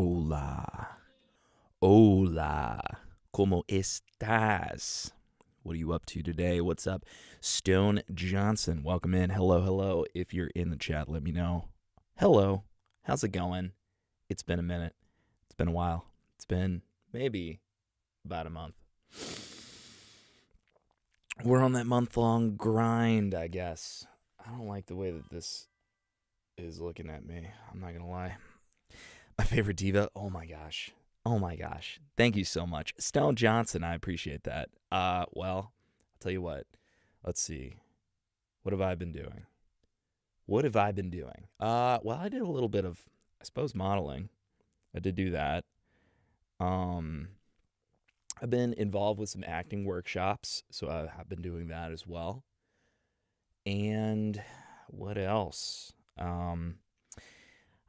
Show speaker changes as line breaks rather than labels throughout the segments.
Hola. Hola. ¿Cómo estás? What are you up to today? What's up? Stone Johnson, welcome in. Hello, hello. If you're in the chat, let me know. Hello. How's it going? It's been a minute. It's been a while. It's been maybe about a month. We're on that month-long grind, I guess. I don't like the way that this is looking at me. I'm not going to lie. My favorite diva. Oh my gosh. Oh my gosh. Thank you so much. Stone Johnson, I appreciate that. Well, I'll tell you what. Let's see. What have I been doing? Well, I did a little bit of, I suppose, modeling. I did do that. I've been involved with some acting workshops, so I've been doing that as well. And what else?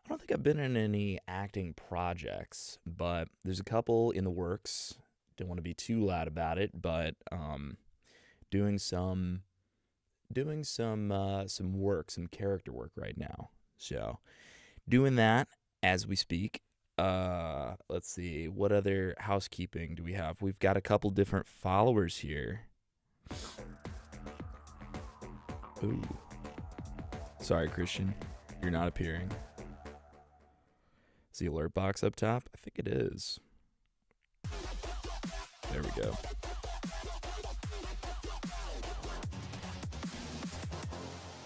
I don't think I've been in any acting projects, but there's a couple in the works. Don't want to be too loud about it, but doing some work, some character work right now. So doing that as we speak. Let's see, what other housekeeping do we have? We've got a couple different followers here. Ooh, sorry, Christian, you're not appearing. Is the alert box up top? I think it is. There we go.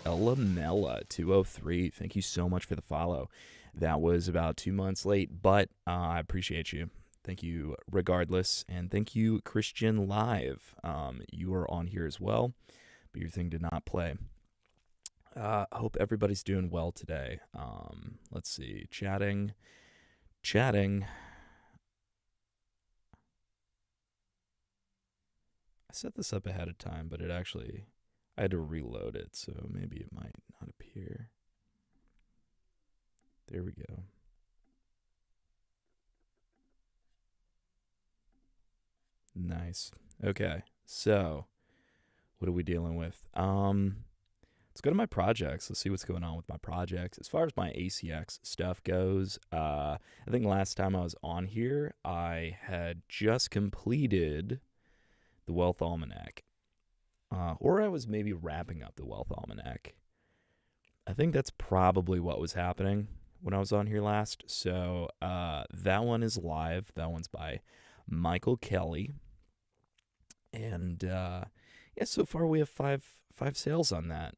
Elamella203, thank you so much for the follow. That was about 2 months late, but I appreciate you. Thank you regardless. And thank you, Christian Live. You are on here as well, but your thing did not play. I hope everybody's doing well today. Let's see. Chatting. I set this up ahead of time, but it actually, I had to reload it, so maybe it might not appear. There we go. Nice. Okay, so what are we dealing with? Let's go to my projects. Let's see what's going on with my projects. As far as my ACX stuff goes, I think last time I was on here, I had just completed the Wealth Almanac. Or I was maybe wrapping up the Wealth Almanac. I think that's probably what was happening when I was on here last. So that one is live. That one's by Michael Kelly. And yeah, so far we have five sales on that.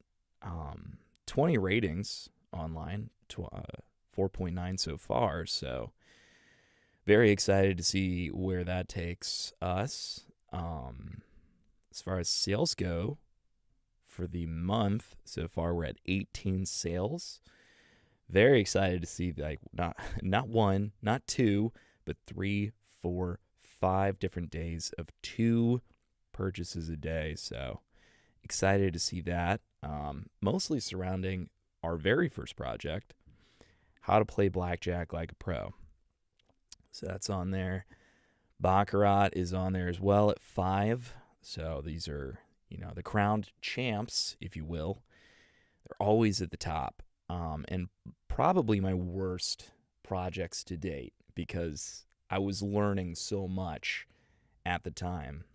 20 ratings online, 4.9 so far. So very excited to see where that takes us. As far as sales go for the month, so far we're at 18 sales. Very excited to see, like, not one, not two, but 3, 4, 5 different days of 2 purchases a day. So excited to see that. Mostly surrounding our very first project, how to play blackjack like a pro. So that's on there. Baccarat is on there as well at 5. So these are, the crowned champs, if you will. They're always at the top. And probably my worst projects to date because I was learning so much at the time.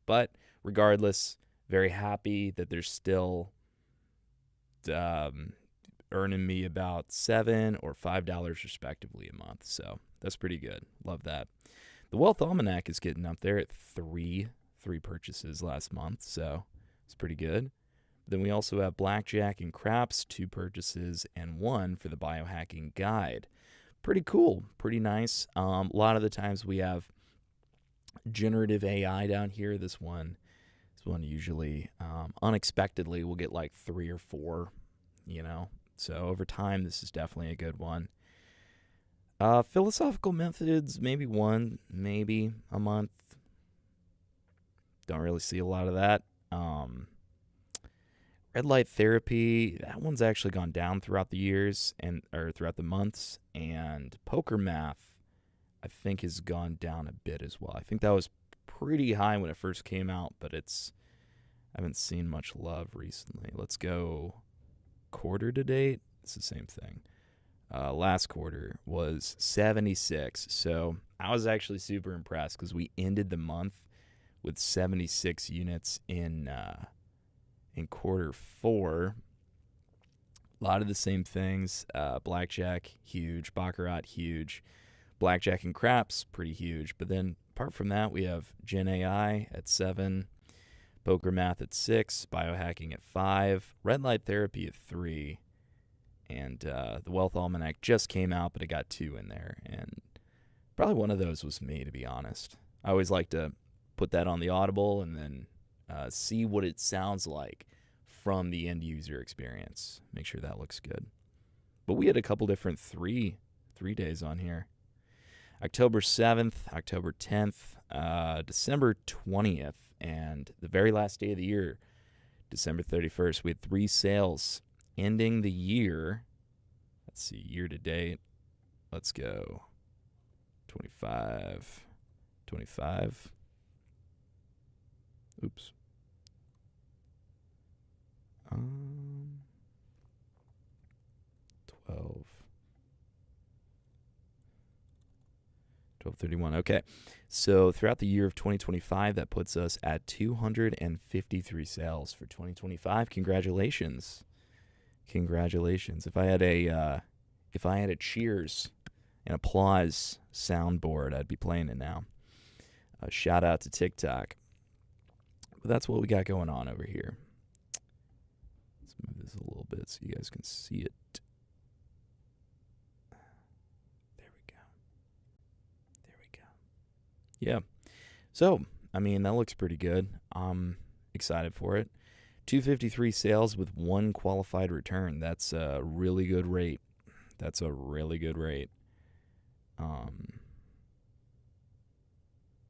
But regardless, very happy that they're still earning me about $7 or $5 respectively a month. So that's pretty good. Love that. The Wealth Almanac is getting up there at 3 purchases last month, so it's pretty good. Then we also have Blackjack and Craps, 2 purchases, and 1 for the Biohacking Guide. Pretty cool, pretty nice. A lot of the times we have generative AI down here. This one usually unexpectedly will get like 3 or 4, So over time, this is definitely a good one. Philosophical Methods, maybe 1, maybe a month. Don't really see a lot of that. Red Light Therapy, that one's actually gone down throughout the years or throughout the months. And Poker Math, I think, has gone down a bit as well. I think that was pretty high when it first came out, but I haven't seen much love recently. Let's go quarter to date. It's the same thing. last quarter was 76. So I was actually super impressed because we ended the month with 76 units in quarter four. A lot of the same things. Blackjack, huge. Baccarat, huge. Blackjack and craps, pretty huge. But then apart from that, we have Gen AI at 7, Poker Math at 6, Biohacking at 5, Red Light Therapy at 3, and the Wealth Almanac just came out, but it got 2 in there. And probably one of those was me, to be honest. I always like to put that on the Audible and then see what it sounds like from the end user experience. Make sure that looks good. But we had a couple different three days on here. October 7th, October 10th, December 20th, and the very last day of the year, December 31st. We had 3 sales ending the year. Let's see, year to date. Let's go. 25. Oops. 1231. Okay. So throughout the year of 2025, that puts us at 253 sales for 2025. Congratulations. If I had a cheers and applause soundboard, I'd be playing it now. Shout out to TikTok. But that's what we got going on over here. Let's move this a little bit so you guys can see it. There we go. Yeah. So, I mean, that looks pretty good. I'm excited for it. 253 sales with 1 qualified return. That's a really good rate.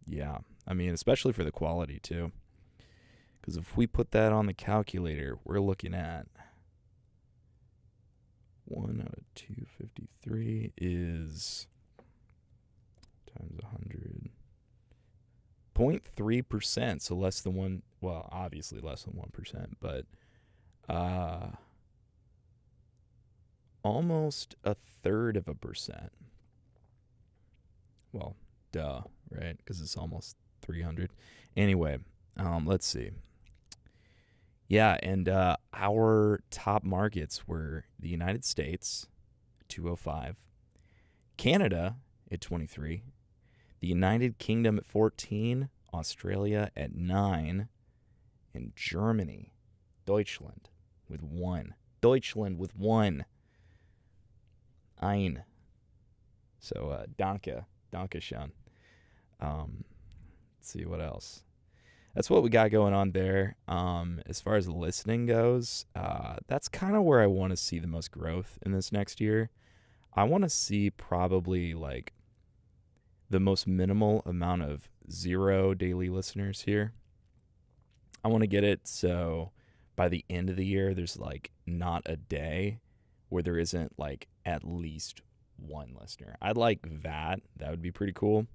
Yeah. I mean, especially for the quality, too. Because if we put that on the calculator, we're looking at 1 out of 253 is times 100. 0.3%, so less than 1, well, obviously less than 1%, but almost 1/3%. Well, duh, right? Because it's almost 300. Anyway, let's see. Yeah, and our top markets were the United States, 205, Canada at 23, the United Kingdom at 14, Australia at 9, and Germany, Deutschland with 1. Ein. So, Danke schön. Let's see what else. That's what we got going on there. As far as listening goes, that's kind of where I want to see the most growth in this next year. I want to see probably like the most minimal amount of 0 daily listeners here. I want to get it so by the end of the year, there's like not a day where there isn't like at least 1 listener. I'd like that. That would be pretty cool.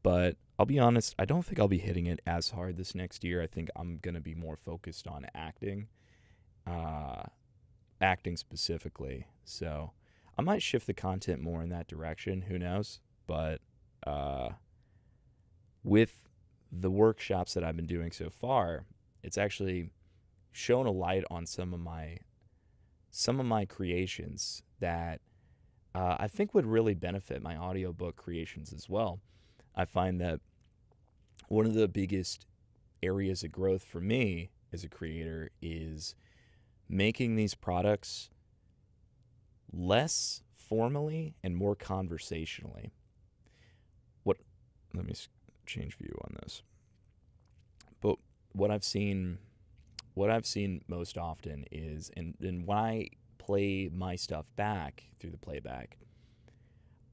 But I'll be honest, I don't think I'll be hitting it as hard this next year. I think I'm going to be more focused on acting specifically. So I might shift the content more in that direction. Who knows? But with the workshops that I've been doing so far, it's actually shown a light on some of my creations that I think would really benefit my audiobook creations as well. I find that one of the biggest areas of growth for me as a creator is making these products less formally and more conversationally. Let me change view on this. But what I've seen most often is, and when I play my stuff back through the playback,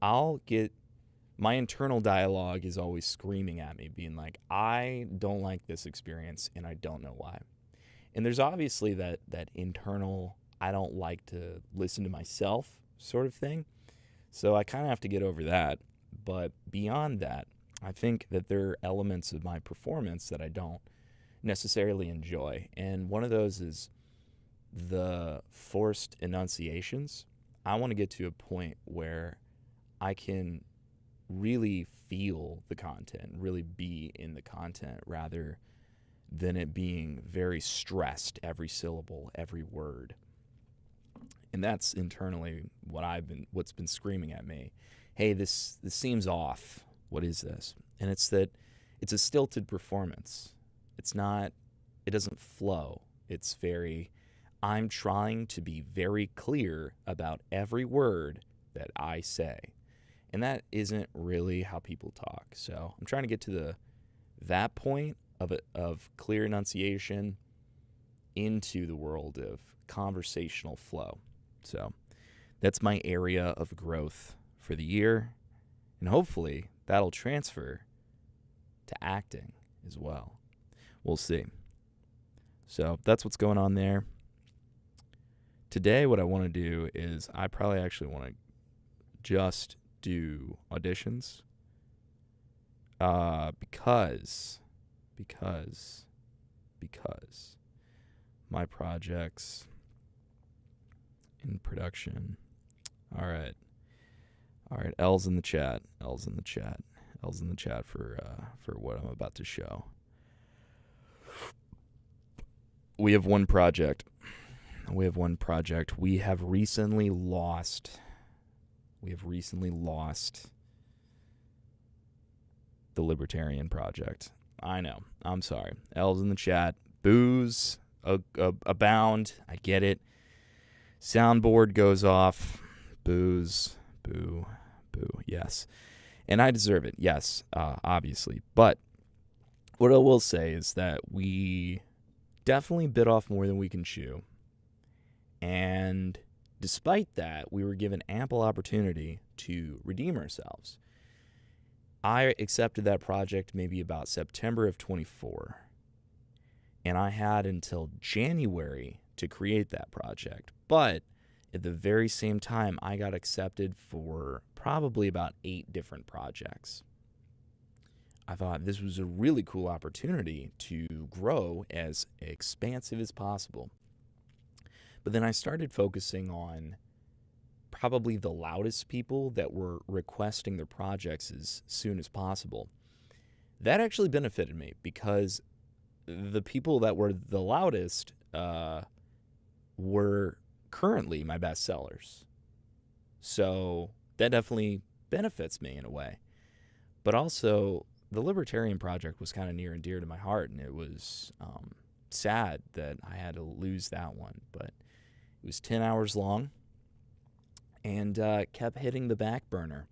I'll get my internal dialogue is always screaming at me, being like, I don't like this experience and I don't know why. And there's obviously that internal, I don't like to listen to myself sort of thing. So I kind of have to get over that. But beyond that, I think that there are elements of my performance that I don't necessarily enjoy. And one of those is the forced enunciations. I want to get to a point where I can really feel the content, really be in the content rather than it being very stressed, every syllable, every word. And that's internally what's been screaming at me. Hey, this seems off. What is this? And it's that it's a stilted performance. It doesn't flow. I'm trying to be very clear about every word that I say. And that isn't really how people talk. So I'm trying to get to that point of clear enunciation into the world of conversational flow. So that's my area of growth for the year. And hopefully that'll transfer to acting as well. We'll see. So that's what's going on there. Today, what I want to do is I probably actually want to just do auditions because my projects in production. All right, L's in the chat for what I'm about to show. We have one project. We have recently lost the Libertarian Project. I know. I'm sorry. L's in the chat. Boos abound. I get it. Soundboard goes off. Boos. Boo. Boo. Yes. And I deserve it. Yes, obviously. But what I will say is that we definitely bit off more than we can chew. And despite that, we were given ample opportunity to redeem ourselves. I accepted that project maybe about September of 24. And I had until January to create that project. But at the very same time, I got accepted for probably about 8 different projects. I thought this was a really cool opportunity to grow as expansive as possible. But then I started focusing on probably the loudest people that were requesting their projects as soon as possible. That actually benefited me because the people that were the loudest were currently my best sellers. So that definitely benefits me in a way. But also, the Libertarian Project was kind of near and dear to my heart, and it was sad that I had to lose that one. But it was 10 hours long and kept hitting the back burner.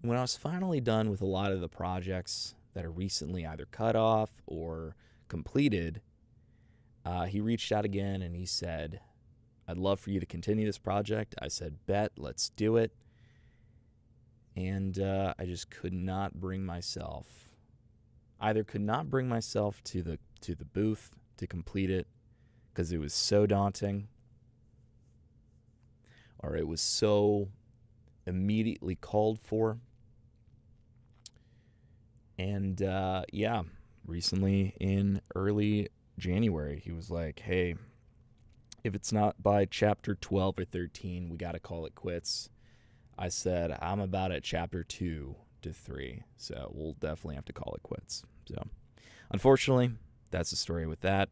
And when I was finally done with a lot of the projects that are recently either cut off or completed, he reached out again and he said, I'd love for you to continue this project. I said, bet, let's do it. And I just could not bring myself to the booth to complete it because it was so daunting, or it was so immediately called for. And recently in early January, he was like, hey, if it's not by chapter 12 or 13, we got to call it quits. I said, I'm about at chapter 2 to 3, so we'll definitely have to call it quits. So, unfortunately, that's the story with that.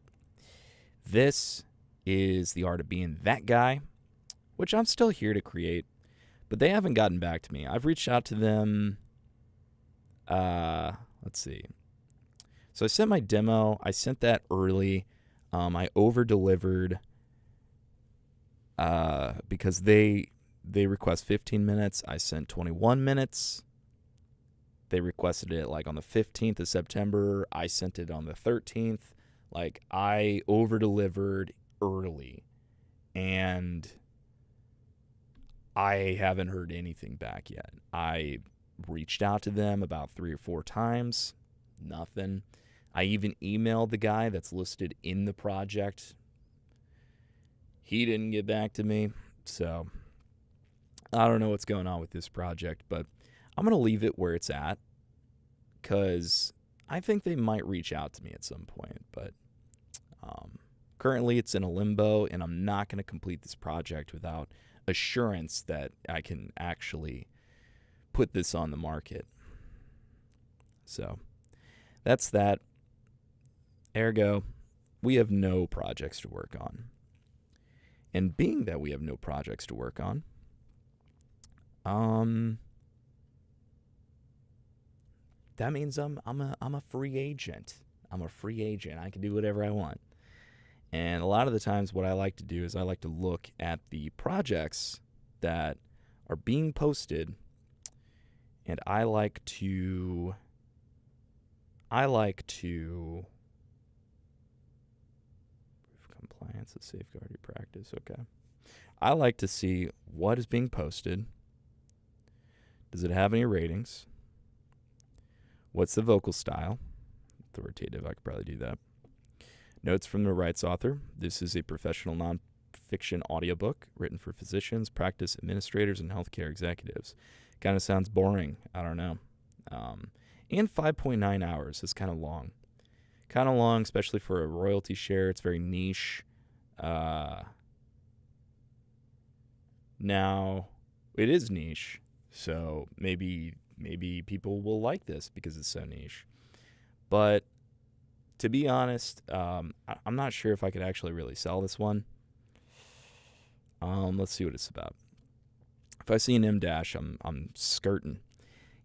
This is The Art of Being That Guy, which I'm still here to create, but they haven't gotten back to me. I've reached out to them. Let's see. So I sent my demo. I sent that early. I over-delivered because they request 15 minutes. I sent 21 minutes. They requested it like on the 15th of September. I sent it on the 13th. Like, I over-delivered early. And I haven't heard anything back yet. I reached out to them about 3 or 4 times. Nothing. I even emailed the guy that's listed in the project. He didn't get back to me. So I don't know what's going on with this project, but I'm going to leave it where it's at because I think they might reach out to me at some point, but currently it's in a limbo, and I'm not going to complete this project without assurance that I can actually put this on the market. So that's that. Ergo, we have no projects to work on. And being that we have no projects to work on, that means I'm a free agent. I'm a free agent. I can do whatever I want. And a lot of the times what I like to do is I like to look at the projects that are being posted, and I like to compliance is safeguard your practice. Okay. I like to see what is being posted. Does it have any ratings? What's the vocal style? Authoritative, I could probably do that. Notes from the rights author. This is a professional nonfiction audiobook written for physicians, practice administrators, and healthcare executives. Kind of sounds boring. I don't know. And 5.9 hours is kind of long. Kind of long, especially for a royalty share. It's very niche. Now, it is niche, so maybe people will like this because it's so niche. But to be honest, I'm not sure if I could actually really sell this one. Let's see what it's about. If I see an M-dash, I'm skirting.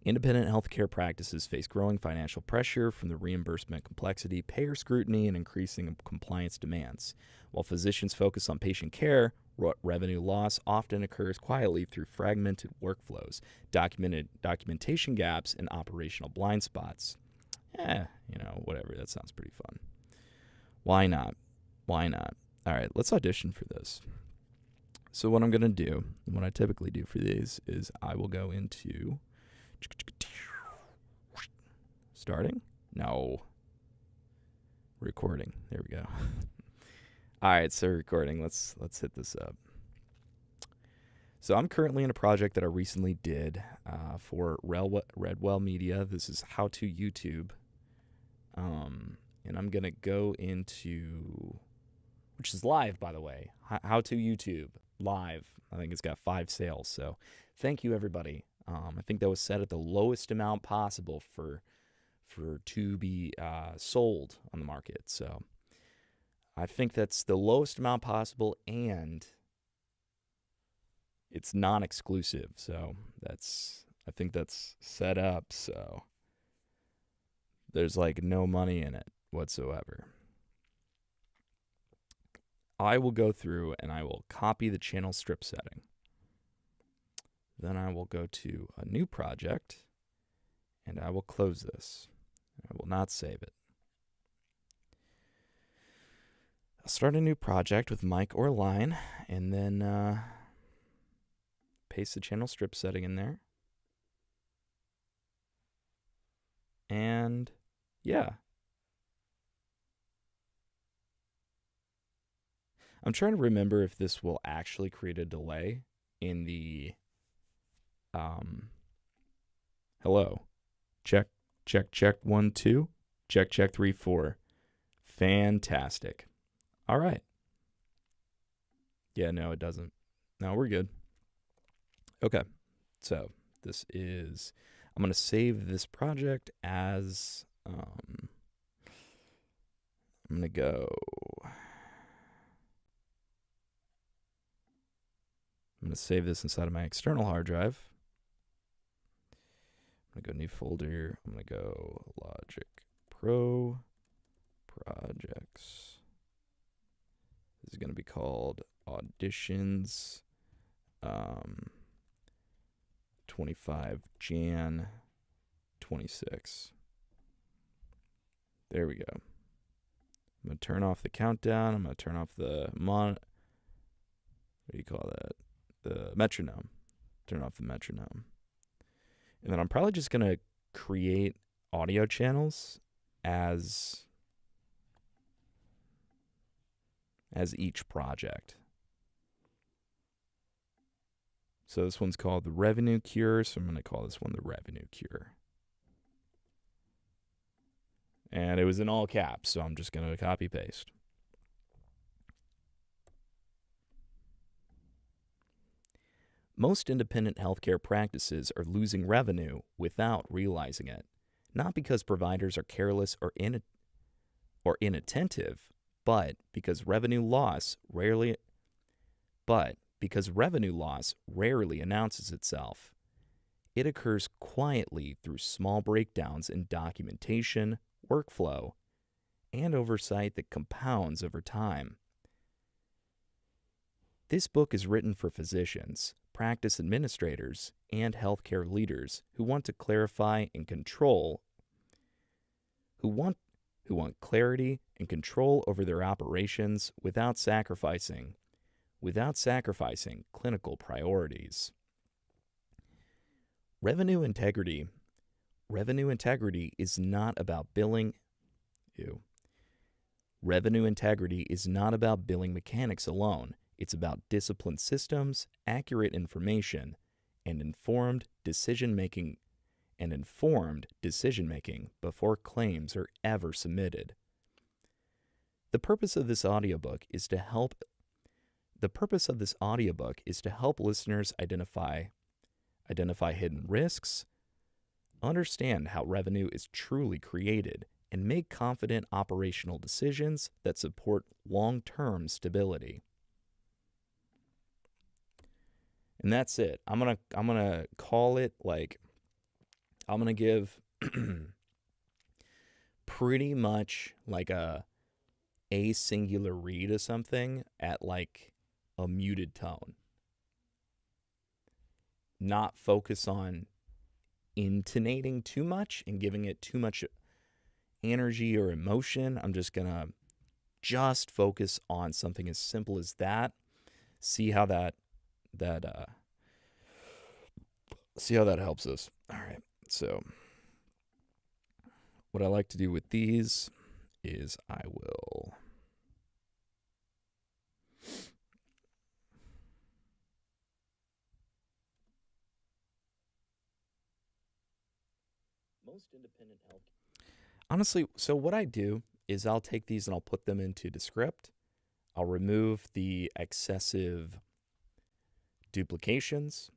Independent healthcare practices face growing financial pressure from the reimbursement complexity, payer scrutiny, and increasing compliance demands. While physicians focus on patient care, revenue loss often occurs quietly through fragmented workflows, documentation gaps, and operational blind spots. Whatever. That sounds pretty fun. Why not? All right, let's audition for this. So what I'm going to do, and what I typically do for these, is I will go into... Starting? No. Recording. There we go. All right, so recording. Let's hit this up. So I'm currently in a project that I recently did for Redwell Media. This is How to YouTube. And I'm going to go into, which is live, by the way, How to YouTube live. I think it's got 5 sales. So thank you, everybody. I think that was set at the lowest amount possible for to be sold on the market. So I think that's the lowest amount possible, and it's non-exclusive. So I think that's set up so there's like no money in it whatsoever. I will go through and I will copy the channel strip setting. Then I will go to a new project, and I will close this. I will not save it. I'll start a new project with mic or line, and then paste the channel strip setting in there. And yeah. I'm trying to remember if this will actually create a delay in the hello. Check 1 2. Check 3 4. Fantastic. All right. Yeah, no, it doesn't. No, we're good. Okay. So, I'm going to save this project as I'm going to go I'm going to save this inside of my external hard drive. I'm going to go new folder. I'm going to go Logic Pro Projects. This is going to be called Auditions 25 Jan 26. There we go. I'm going to turn off the countdown. I'm going to turn off the what do you call that? The metronome. Turn off the metronome. And then I'm probably just going to create audio channels as each project. So this one's called the Revenue Cure, so I'm going to call this one the Revenue Cure. And it was in all caps, so I'm just going to copy paste. Most independent healthcare practices are losing revenue without realizing it, not because providers are careless or inattentive, but because revenue loss rarely announces itself. It occurs quietly through small breakdowns in documentation, workflow, and oversight that compounds over time. This book is written for physicians, practice administrators, and healthcare leaders who want to clarify and control, who want clarity and control over their operations without sacrificing clinical priorities. Revenue integrity is not about billing. Revenue integrity is not about billing mechanics alone. It's about disciplined systems, accurate information, and informed decision-making before claims are ever submitted. The purpose of this audiobook is to help listeners identify hidden risks, understand how revenue is truly created, and make confident operational decisions that support long-term stability. And that's it. I'm gonna call it like I'm gonna give pretty much like a singular read of something at like a muted tone. Not focus on intonating too much and giving it too much energy or emotion. I'm just gonna focus on something as simple as that. See how that helps us. All right. So what I like to do with these is I will most independent health. Honestly, so what I do is I'll take these and I'll put them into Descript. I'll remove the excessive duplications,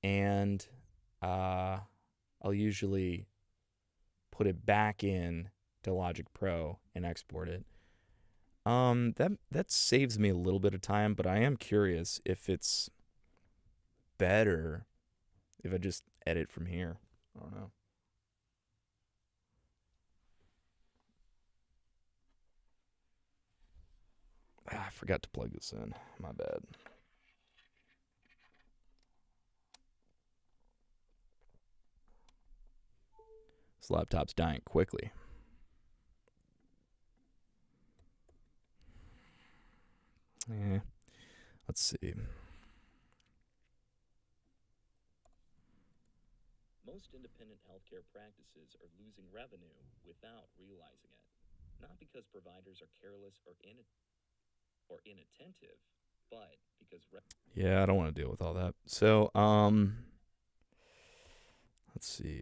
and I'll usually put it back in to Logic Pro and export it. That saves me a little bit of time, but I am curious if it's better if I just edit from here. I don't know. I forgot to plug this in. My bad. This laptop's dying quickly. Let's see. Most independent healthcare practices are losing revenue without realizing it. Not because providers are careless or inattentive, but because yeah, I don't want to deal with all that. So, let's see.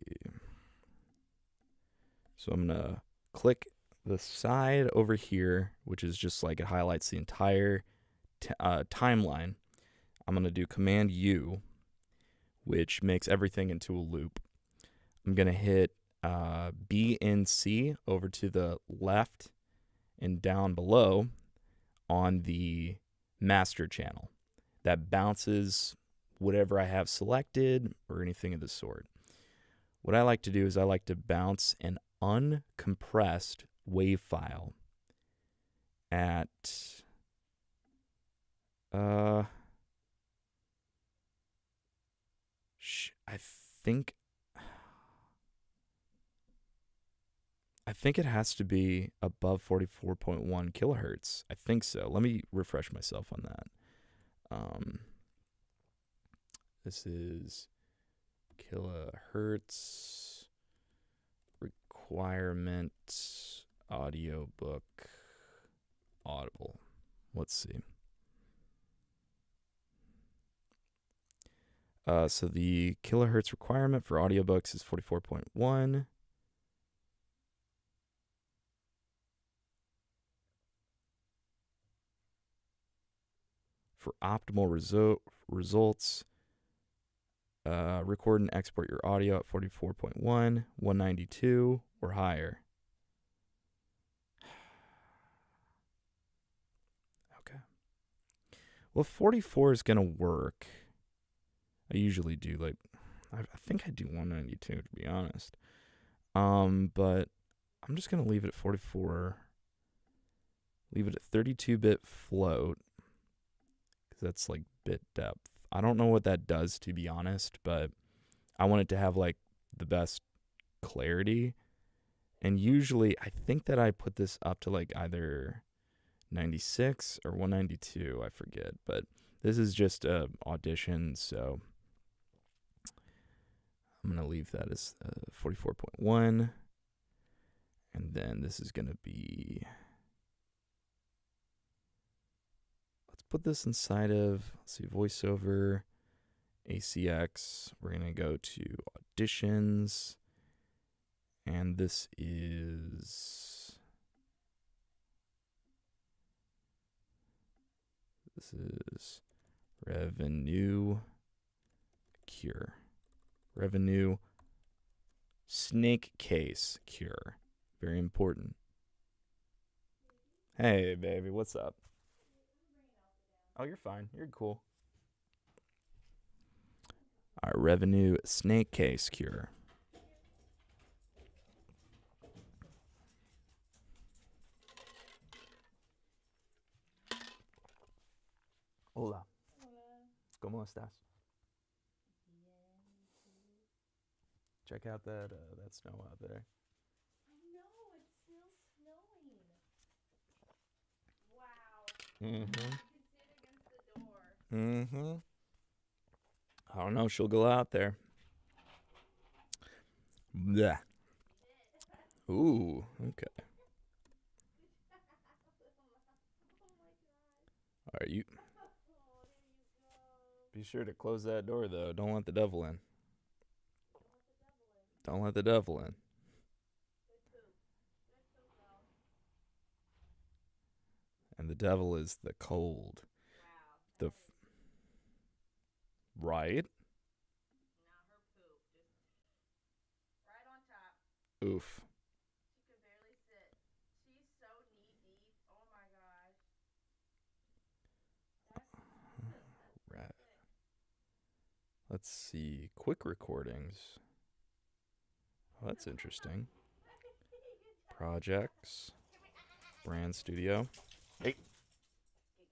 So I'm gonna click the side over here, which is just like it highlights the entire timeline. I'm gonna do Command U, which makes everything into a loop. I'm gonna hit B and C over to the left and down below on the master channel. That bounces whatever I have selected or anything of the sort. What I like to do is I like to bounce an uncompressed WAV file at I think it has to be above 44.1 kilohertz. I think so. Let me refresh myself on that. This is kilohertz requirement audiobook Audible. Let's see. So the kilohertz requirement for audiobooks is 44.1. For optimal results, record and export your audio at 44.1, 192, or higher. Okay. Well, 44 is going to work. I usually do I think I do 192 to be honest. But I'm just going to leave it at 44. Leave it at 32-bit float because that's like bit depth. I don't know what that does to be honest, but I want it to have like the best clarity. And usually I think that I put this up to like either 96 or 192, I forget, but this is just a audition, so I'm going to leave that as 44.1. And then this is going to be, let's put this inside of, let's see, VoiceOver, ACX. We're going to go to auditions. And this is Revenue Cure. Revenue Snake Case Cure. Very important. Hey, baby, what's up? Oh, you're fine. You're cool. Our Revenue Snake Case Cure. Hola. ¿Cómo estás? Check out that snow out there.
I know, it's still snowing. Wow.
Mm-hmm.
You can see it against the door.
Mm-hmm. I don't know. She'll go out there. Bleh. Ooh, okay. All right, you.
Oh, there you go.
Be sure to close that door, though. Don't let the devil in.
Don't let the devil in.
Don't let the devil in.
Good poop. Good poop, though.
And the devil is the cold.
Wow.
The f- right?
Now her poop. Just right on top.
Oof.
She can barely sit. She's so knee deep. Oh my gosh. That's
Right.
sick.
Let's see. Quick recordings. Oh, that's interesting. Projects. Brand Studio. Hey.
Good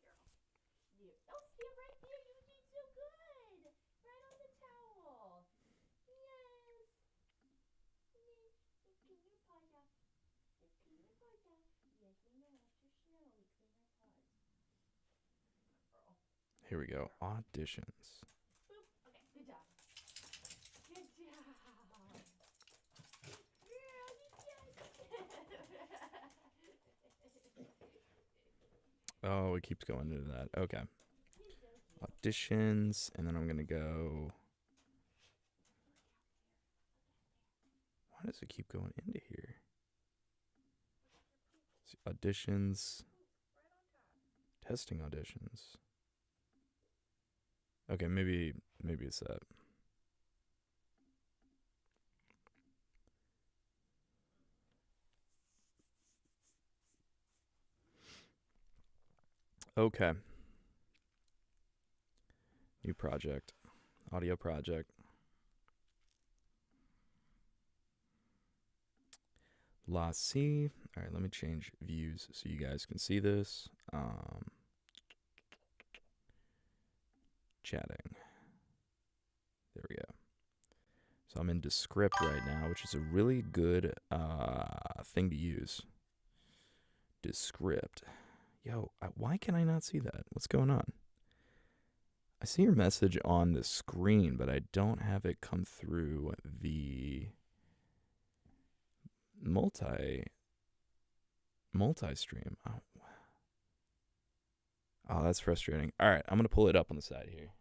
girl. Oh, see right there. You did so good. Right on the towel. Yes. Let's clean your paws off. Let's clean your paws off. Yes, we know after snow we clean our paws. Girl.
Here we go. Auditions.
Boop. Okay, good job. Good job. Girl, you
Oh, it keeps going into that. Okay.
You're so cute.
Auditions. And then I'm going to go. Why does it keep going into here? See, auditions. Testing auditions. Okay, maybe it's that. Okay. New project. Audio project. La C. All right, let me change views so you guys can see this. Chatting. There we go. So I'm in Descript right now, which is a really good thing to use. Descript. Yo, why can I not see that? What's going on? I see your message on the screen, but I don't have it come through the multi-stream. Oh, that's frustrating. All right, I'm going to pull it up on the side here.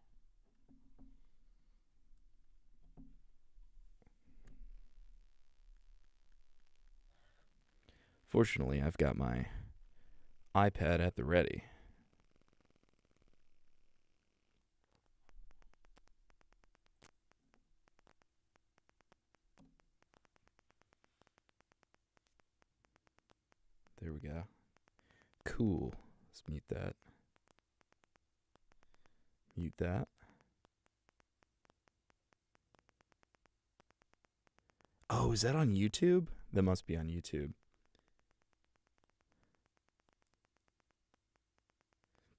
Fortunately, I've got my iPad at the ready. go. Cool. Let's mute that. Mute that. Oh, is that on YouTube? That must be on YouTube.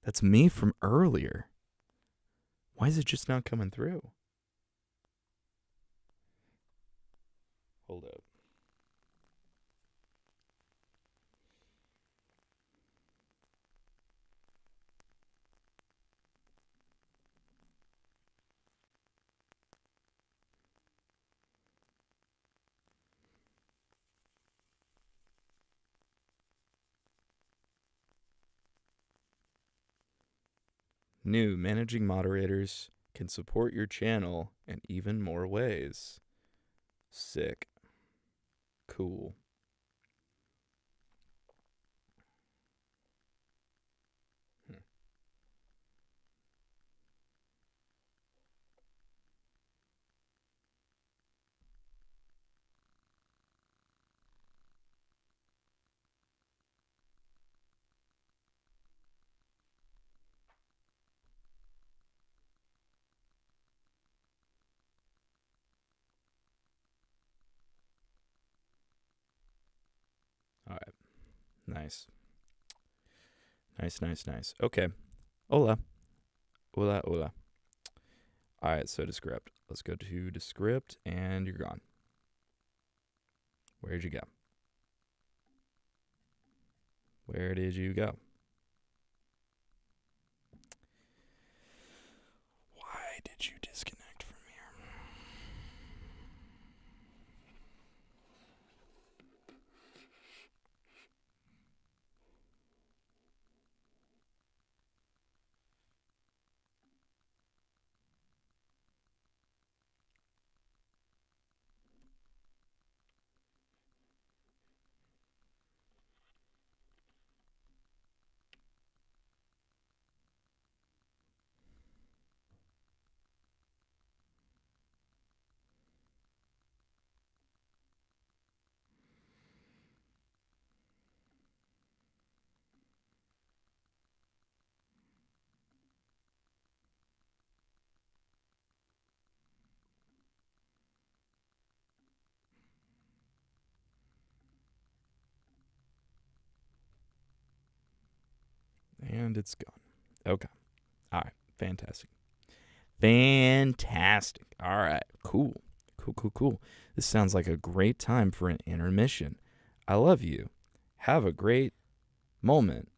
That's me from earlier. Why is it just not coming through? Hold up. New managing moderators can support your channel in even more ways. Sick. Cool. All right. Nice. Nice. Okay. Hola. All right, so Descript. Let's go to Descript, and you're gone. Where'd you go? Where did you go? Why did you disconnect from here? And it's gone. Okay. All right. Fantastic. All right. Cool. This sounds like a great time for an intermission. I love you. Have a great moment.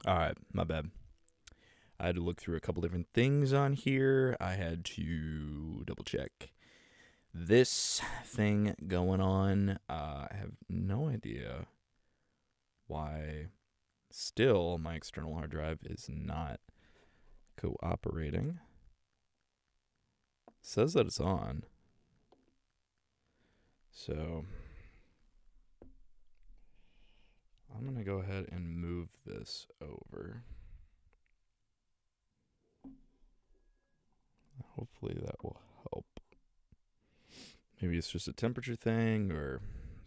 All right, my bad. I had to look through a couple different things on here. I had to double check this thing going on. I have no idea why still my external hard drive is not cooperating. Says that it's on. So I'm going to go ahead and move this over. Hopefully that will help. Maybe it's just a temperature thing or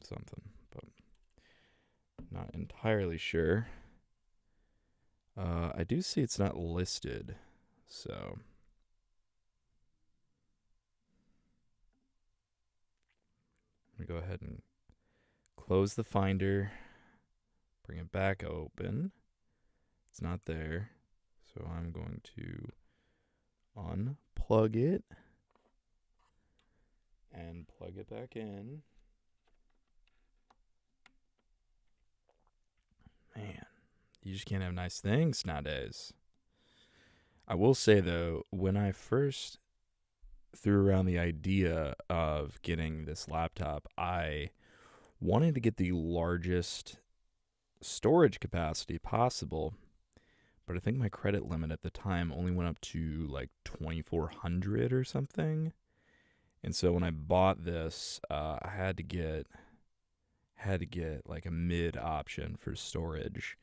something, but not entirely sure. I do see it's not listed, so I'm going to go ahead and close the Finder, bring it back open. It's not there, so I'm going to unplug it and plug it back in. Man, you just can't have nice things nowadays. I will say, though, when I first threw around the idea of getting this laptop, I wanted to get the largest storage capacity possible, but I think my credit limit at the time only went up to like 2,400 or something. And so when I bought this, I had to get like a mid option for storage.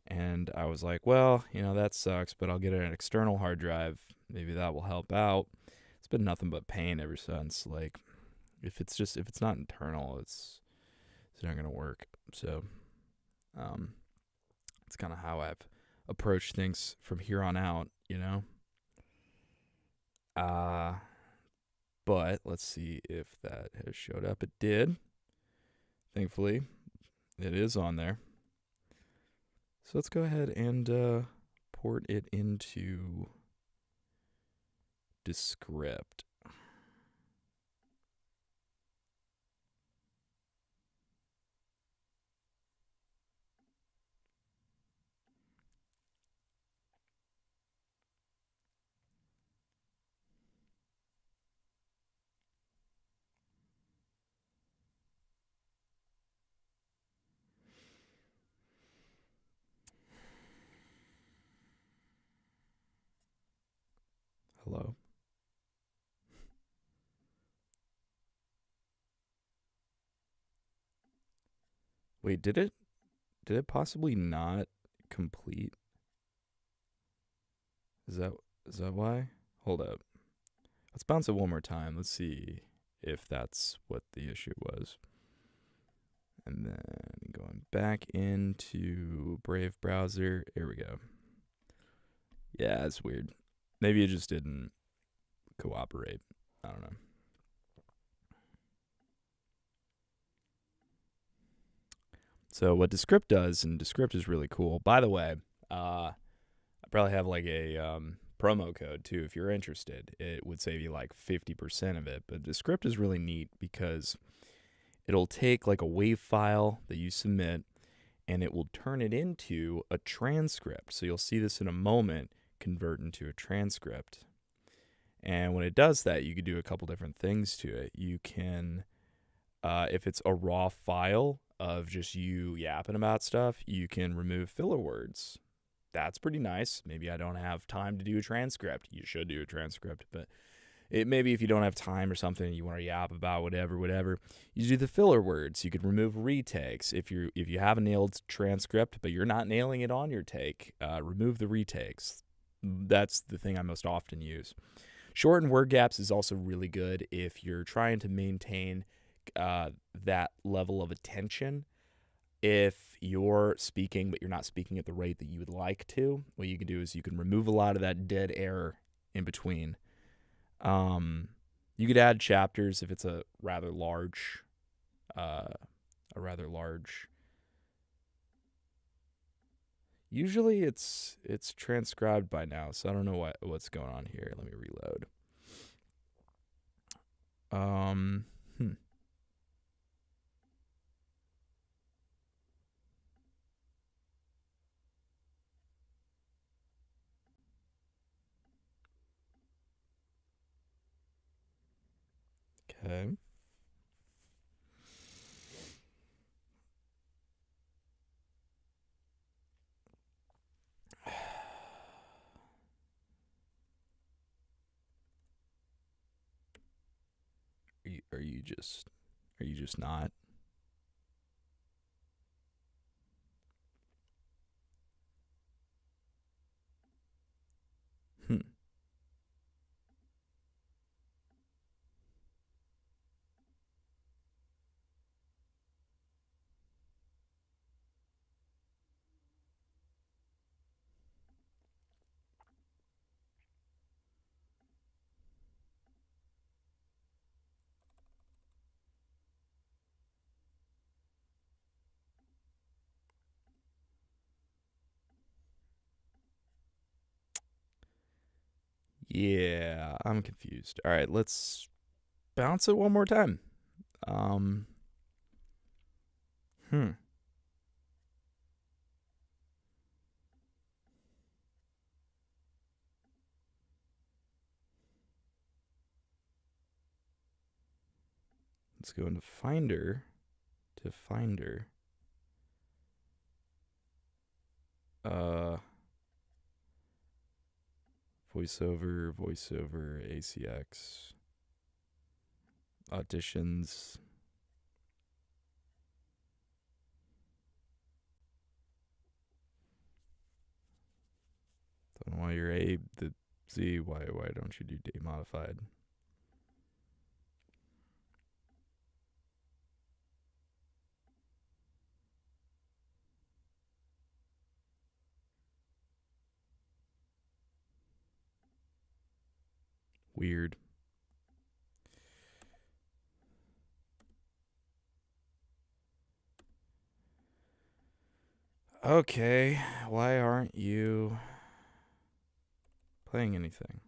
And I was like, well, that sucks, but I'll get an external hard drive. Maybe that will help out. It's been nothing but pain ever since. Like, if it's not internal, it's not going to work. So, it's kind of how I've approached things from here on out, But let's see if that has showed up. It did. Thankfully, it is on there. So let's go ahead and port it into Descript. Hello? Wait, did it possibly not complete? Is that why? Hold up. Let's bounce it one more time. Let's see if that's what the issue was. And then going back into Brave browser. Here we go. Yeah, it's weird. Maybe it just didn't cooperate. I don't know. So what Descript does, and Descript is really cool. By the way, I probably have like a promo code too if you're interested. It would save you like 50% of it. But Descript is really neat because it'll take like a WAV file that you submit and it will turn it into a transcript. So you'll see this in a moment convert into a transcript. And when it does that, you can do a couple different things to it. You can, if it's a raw file of just you yapping about stuff, you can remove filler words. That's pretty nice. Maybe I don't have time to do a transcript. You should do a transcript, but maybe if you don't have time or something, you want to yap about whatever, you do the filler words. You could remove retakes. If you have a nailed transcript, but you're not nailing it on your take, remove the retakes. That's the thing I most often use. Shorten word gaps is also really good if you're trying to maintain that level of attention. If you're speaking, but you're not speaking at the rate that you would like to, what you can do is you can remove a lot of that dead air in between. You could add chapters if it's a rather large. Usually it's transcribed by now, so I don't know what's going on here. Let me reload. Okay. Are you just not? Hmm. Yeah, I'm confused. All right, let's bounce it one more time. Um, hmm. Let's go into Finder to Finder. Uh, voiceover, ACX, auditions. Don't know why you're A, the Z. Why don't you do date modified? Weird. Okay, why aren't you playing anything?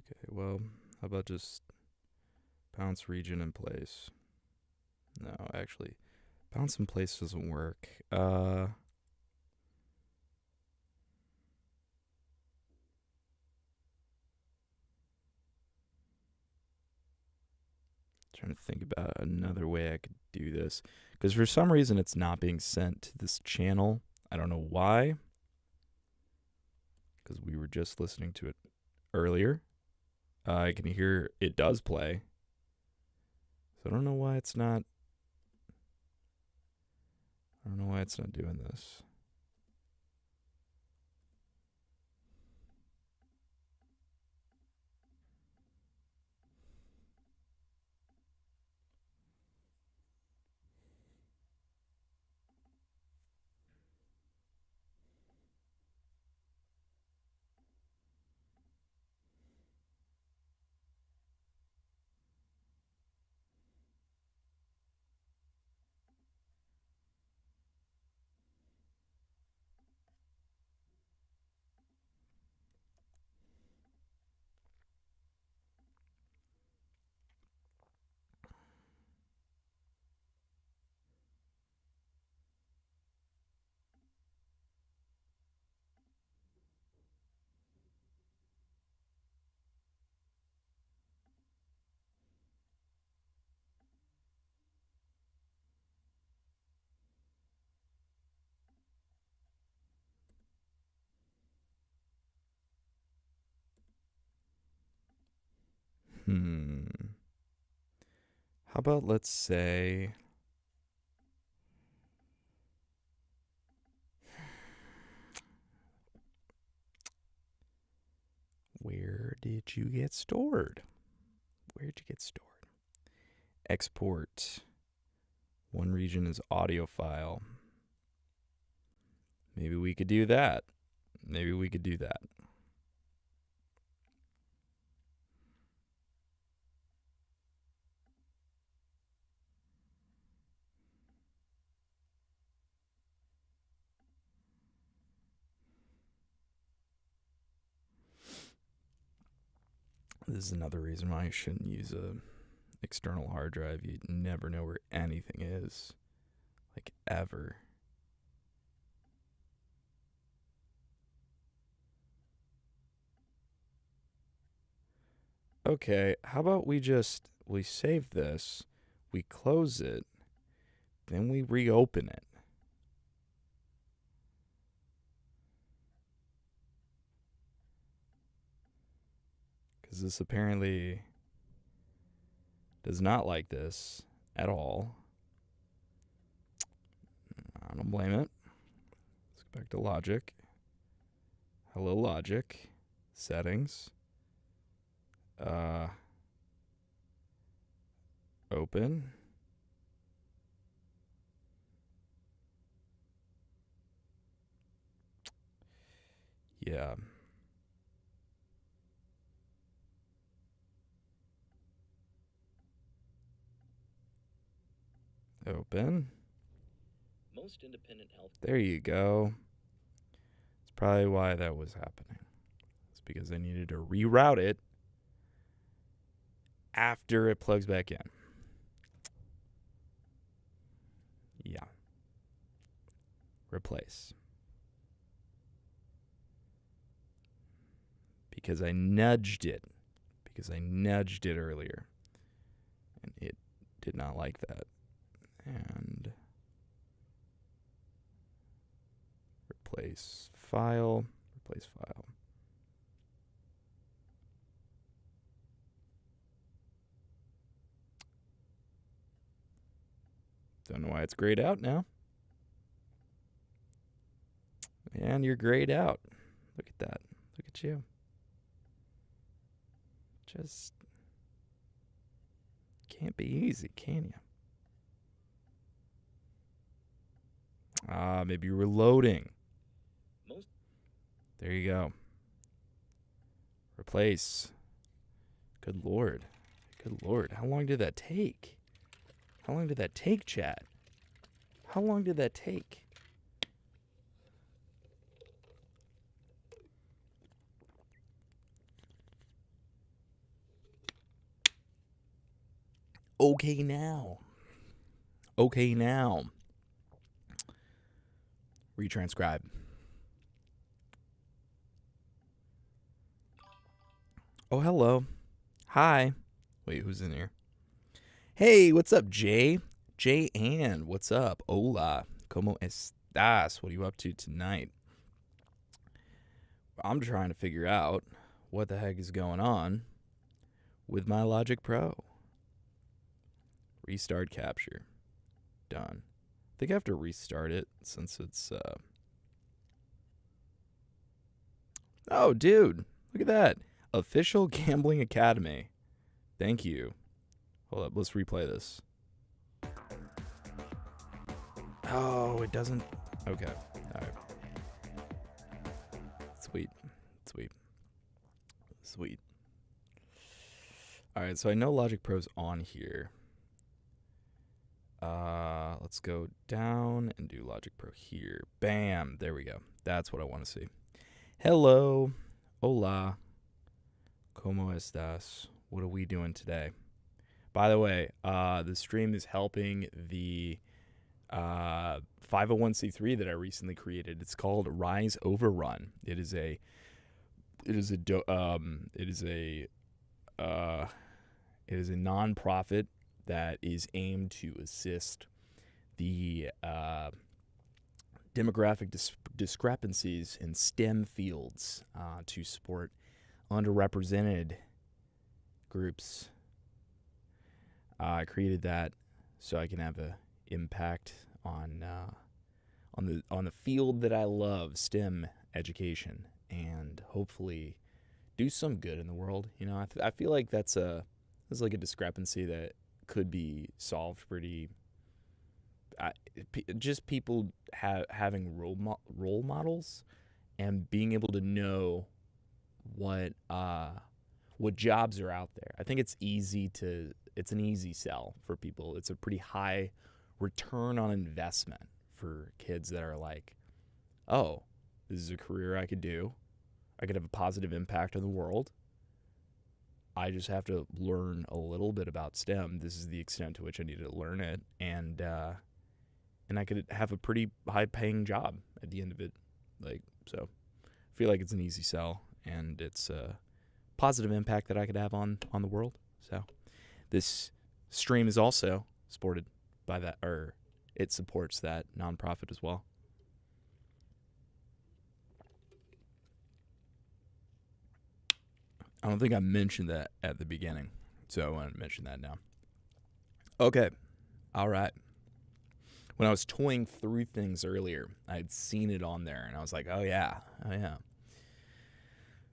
Okay, well, how about just bounce region in place? No, actually, bounce in place doesn't work. Trying to think about another way I could do this. Because for some reason it's not being sent to this channel. I don't know why. Because we were just listening to it earlier. I can hear it does play. So I don't know why it's not. I don't know why it's not doing this. Hmm. How about let's say. Where did you get stored? Where'd you get stored? Export. One region is audio file. Maybe we could do that. Maybe we could do that. Maybe we could do that. This is another reason why you shouldn't use a external hard drive. You never know where anything is, like ever. Okay, how about we save this, we close it, then we reopen it. Because this apparently does not like this at all. I don't blame it. Let's go back to Logic. Hello, Logic. Settings. Open. Yeah. Open.
Most independent health.
There you go. That's probably why that was happening. It's because I needed to reroute it after it plugs back in. Yeah. Replace. Because I nudged it. Earlier. And it did not like that. And replace file. Don't know why it's grayed out now. And you're grayed out. Look at that. Look at you. Just can't be easy, can you? Maybe you were loading. There you go. Replace. Good lord. How long did that take? Chat? How long did that take? Okay, now. Retranscribe. Oh, hello. Hi. Wait, who's in here? Hey, what's up, Jay? Jay Ann, what's up? Hola. ¿Cómo estás? What are you up to tonight? I'm trying to figure out what the heck is going on with my Logic Pro. Restart capture. Done. I think I have to restart it since it's Oh, dude. Look at that. Official Gambling Academy. Thank you. Hold up, let's replay this. Oh, it doesn't. Okay. All right. Sweet. All right, so I know Logic Pro's on here. Let's go down and do Logic Pro here. Bam. There we go. That's what I want to see. Hello. Hola. ¿Cómo estás? What are we doing today? By the way, the stream is helping the 501c3 that I recently created. It's called Rise Overrun. It is a nonprofit that is aimed to assist the demographic discrepancies in STEM fields to support underrepresented groups. I created that so I can have an impact on the field that I love, STEM education, and hopefully do some good in the world. You know, I feel like there's like a discrepancy that could be solved pretty. Just people having role models and being able to know what jobs are out there. I think it's an easy sell for people. It's a pretty high return on investment for kids that are like, oh, this is a career I could do. I could have a positive impact on the world. I just have to learn a little bit about STEM. This is the extent to which I need to learn it, and I could have a pretty high paying job at the end of it. Like, so I feel like it's an easy sell, and it's a positive impact that I could have on the world. So this stream is also supported by that, or it supports that nonprofit as well. I don't think I mentioned that at the beginning, so I want to mention that now. Okay, all right. When I was toying through things earlier, I had seen it on there, and I was like, oh yeah.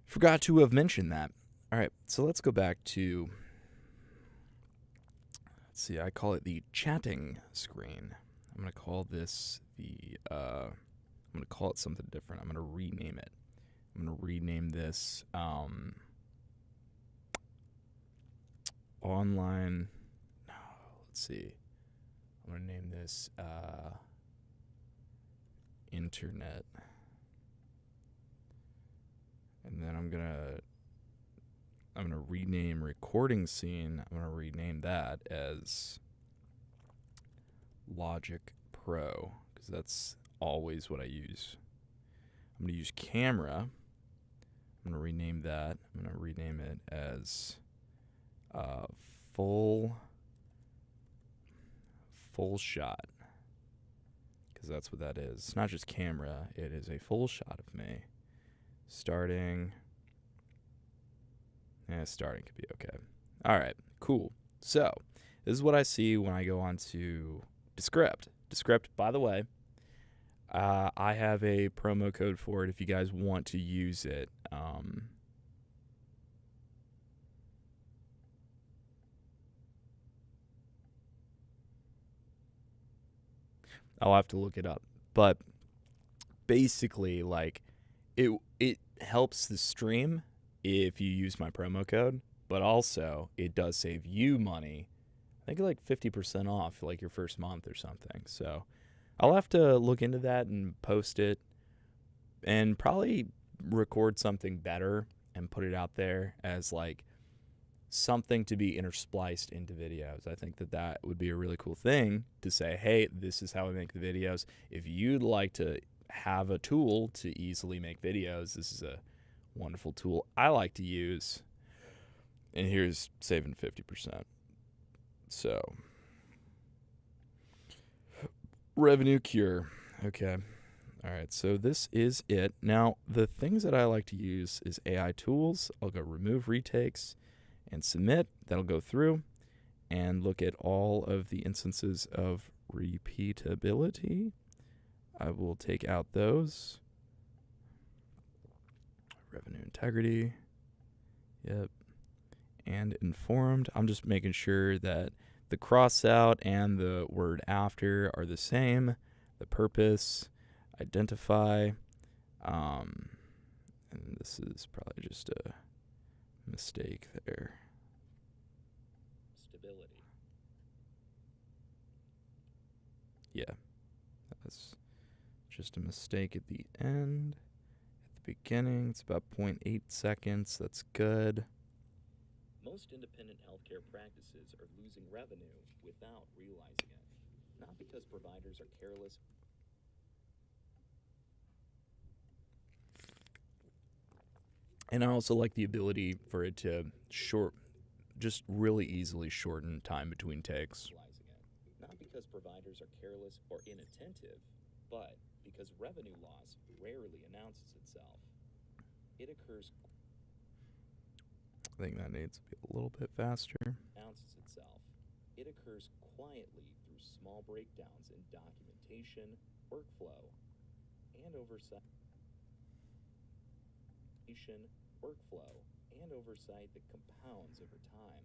Forgot to have mentioned that. All right, so let's go back to, let's see, I call it the chatting screen. I'm going to call this I'm going to call it something different. I'm going to rename it. I'm going to rename this online, no, let's see. I'm going to name this internet. And then I'm going to rename recording scene. I'm going to rename that as Logic Pro, because that's always what I use. I'm going to use camera. I'm going to rename that. I'm going to rename it as full shot, because that's what that is. It's not just camera, it is a full shot of me. Starting could be okay. All right, cool. So this is what I see when I go on to Descript. Descript, by the way, I have a promo code for it if you guys want to use it. I'll have to look it up. But basically, like, it helps the stream if you use my promo code, but also it does save you money. I think like 50% off like your first month or something. So I'll have to look into that and post it and probably record something better and put it out there as like something to be interspliced into videos. I think that would be a really cool thing to say, hey, this is how I make the videos. If you'd like to have a tool to easily make videos, this is a wonderful tool I like to use. And here's saving 50%. So, Revenue Cure. Okay. All right, so this is it. Now, the things that I like to use is AI tools. I'll go remove retakes and submit. That'll go through and look at all of the instances of repeatability. I will take out those. Revenue integrity. Yep. And informed. I'm just making sure that the cross out and the word after are the same. The purpose, identify. And this is probably just a mistake there.
Stability.
Yeah, that's just a mistake at the end. At the beginning, it's about 0.8 seconds. That's good.
Most independent healthcare practices are losing revenue without realizing it. Not because providers are careless.
And I also like the ability for it to just really easily shorten time between takes.
Realizing it. Not because providers are careless or inattentive, but because revenue loss rarely announces itself. It occurs
I think that needs to be a little bit faster.
announces itself. It occurs quietly through small breakdowns in documentation, workflow, and oversight. That compounds over time.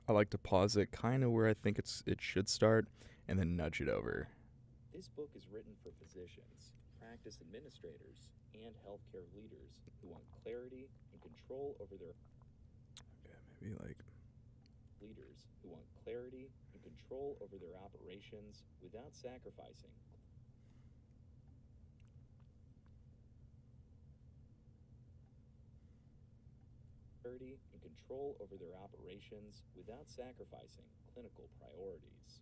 I like to pause it kind of where I think it should start and then nudge it over.
This book is written for physicians, practice administrators, and healthcare leaders who want clarity and control over their
Maybe like
operations without sacrificing. clarity and control over their operations without sacrificing clinical priorities.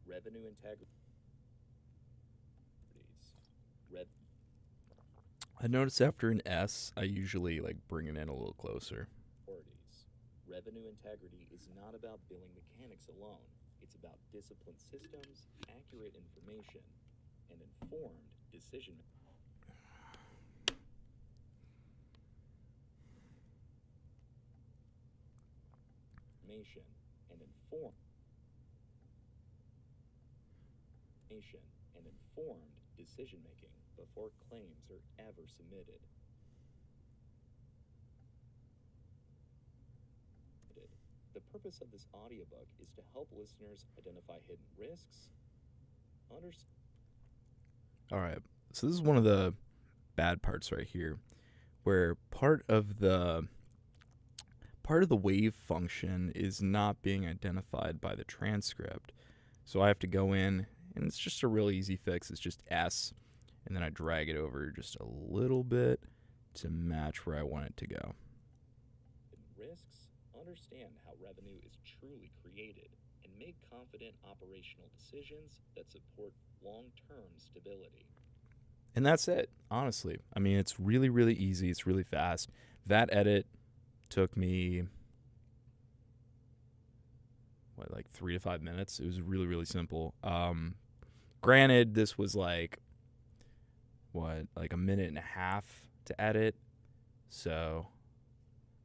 Revenue integrity.
I notice after an S, I usually like bring it in a little closer.
Priorities. Revenue integrity is not about billing mechanics alone. It's about disciplined systems, accurate information, and informed decision information and informed decision making before claims are ever submitted. The purpose of this audiobook is to help listeners identify hidden risks,
All right. So this is one of the bad parts right here, where part of the wave function is not being identified by the transcript. So I have to go in, and it's just a real easy fix. It's just S, and then I drag it over just a little bit to match where I want it to go.
risks, understand how revenue is truly created, and make confident operational decisions that support long-term stability.
And that's it, honestly. I mean, it's really, really easy. It's really fast. That edit took me, like 3 to 5 minutes. It was really, really simple. Granted, this was like a minute and a half to edit. So,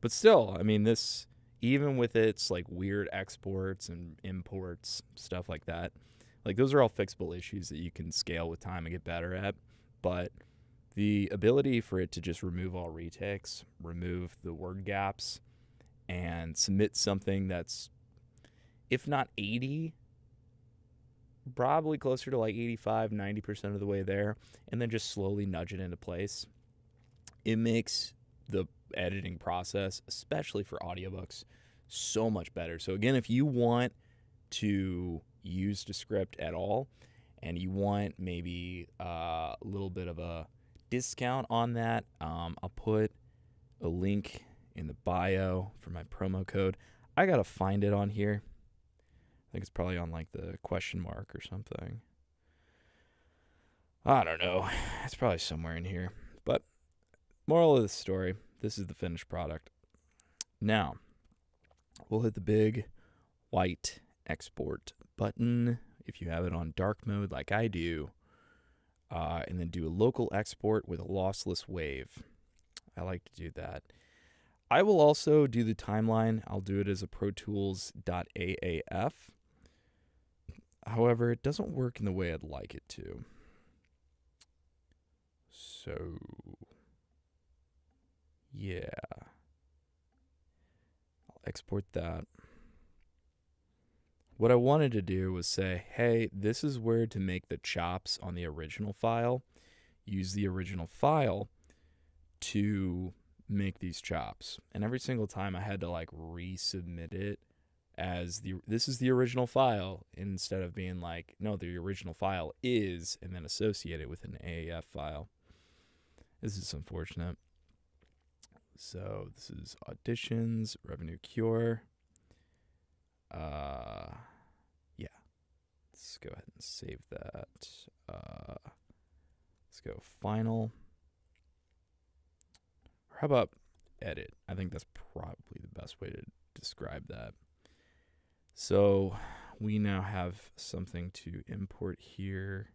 but still, I mean, this, even with its like weird exports and imports, stuff like that, like those are all fixable issues that you can scale with time and get better at. But the ability for it to just remove all retakes, remove the word gaps, and submit something that's, if not 80, probably closer to like 85, 90% of the way there, and then just slowly nudge it into place, it makes the editing process, especially for audiobooks, so much better. So again, if you want to use Descript at all, and you want maybe a little bit of a discount on that, I'll put a link in the bio for my promo code. I gotta find it on here. I think it's probably on like the question mark or something. I don't know. It's probably somewhere in here. But moral of the story, this is the finished product. Now, we'll hit the big white export button if you have it on dark mode like I do, and then do a local export with a lossless wave. I like to do that. I will also do the timeline. I'll do it as a Pro Tools.aaf. However, it doesn't work in the way I'd like it to. So, yeah. I'll export that. What I wanted to do was say, hey, this is where to make the chops on the original file. Use the original file to make these chops. And every single time I had to like resubmit it as this is the original file, instead of being like, no, the original file is, and then associate it with an AAF file. This is unfortunate. So this is auditions, revenue cure. Yeah. Let's go ahead and save that. Let's go final. Or how about edit? I think that's probably the best way to describe that. So we now have something to import here.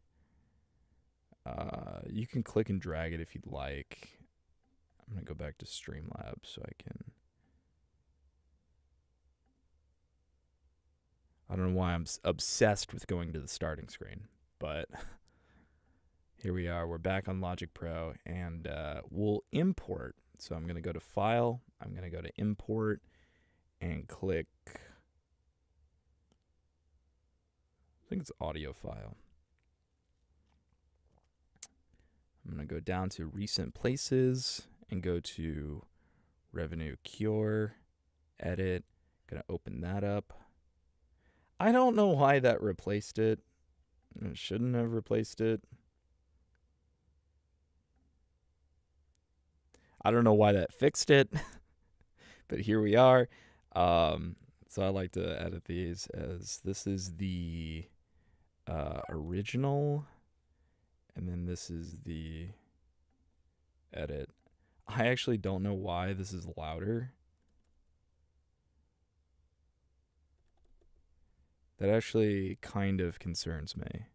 You can click and drag it if you'd like. I'm going to go back to Streamlabs so I can... I don't know why I'm obsessed with going to the starting screen, but here we are. We're back on Logic Pro, and we'll import. So I'm going to go to File. I'm going to go to Import and click, I think it's Audio File. I'm going to go down to Recent Places and go to Revenue Cure, Edit. Going to open that up. I don't know why that replaced it. It shouldn't have replaced it. I don't know why that fixed it, but here we are. So I like to edit these as this is the original, and then this is the edit. I actually don't know why this is louder. That actually kind of concerns me.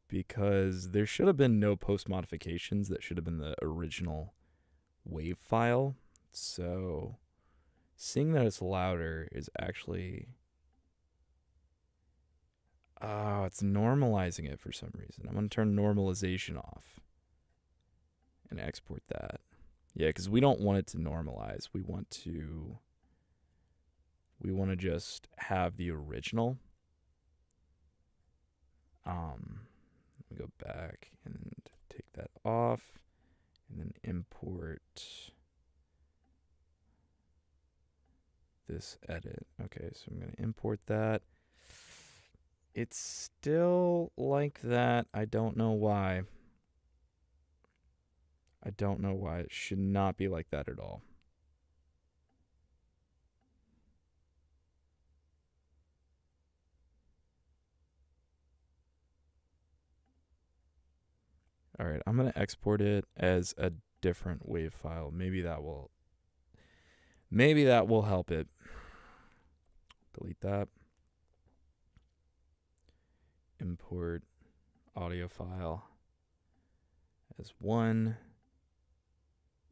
Because there should have been no post modifications. That should have been the original wave file. So seeing that it's louder is actually... Oh, it's normalizing it for some reason. I'm going to turn normalization off and export that. Yeah, because we don't want it to normalize. We want to just have the original. Let me go back and take that off and then import this edit. Okay, so I'm going to import that. It's still like that. I don't know why. I don't know why. It should not be like that at all. All right, I'm going to export it as a different wave file. Maybe that will help it. Delete that. Import audio file as one.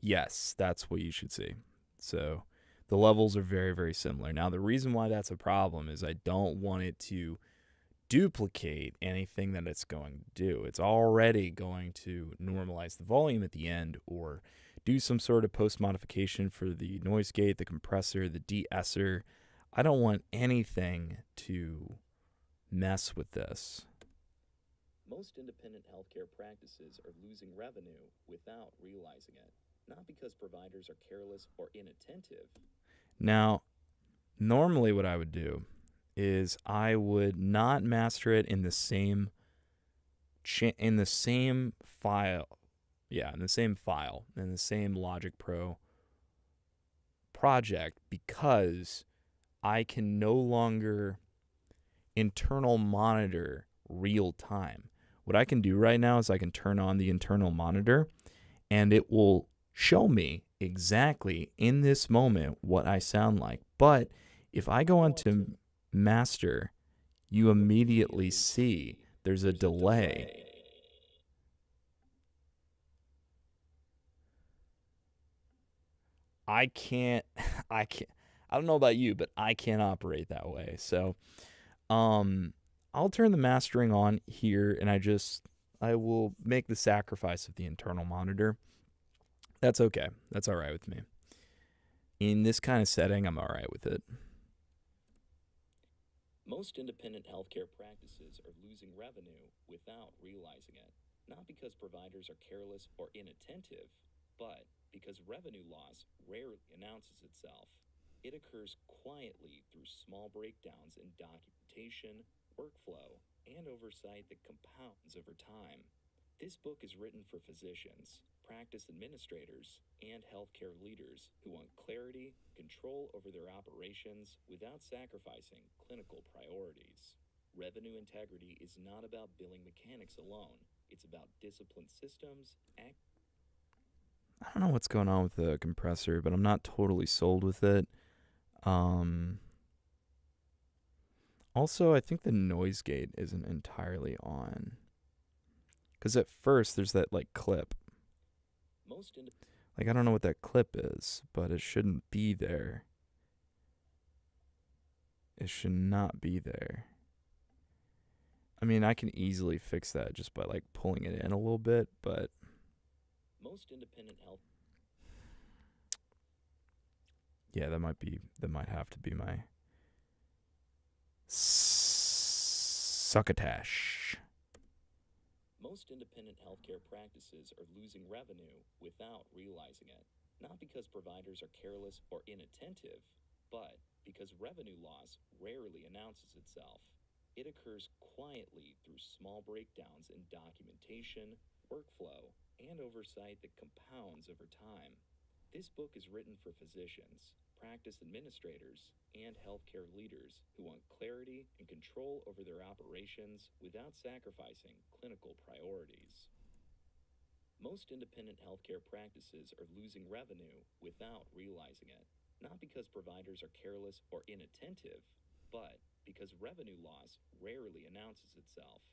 Yes, that's what you should see. So the levels are very, very similar. Now, the reason why that's a problem is I don't want it to duplicate anything that it's going to do. It's already going to normalize the volume at the end or do some sort of post modification for the noise gate, the compressor, the de-esser. I don't want anything to mess with this.
Most independent healthcare practices are losing revenue without realizing it, not because providers are careless or inattentive.
Now, normally what I would do is I would not master it in the same file. Yeah, in the same file, in the same Logic Pro project, because I can no longer internal monitor real time. What I can do right now is I can turn on the internal monitor and it will show me exactly in this moment what I sound like. But if I go on to master, you immediately see there's a delay. I don't know about you, but I can't operate that way. So, I'll turn the mastering on here and I will make the sacrifice of the internal monitor. That's okay. That's all right with me. In this kind of setting, I'm all right with it.
Most independent healthcare practices are losing revenue without realizing it, not because providers are careless or inattentive, but because revenue loss rarely announces itself. It occurs quietly through small breakdowns in documentation, workflow, and oversight that compounds over time. This book is written for physicians, practice administrators, and healthcare leaders who want clarity, control over their operations without sacrificing clinical priorities. Revenue integrity is not about billing mechanics alone. It's about disciplined systems.
I don't know what's going on with the compressor, but I'm not totally sold with it. Also, I think the noise gate isn't entirely on. Because at first, there's that, clip. I don't know what that clip is, but it shouldn't be there. It should not be there. I mean, I can easily fix that just by, pulling it in a little bit, but...
Most independent health...
Yeah, that might have to be my... succotash.
Most independent healthcare practices are losing revenue without realizing it, not because providers are careless or inattentive, but because revenue loss rarely announces itself. It occurs quietly through small breakdowns in documentation, workflow, and oversight that compounds over time. This book is written for physicians, practice administrators, and healthcare leaders who want clarity and control over their operations without sacrificing clinical priorities. Most independent healthcare practices are losing revenue without realizing it, not because providers are careless or inattentive, but because revenue loss rarely announces itself.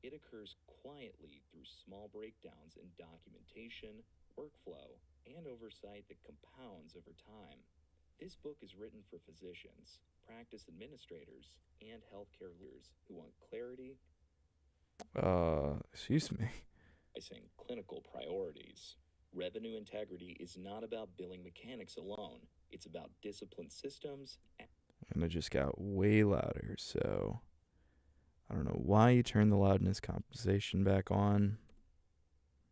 It occurs quietly through small breakdowns in documentation, workflow, and oversight that compounds over time. This book is written for physicians, practice administrators, and healthcare leaders who want clarity,
Excuse me.
clinical priorities. Revenue integrity is not about billing mechanics alone. It's about disciplined systems.
And it just got way louder, so I don't know why you turned the loudness compensation back on.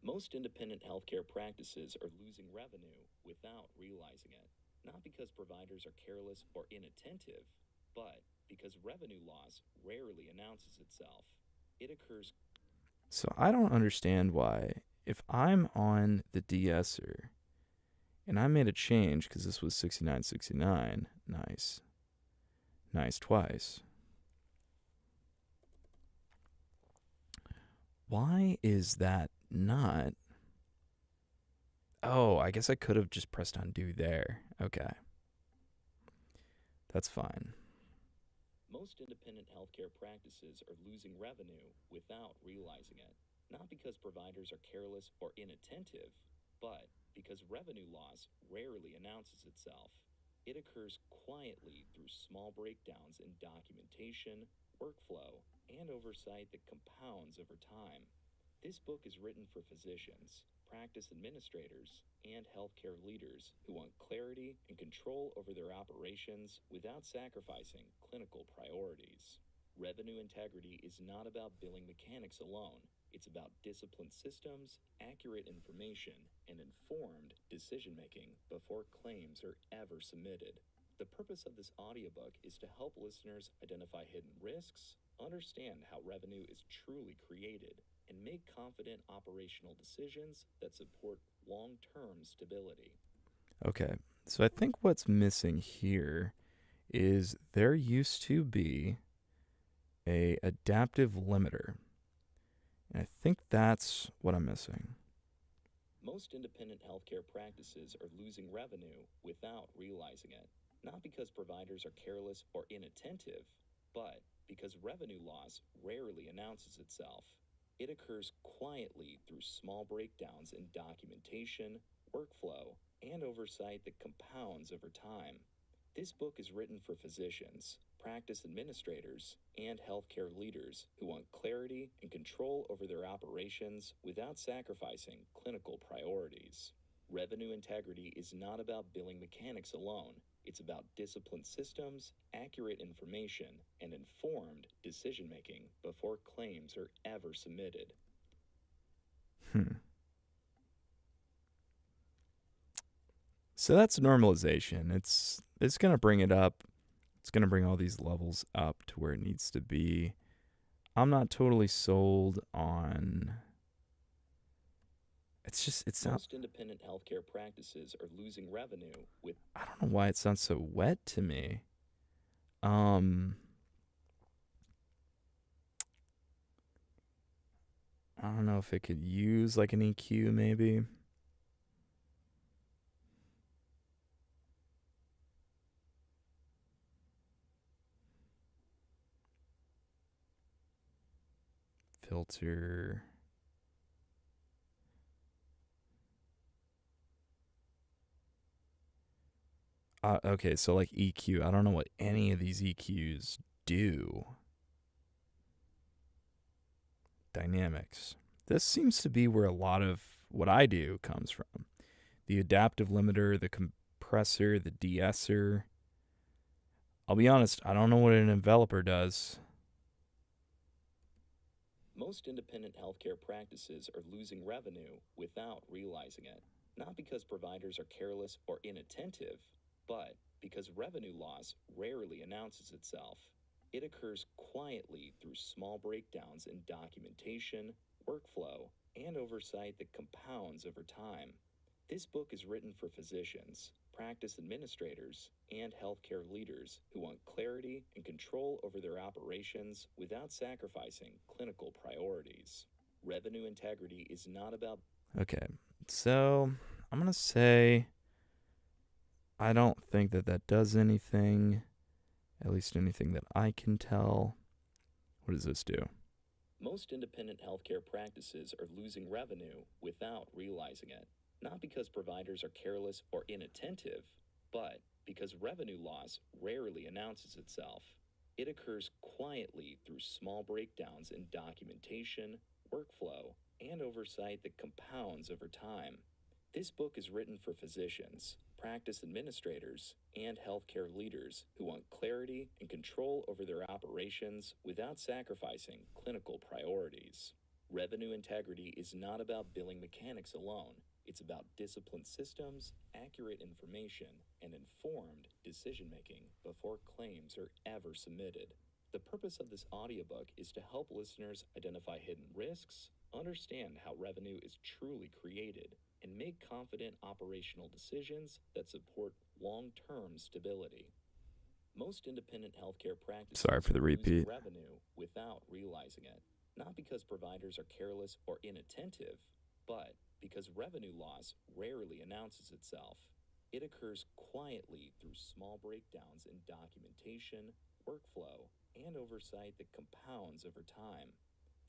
Most independent healthcare practices are losing revenue without realizing it, not because providers are careless or inattentive, but because revenue loss rarely announces itself. It occurs.
So I don't understand why, if I'm on the de-esser and I made a change because this was 6969, nice twice. Why is that not? Oh, I guess I could have just pressed undo there. Okay. That's fine.
Most independent healthcare practices are losing revenue without realizing it, not because providers are careless or inattentive, but because revenue loss rarely announces itself. It occurs quietly through small breakdowns in documentation, workflow, and oversight that compounds over time. This book is written for physicians, practice administrators, and healthcare leaders who want clarity and control over their operations without sacrificing clinical priorities. Revenue integrity is not about billing mechanics alone. It's about disciplined systems, accurate information, and informed decision-making before claims are ever submitted. The purpose of this audiobook is to help listeners identify hidden risks, understand how revenue is truly created, and make confident operational decisions that support long-term stability.
Okay, so I think what's missing here is there used to be a adaptive limiter. And I think that's what I'm missing.
Most independent healthcare practices are losing revenue without realizing it, not because providers are careless or inattentive, but because revenue loss rarely announces itself. It occurs quietly through small breakdowns in documentation, workflow, and oversight that compounds over time. This book is written for physicians, practice administrators, and healthcare leaders who want clarity and control over their operations without sacrificing clinical priorities. Revenue integrity is not about billing mechanics alone. It's about disciplined systems, accurate information, and informed decision-making before claims are ever submitted.
So that's normalization. It's going to bring it up. It's going to bring all these levels up to where it needs to be. I'm not totally sold on. It's not.
Most independent healthcare practices are losing revenue with.
I don't know why it sounds so wet to me. I don't know if it could use like an EQ maybe. Filter. Okay, so like EQ. I don't know what any of these EQs do. Dynamics. This seems to be where a lot of what I do comes from. The adaptive limiter, the compressor, the de-esser. I'll be honest, I don't know what an enveloper does.
Most independent healthcare practices are losing revenue without realizing it, not because providers are careless or inattentive, but because revenue loss rarely announces itself. It occurs quietly through small breakdowns in documentation, workflow, and oversight that compounds over time. This book is written for physicians, practice administrators, and healthcare leaders who want clarity and control over their operations without sacrificing clinical priorities. Revenue integrity is not about
Okay, so I'm going to say I don't think that does anything, at least anything that I can tell. What does this do?
most independent healthcare practices are losing revenue without realizing it, not because providers are careless or inattentive, but because revenue loss rarely announces itself. It occurs quietly through small breakdowns in documentation, workflow, and oversight that compounds over time. This book is written for physicians, practice administrators, and healthcare leaders who want clarity and control over their operations without sacrificing clinical priorities. Revenue integrity is not about billing mechanics alone. It's about disciplined systems, accurate information, and informed decision making before claims are ever submitted. The purpose of this audiobook is to help listeners identify hidden risks, understand how revenue is truly created, and make confident operational decisions that support long-term stability. Most independent healthcare practices
Sorry for the
are losing
repeat.
revenue without realizing it, not because providers are careless or inattentive, but because revenue loss rarely announces itself. It occurs quietly through small breakdowns in documentation, workflow, and oversight that compounds over time.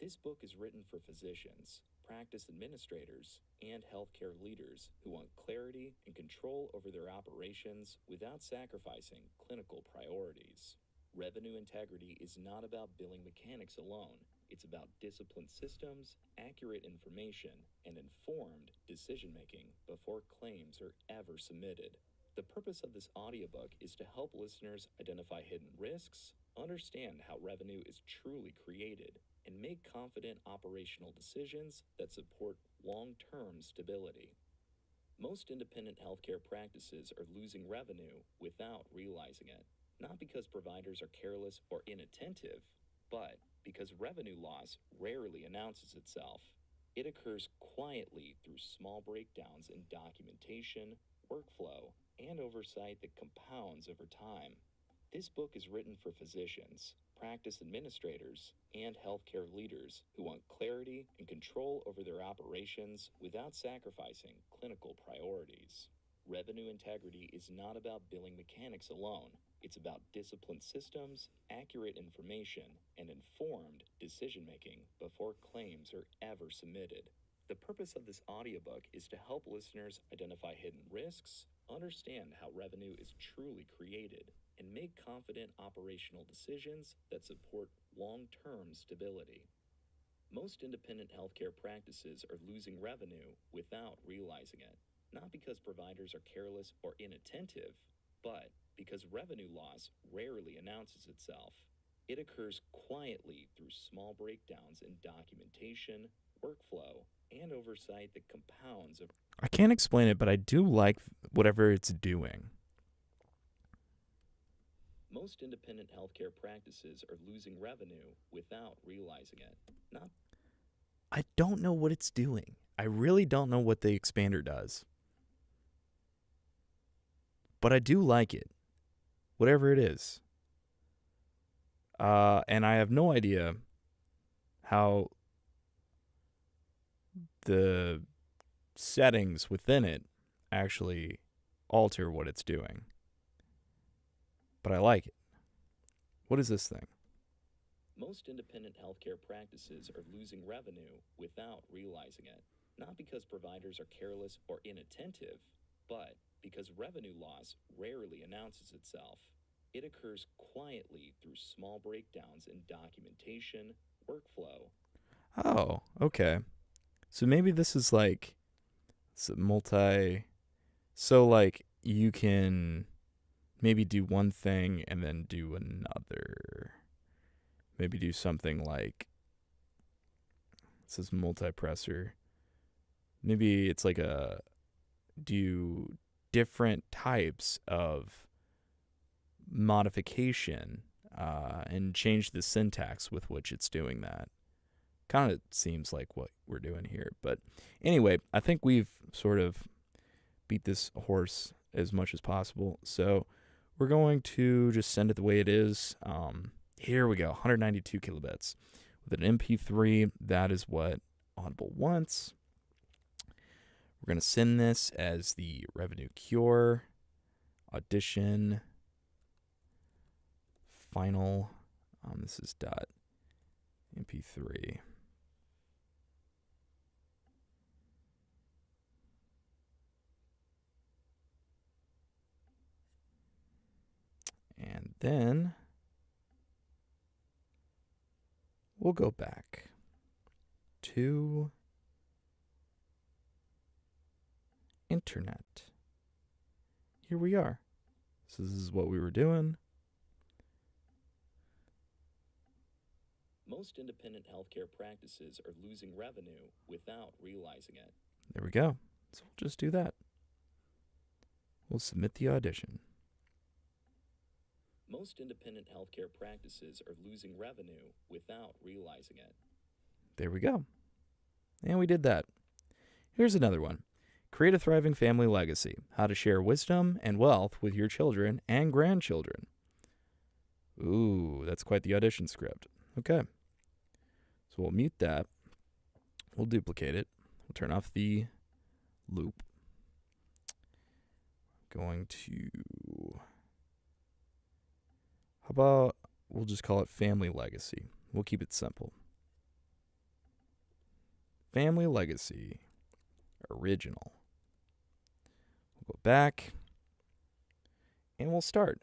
This book is written for physicians, practice administrators, and healthcare leaders who want clarity and control over their operations without sacrificing clinical priorities. Revenue integrity is not about billing mechanics alone. It's about disciplined systems, accurate information, and informed decision making before claims are ever submitted. The purpose of this audiobook is to help listeners identify hidden risks, understand how revenue is truly created, and make confident operational decisions that support long-term stability. Most independent healthcare practices are losing revenue without realizing it, not because providers are careless or inattentive, but because revenue loss rarely announces itself. It occurs quietly through small breakdowns in documentation, workflow, and oversight that compounds over time. This book is written for physicians, practice administrators, and healthcare leaders who want clarity and control over their operations without sacrificing clinical priorities. Revenue integrity is not about billing mechanics alone. It's about disciplined systems, accurate information, and informed decision making before claims are ever submitted. The purpose of this audiobook is to help listeners identify hidden risks, understand how revenue is truly created, and make confident operational decisions that support long-term stability. Most independent healthcare practices are losing revenue without realizing it, not because providers are careless or inattentive, but because revenue loss rarely announces itself. It occurs quietly through small breakdowns in documentation, workflow, and oversight that compounds over
I can't explain it, but I do like whatever it's doing.
Most independent healthcare practices are losing revenue without realizing it. Not
I don't know what it's doing. I really don't know what the expander does. But I do like it. Whatever it is. And I have no idea how the settings within it actually alter what it's doing. But I like it. What is this thing?
Most independent healthcare practices are losing revenue without realizing it, not because providers are careless or inattentive, but because revenue loss rarely announces itself. It occurs quietly through small breakdowns in documentation, workflow.
Oh, okay. So maybe this is like so like you can maybe do one thing and then do another. Maybe do something like it says multipressor. Maybe it's like do different types of modification and change the syntax with which it's doing that. Kind of seems like what we're doing here. But anyway, I think we've sort of beat this horse as much as possible. So we're going to just send it the way it is. Here we go, 192 kilobits. With an MP3, that is what Audible wants. We're going to send this as the Revenue Cure Audition final. This is .mp3. And then we'll go back to internet. Here we are. So this is what we were doing.
Most independent healthcare practices are losing revenue without realizing it.
There we go. So we'll just do that. We'll submit the audition.
Most independent healthcare practices are losing revenue without realizing it.
There we go. And we did that. Here's another one. Create a thriving family legacy. How to share wisdom and wealth with your children and grandchildren. Ooh, that's quite the audition script. Okay. So we'll mute that. We'll duplicate it. We'll turn off the loop. Going to... How about we'll just call it Family Legacy. We'll keep it simple. Family Legacy Original. We'll go back and we'll start.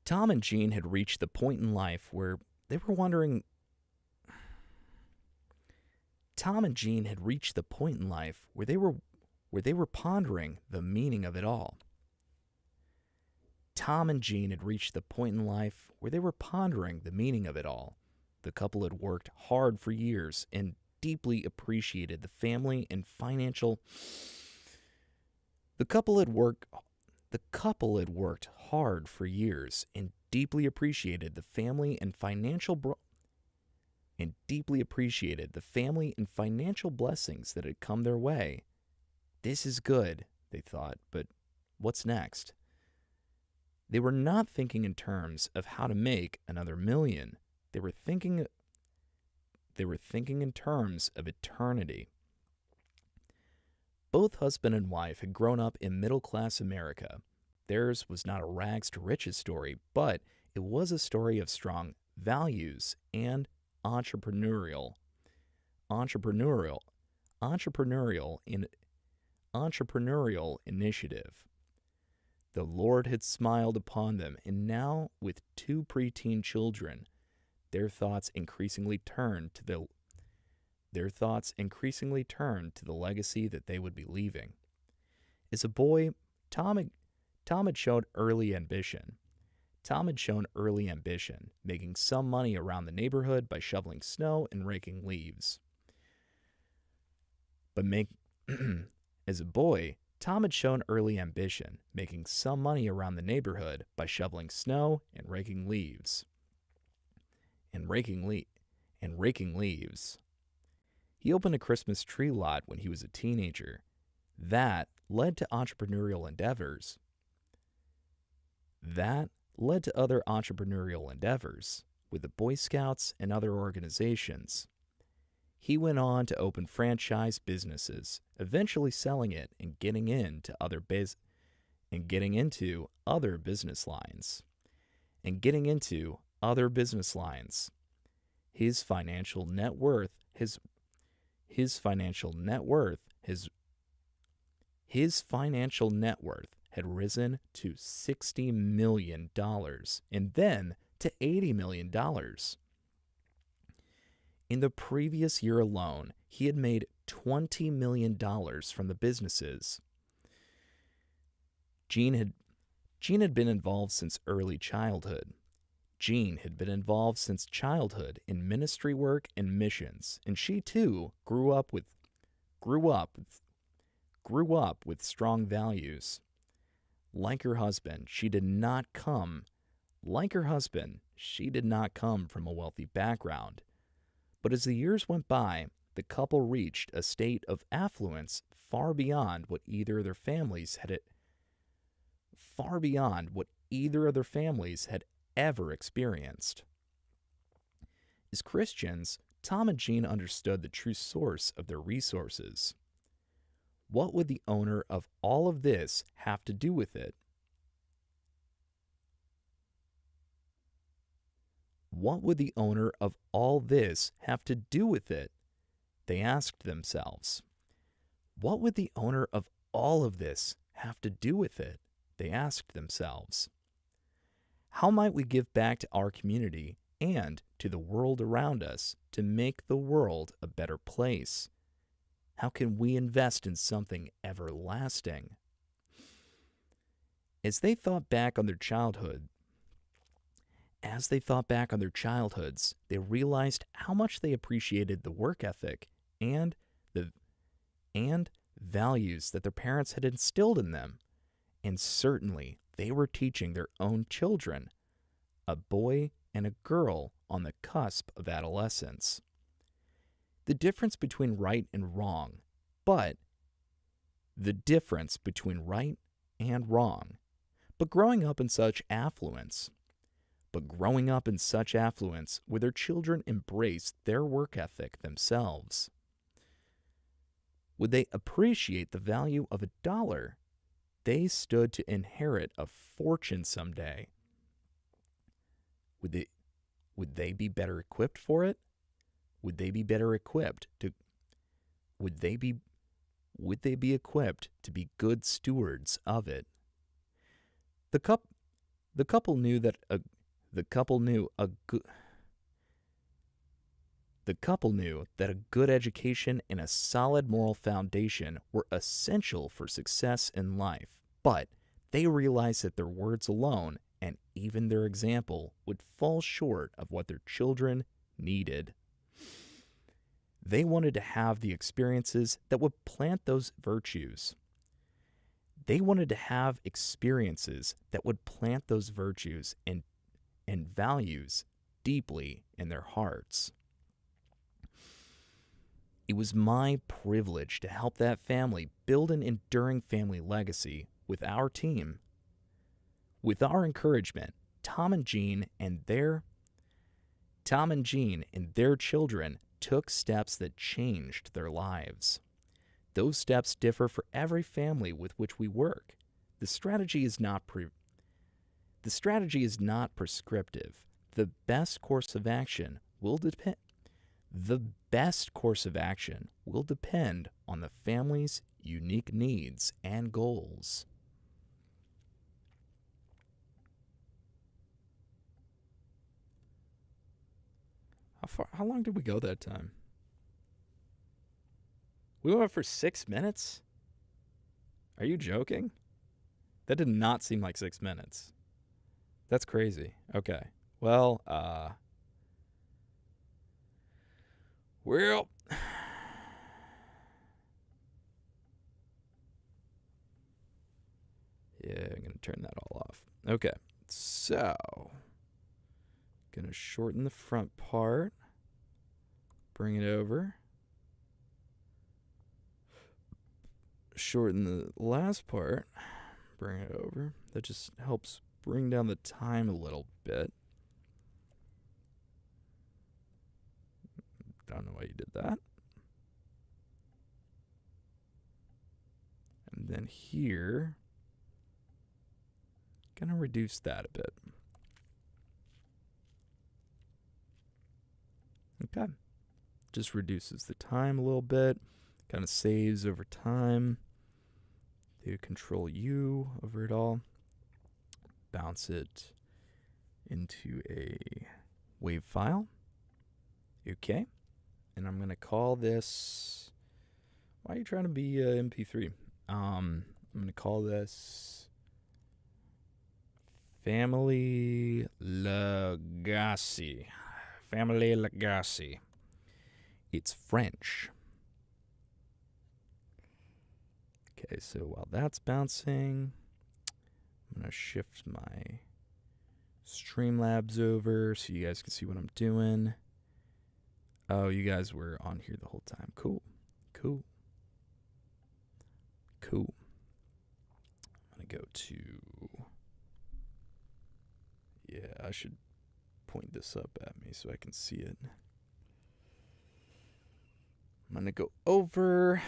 Tom and Jean had reached the point in life where they were wondering... Tom and Jean had reached the point in life where they were pondering the meaning of it all. Tom and Jean had reached the point in life where they were pondering the meaning of it all. The couple had worked hard for years and deeply appreciated the family and financial... The couple had worked hard for years and deeply appreciated the family and financial blessings that had come their way. This is good, they thought, but what's next? They were not thinking in terms of how to make another million. They were thinking in terms of eternity. Both husband and wife had grown up in middle-class America. Theirs was not a rags-to-riches story, but it was a story of strong values and entrepreneurial initiative. The Lord had smiled upon them, and now, with 2 preteen children, their thoughts increasingly turned to the legacy that they would be leaving. As a boy, Tom had shown early ambition. Making some money around the neighborhood by shoveling snow and raking leaves. As a boy, Tom had shown early ambition, making some money around the neighborhood by shoveling snow and raking leaves. He opened a Christmas tree lot when he was a teenager. That led to entrepreneurial endeavors. Other entrepreneurial endeavors with the Boy Scouts and other organizations. He went on to open franchise businesses, eventually selling it and getting into other business lines. His financial net worth had risen to $60 million and then to $80 million. In the previous year alone, he had made $20 million from the businesses. Jean had been involved since early childhood. Jean had been involved since childhood in ministry work and missions, and she too grew up with strong values. Like her husband, she did not come Like her husband, she did not come from a wealthy background. But as the years went by, the couple reached a state of affluence far beyond what either of their families had ever experienced. As Christians, Tom and Jean understood the true source of their resources. What would the owner of all of this have to do with it? What would the owner of all this have to do with it? They asked themselves. What would the owner of all of this have to do with it? They asked themselves. How might we give back to our community and to the world around us to make the world a better place? How can we invest in something everlasting? As they thought back on their childhoods, they realized how much they appreciated the work ethic and values that their parents had instilled in them. And certainly they were teaching their own children, a boy and a girl on the cusp of adolescence. The difference between right and wrong, but growing up in such affluence where their children embraced their work ethic themselves. Would they appreciate the value of $1? They stood to inherit a fortune someday. Would they be better equipped for it? Would they be equipped to be good stewards of it? The couple knew that a good education and a solid moral foundation were essential for success in life, but they realized that their words alone and even their example would fall short of what their children needed. They wanted to have the experiences that would plant those virtues. And values deeply in their hearts. It was my privilege to help that family build an enduring family legacy with our team. With our encouragement, Tom and Jean and their children took steps that changed their lives. Those steps differ for every family with which we work. The strategy is not prescriptive. The best course of action will depend on the family's unique needs and goals. How long did we go that time? We went for 6 minutes? Are you joking? That did not seem like 6 minutes. That's crazy. Okay. Well, yeah, I'm going to turn that all off. Okay. So, going to shorten the front part. Bring it over. Shorten the last part. Bring it over. That just helps bring down the time a little bit. Don't know why you did that. And then here, gonna reduce that a bit. Okay. Just reduces the time a little bit. Kind of saves over time. Do Control U over it all. Bounce it into a WAV file. Okay. And I'm going to call this... Why are you trying to be MP3? I'm going to call this Family Legacy. Family Legacy. It's French. Okay, so while that's bouncing, I'm going to shift my Streamlabs over so you guys can see what I'm doing. Oh, you guys were on here the whole time. Cool. I'm going to go to... Yeah, I should point this up at me so I can see it. I'm going to go over.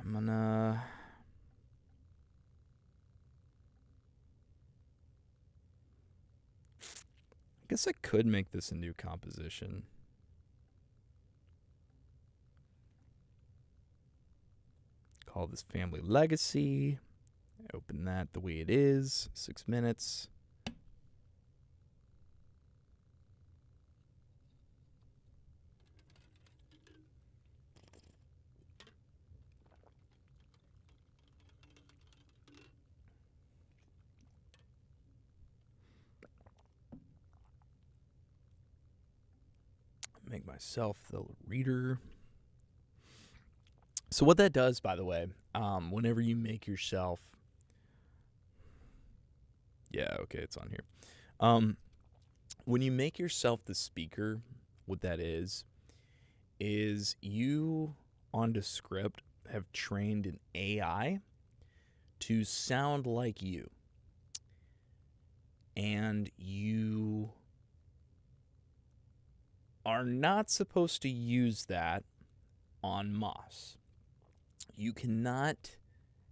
I'm going to... I guess I could make this a new composition. Call this Family Legacy. Open that the way it is. 6 minutes. Make myself the reader. So what that does, by the way, whenever you make yourself... Yeah, okay, it's on here. When you make yourself the speaker, what that is you, on Descript, have trained an AI to sound like you. And you are not supposed to use that on Moss. You cannot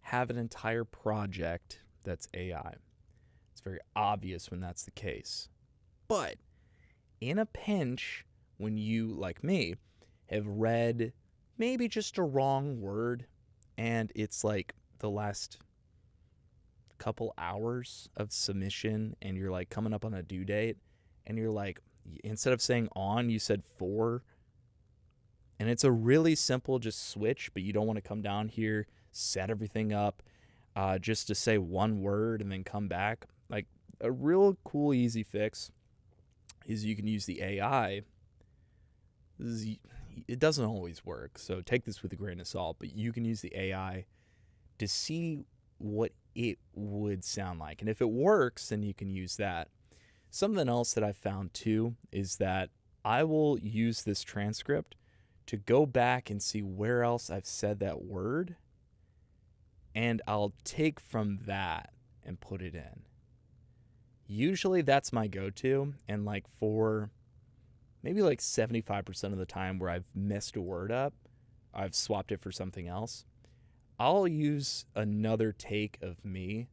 have an entire project that's AI. It's very obvious when that's the case. But in a pinch, when you, like me, have read maybe just a wrong word, and it's like the last couple hours of submission, and you're like coming up on a due date, and you're like, instead of saying on, you said for. And it's a really simple just switch, but you don't want to come down here, set everything up just to say one word and then come back. Like a real cool, easy fix is you can use the AI. It doesn't always work, so take this with a grain of salt, but you can use the AI to see what it would sound like. And if it works, then you can use that. Something else that I found too is that I will use this transcript to go back and see where else I've said that word, and I'll take from that and put it in. Usually that's my go-to, and like for maybe like 75% of the time where I've messed a word up, I've swapped it for something else, I'll use another take of me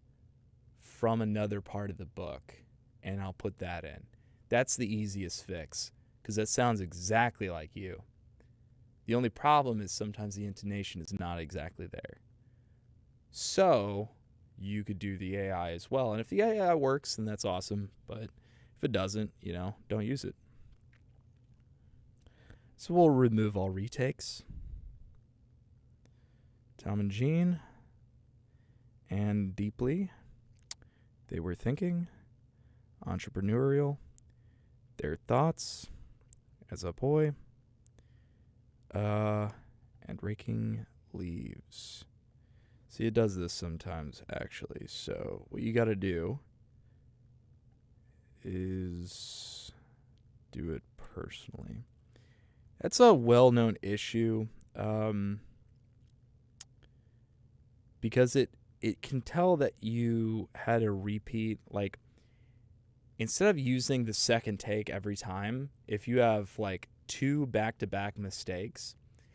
from another part of the book, and I'll put that in. That's the easiest fix, because that sounds exactly like you. The only problem is sometimes the intonation is not exactly there. So you could do the AI as well. And if the AI works, then that's awesome. But if it doesn't, don't use it. So we'll remove all retakes. Tom and Jean. And deeply. They were thinking. Entrepreneurial. Their thoughts. As a boy. And raking leaves. See, it does this sometimes, actually. So what you got to do is do it personally. That's a well-known issue because it can tell that you had a repeat. Like, instead of using the second take every time, if you have like 2 back-to-back mistakes,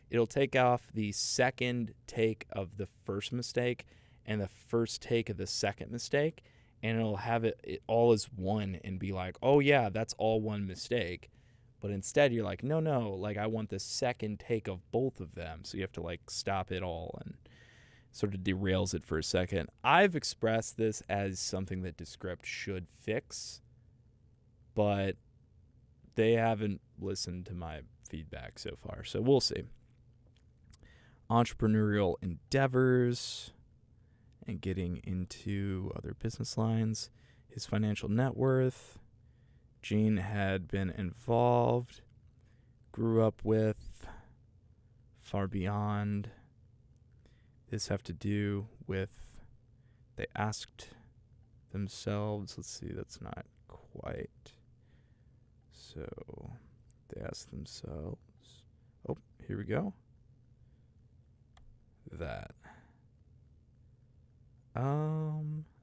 it'll take off the second take of the first mistake and the first take of the second mistake, and it'll have it all as one and be like, oh yeah, that's all one mistake. But instead you're like, no, like I want the second take of both of them. So you have to like stop it all, and sort of derails it for a second. I've expressed this as something that Descript should fix, but they haven't listened to my feedback so far, so we'll see. Entrepreneurial endeavors and getting into other business lines. His financial net worth. Jean had been involved, grew up with, far beyond. This have to do with, they asked themselves, let's see, that's not quite. So they ask themselves, oh, here we go. That.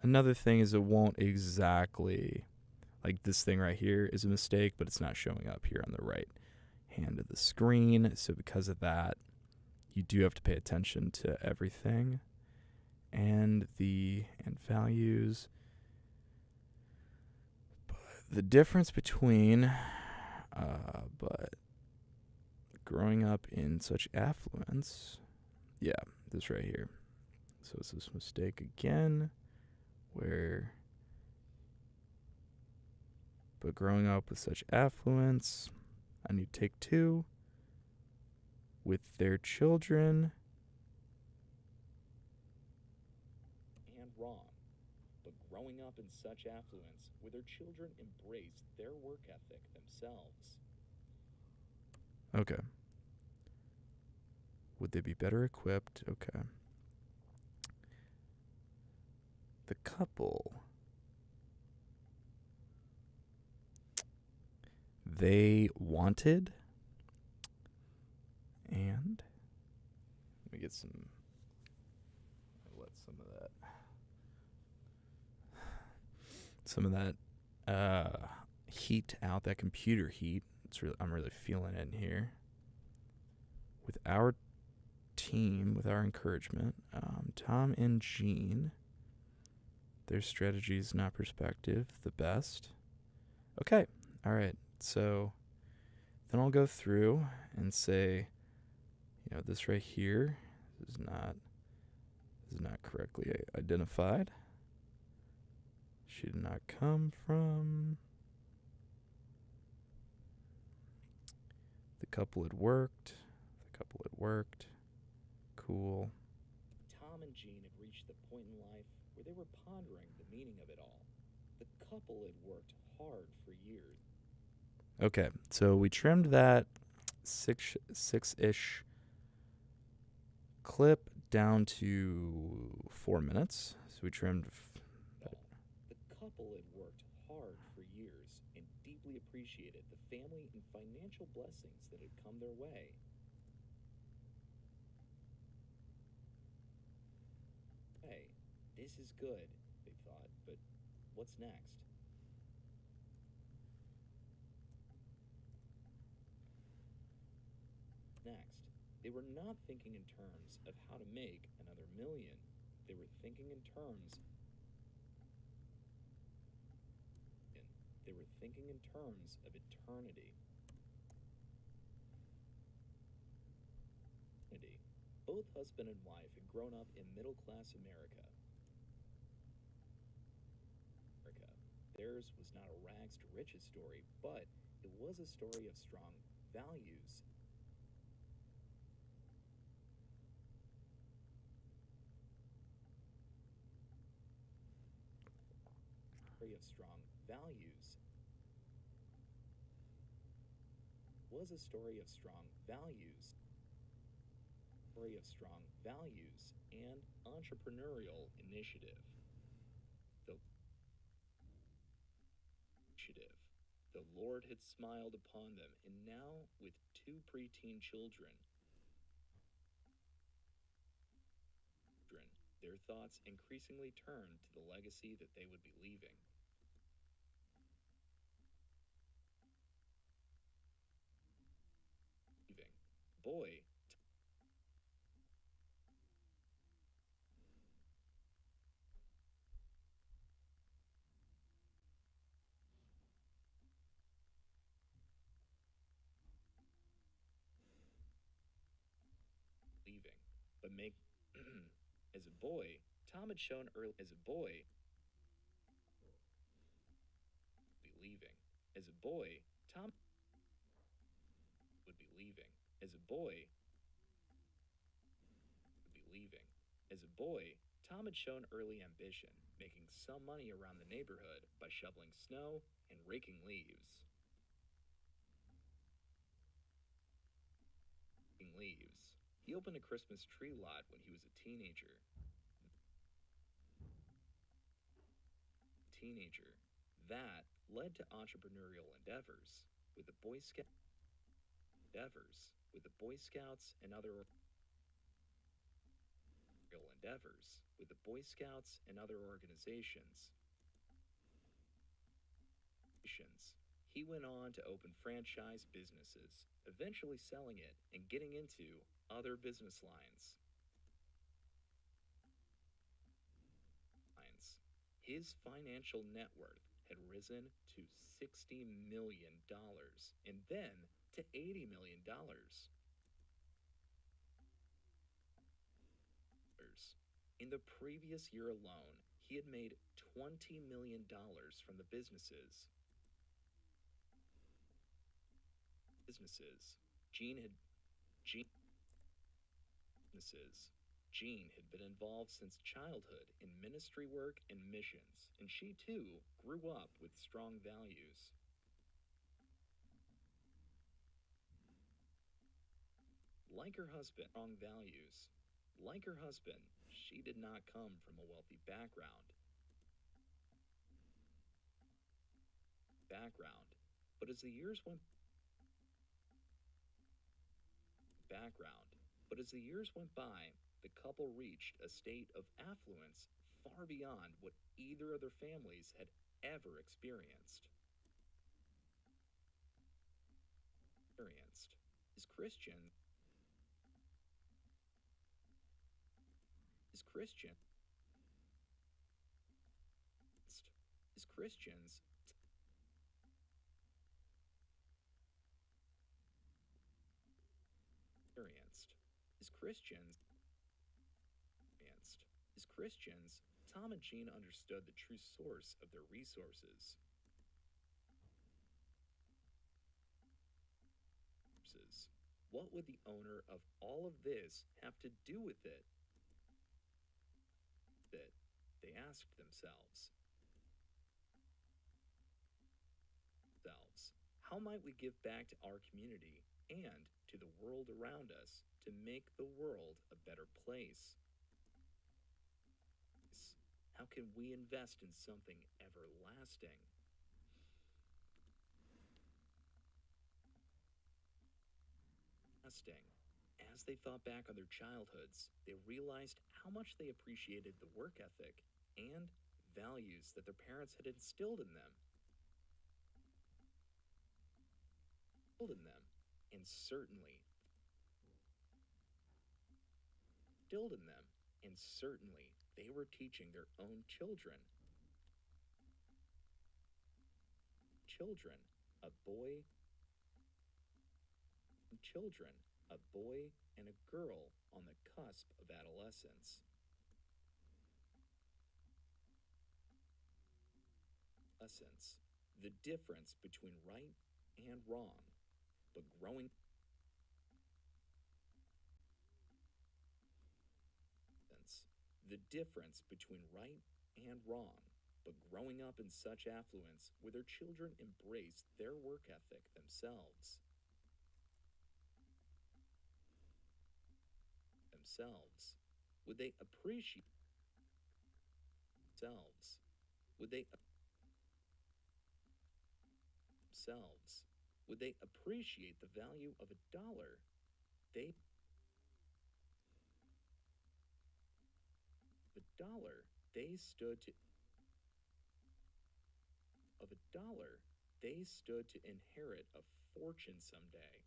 Another thing is it won't exactly, like this thing right here is a mistake, but it's not showing up here on the right hand of the screen. So because of that, you do have to pay attention to everything. And values. But the difference between but growing up in such affluence, yeah, this right here. So it's this mistake again, where but growing up with such affluence, I need to take two with their children.
And wrong. But growing up in such affluence where their children embraced their work ethic themselves.
Okay. Would they be better equipped? Okay. The couple. They wanted. And let me get some. Let some of that heat out, that computer heat. I'm really feeling it in here. With our team, with our encouragement, Tom and Jean, their strategy is not perspective, the best. Okay, all right. So then I'll go through and say, this right here is not correctly identified. She did not come from. The couple had worked. Cool.
Tom and Jean had reached the point in life where they were pondering the meaning of it all. The couple had worked hard for years.
Okay, so we trimmed that six-ish clip down to 4 minutes. So we trimmed.
The couple had worked hard for years and deeply appreciated the family and financial blessings that had come their way. Hey, this is good, they thought, but what's next? Next, they were not thinking in terms of how to make another million. They were thinking in terms of eternity. Both husband and wife had grown up in middle-class America. Theirs was not a rags to riches story, but it was a story of strong values. Was a story of strong values and entrepreneurial initiative. The Lord had smiled upon them, and now, with 2 preteen children, their thoughts increasingly turned to the legacy that they would be leaving. Boy, leaving, but make as a boy, Tom had shown early as a boy be leaving. As a boy, Tom would be leaving. As a boy would be leaving. As a boy, Tom had shown early ambition, making some money around the neighborhood by shoveling snow and raking leaves. He opened a Christmas tree lot when he was a teenager. That led to entrepreneurial endeavors with the Boy Scouts and other organizations. He went on to open franchise businesses, eventually selling it and getting into other business lines. His financial net worth had risen to $60 million and then to $80 million. In the previous year alone, he had made $20 million from the businesses. Gene had been involved since childhood in ministry work and missions, and she too grew up with strong values. Like her husband, she did not come from a wealthy background. But as the years went by, the couple reached a state of affluence far beyond what either of their families had ever experienced. As Christians, as Christians, Tom and Jean understood the true source of their resources. What would the owner of all of this have to do with it? They asked themselves. How might we give back to our community and to the world around us to make the world a better place? How can we invest in something everlasting? As they thought back on their childhoods, they realized how much they appreciated the work ethic and values that their parents had instilled in them. And certainly they were teaching their own children, a boy and a girl on the cusp of adolescence. The difference between right and wrong, but growing up in such affluence where their children embraced their work ethic themselves. Would they appreciate the value of a dollar? They stood to inherit a fortune someday.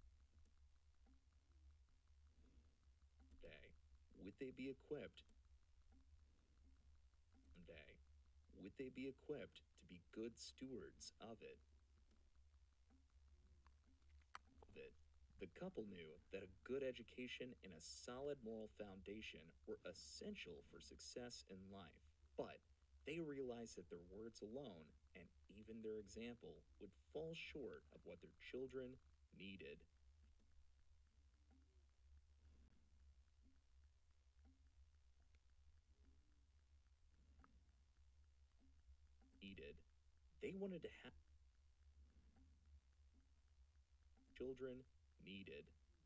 Would they be equipped to be good stewards of it? The couple knew that a good education and a solid moral foundation were essential for success in life, but they realized that their words alone and even their example would fall short of what their children needed.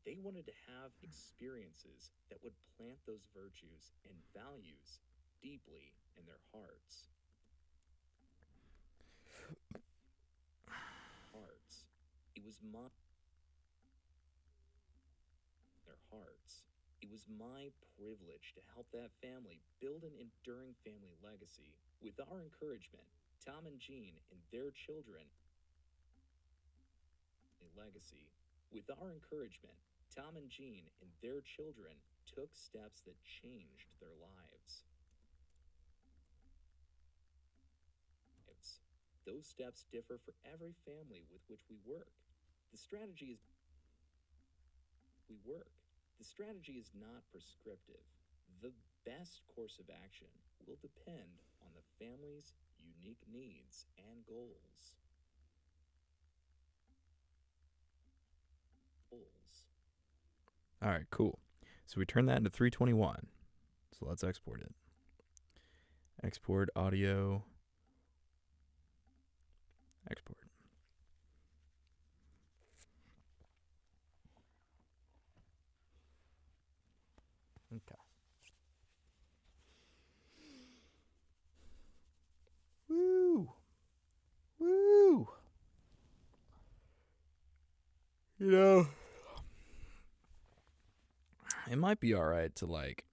They wanted to have experiences that would plant those virtues and values deeply in their hearts. was my their hearts. It was my privilege to help that family build an enduring family legacy. With our encouragement, Tom and Jean and their children a legacy. With our encouragement, Tom and Jean and their children took steps that changed their lives. Those steps differ for every family with which we work. The strategy is The strategy is not prescriptive. The best course of action will depend on the family's unique needs and goals.
All right, cool. So we turn that into 321. So let's export it. Export audio. Export. Okay. Woo! Woo! You know, it might be all right to like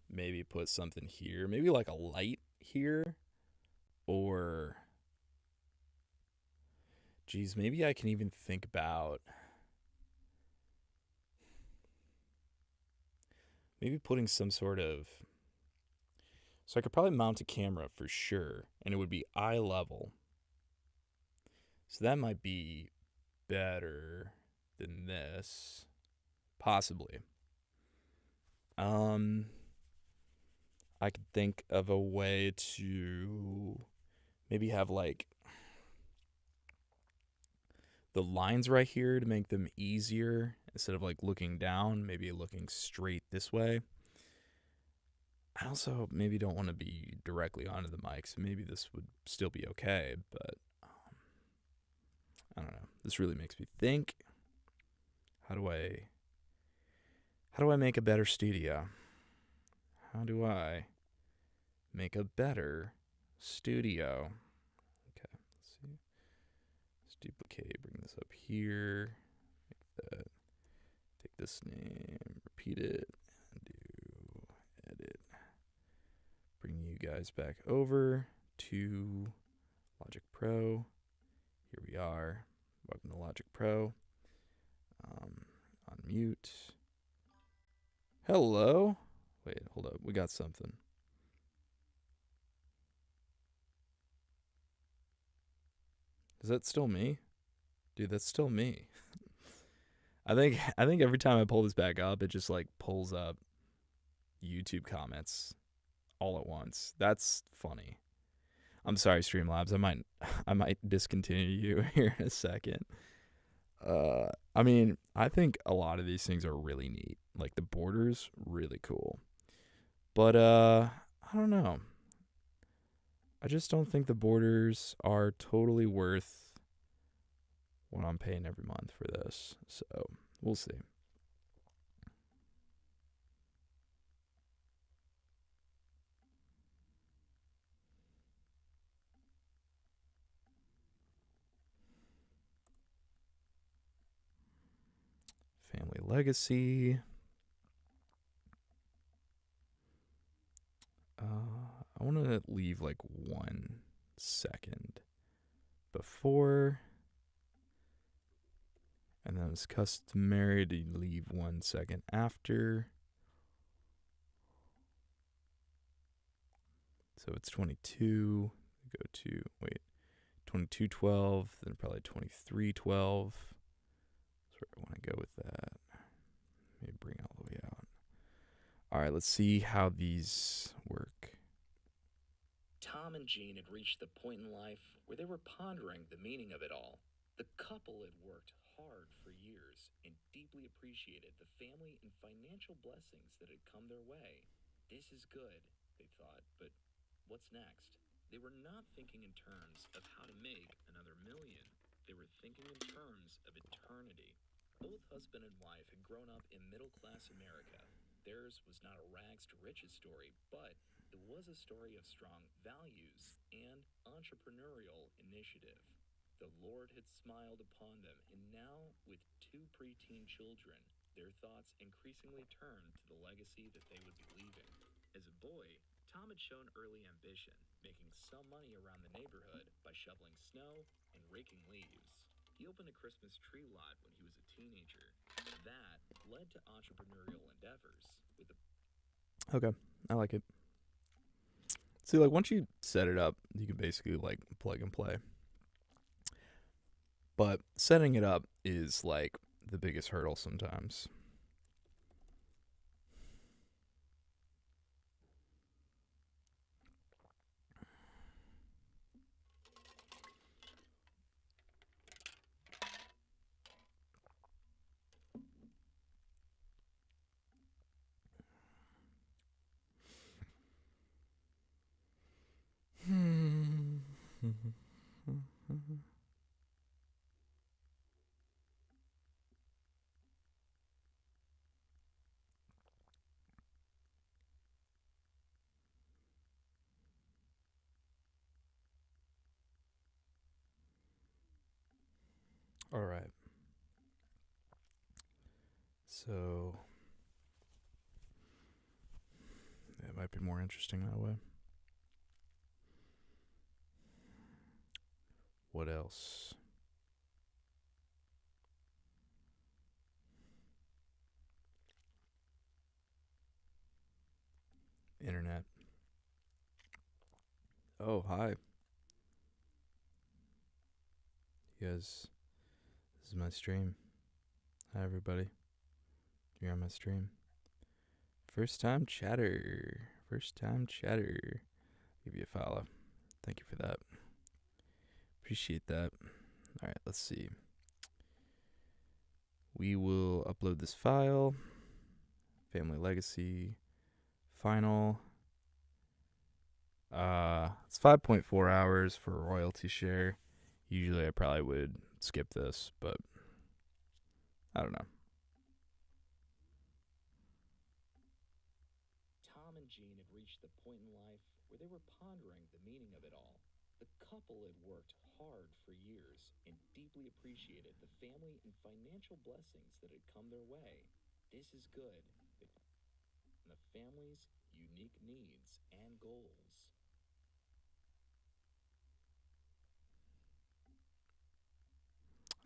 maybe put something here, maybe like a light here, or geez, maybe I can even think about maybe putting some sort of, so I could probably mount a camera for sure, and it would be eye level. So that might be better than this, possibly. I could think of a way to maybe have like the lines right here to make them easier instead of like looking down, maybe looking straight this way. I also maybe don't want to be directly onto the mic, so maybe this would still be okay, but I don't know. This really makes me think. How do I make a better studio? How do I make a better studio? Okay, let's see. Let's duplicate, bring this up here. Make that. Take this name, repeat it, and do edit. Bring you guys back over to Logic Pro. Here we are. Welcome to Logic Pro. Unmute. Hello. Wait, hold up. We got something. Is that still me? Dude, that's still me. I think every time I pull this back up, it just like pulls up YouTube comments all at once. That's funny. I'm sorry, Streamlabs. I might discontinue you here in a second. I mean, I think a lot of these things are really neat. Like the borders, really cool. But I don't know. I just don't think the borders are totally worth what I'm paying every month for this. So, we'll see. Family legacy. I want to leave like 1 second before, and then it's customary to leave 1 second after. So it's 22. Go to 22:12, then probably 23:12. That's where I want to go with that. Maybe bring it all the way out. All right, let's see how these work.
Tom and Jean had reached the point in life where they were pondering the meaning of it all. The couple had worked hard for years and deeply appreciated the family and financial blessings that had come their way. This is good, they thought, but what's next? They were not thinking in terms of how to make another million. They were thinking in terms of eternity. Both husband and wife had grown up in middle-class America. Theirs was not a rags to riches story, but it was a story of strong values and entrepreneurial initiative. The Lord had smiled upon them, and now, with 2 preteen children, their thoughts increasingly turned to the legacy that they would be leaving. As a boy, Tom had shown early ambition, making some money around the neighborhood by shoveling snow and raking leaves. He opened a Christmas tree lot when he was a teenager. That led to entrepreneurial endeavors with a
Okay, I like it. See, like once you set it up, you can basically like plug and play. But setting it up is like the biggest hurdle sometimes. All right. So it might be more interesting that way. What else? Internet. Oh, hi. You guys, this is my stream. Hi, everybody. You're on my stream. First time chatter. First time chatter. Give you a follow. Thank you for that. Appreciate that. All right, let's see. We will upload this file. Family legacy. Final. It's 5.4 hours for a royalty share. Usually I probably would skip this, but I don't know.
Tom and Jean had reached the point in life where they were pondering the meaning of it all. The couple had worked hard for years and deeply appreciated the family and financial blessings that had come their way. This is good. The family's unique needs and goals.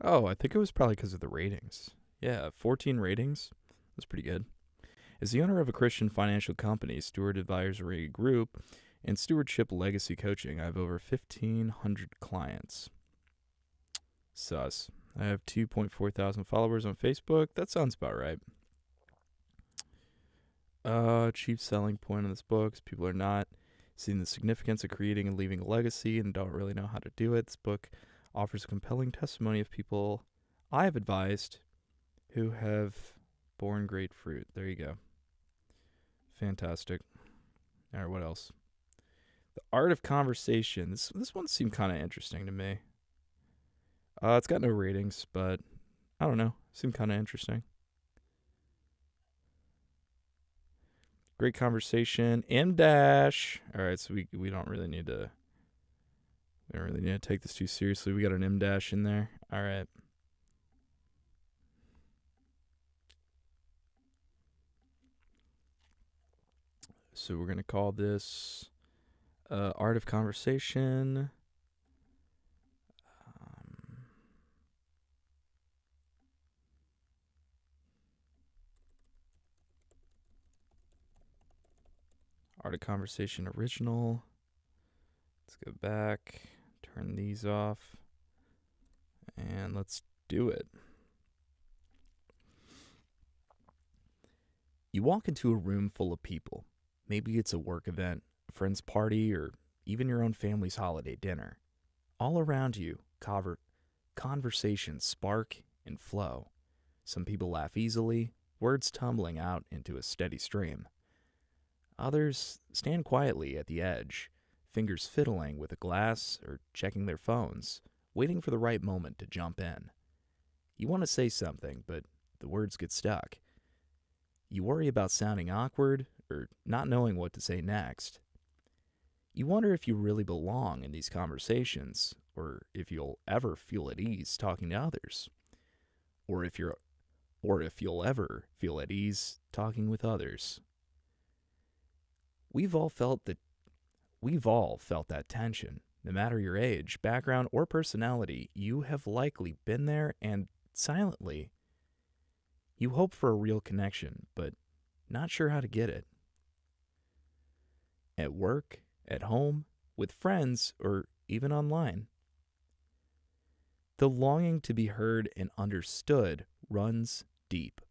Oh, I think it was probably because of the ratings. Yeah, 14 ratings. That's pretty good. As the owner of a Christian financial company, Steward Advisory Group, and Stewardship Legacy Coaching, I have over 1,500 clients. Sus. I have 2.4 thousand followers on Facebook. That sounds about right. Chief selling point of this book is people are not seeing the significance of creating and leaving a legacy and don't really know how to do it. This book offers a compelling testimony of people I have advised who have borne great fruit. There you go. Fantastic. All right, what else? The Art of Conversation. This one seemed kind of interesting to me. It's got no ratings, but I don't know. Seemed kind of interesting. Great conversation. M dash. All right, so we don't really need to. We don't really need to take this too seriously. We got an M dash in there. All right. So we're gonna call this Art of Conversation. Art of Conversation original. Let's go back, turn these off, and let's do it. You walk into a room full of people. Maybe it's a work event, a friend's party, or even your own family's holiday dinner. All around you, conversations spark and flow. Some people laugh easily, words tumbling out into a steady stream. Others stand quietly at the edge, fingers fiddling with a glass or checking their phones, waiting for the right moment to jump in. You want to say something, but the words get stuck. You worry about sounding awkward or not knowing what to say next. You wonder if you really belong in these conversations, or if you'll ever feel at ease talking to others, or if you'll ever feel at ease talking with others. We've all felt that tension. No matter your age, background, or personality, you have likely been there, and silently, you hope for a real connection, but not sure how to get it. At work, at home, with friends, or even online. The longing to be heard and understood runs deep.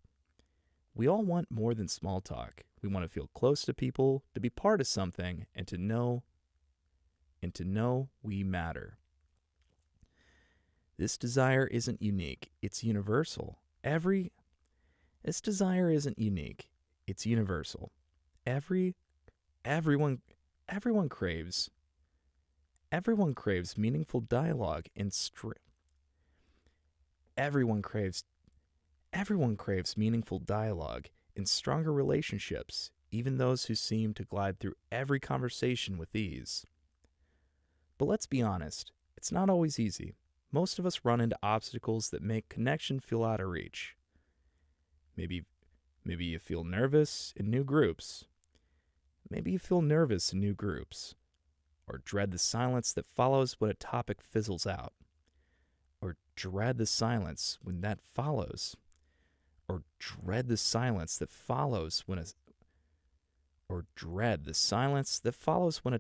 We all want more than small talk. We want to feel close to people, to be part of something, and to know we matter. This desire isn't unique, it's universal. This desire isn't unique, it's universal. Everyone craves meaningful dialogue and everyone craves meaningful dialogue and stronger relationships, even those who seem to glide through every conversation with ease. But let's be honest, it's not always easy. Most of us run into obstacles that make connection feel out of reach. Maybe you feel nervous in new groups. Or dread the silence that follows when a topic fizzles out. Or dread the silence when that follows. Or dread the silence that follows when a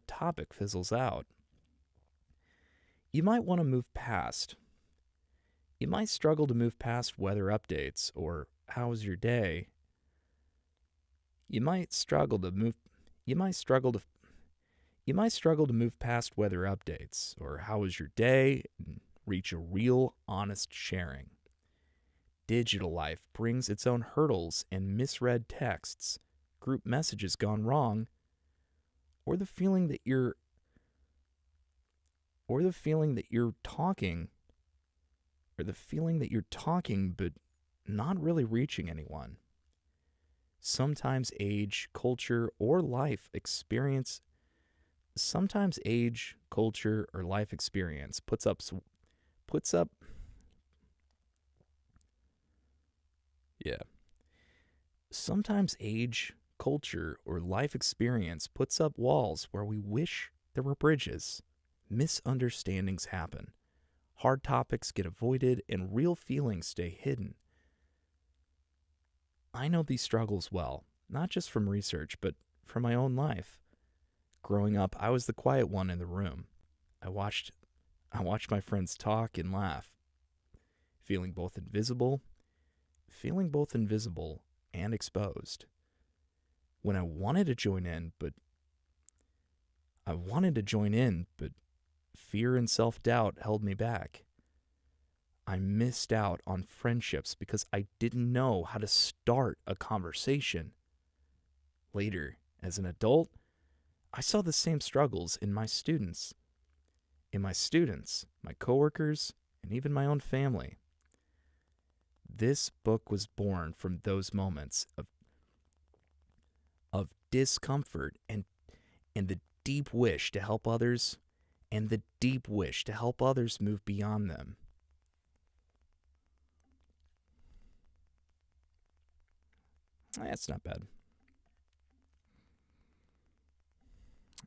topic fizzles out. You might want to move past. You might struggle to move past weather updates or how was your day. You might struggle to move past weather updates or how was your day and reach a real honest sharing. Digital life brings its own hurdles and misread texts, group messages gone wrong, or the feeling that you're talking but not really reaching anyone. Sometimes age, culture, or life experience puts up Sometimes age, culture, or life experience puts up walls where we wish there were bridges. Misunderstandings happen. Hard topics get avoided and real feelings stay hidden. I know these struggles well, not just from research, but from my own life. Growing up, I was the quiet one in the room. I watched my friends talk and laugh, feeling both invisible and exposed. When I wanted to join in, but fear and self-doubt held me back. I missed out on friendships because I didn't know how to start a conversation. Later, as an adult, I saw the same struggles in my students, my coworkers, and even my own family. This book was born from those moments of discomfort and the deep wish to help others move beyond them. That's not bad.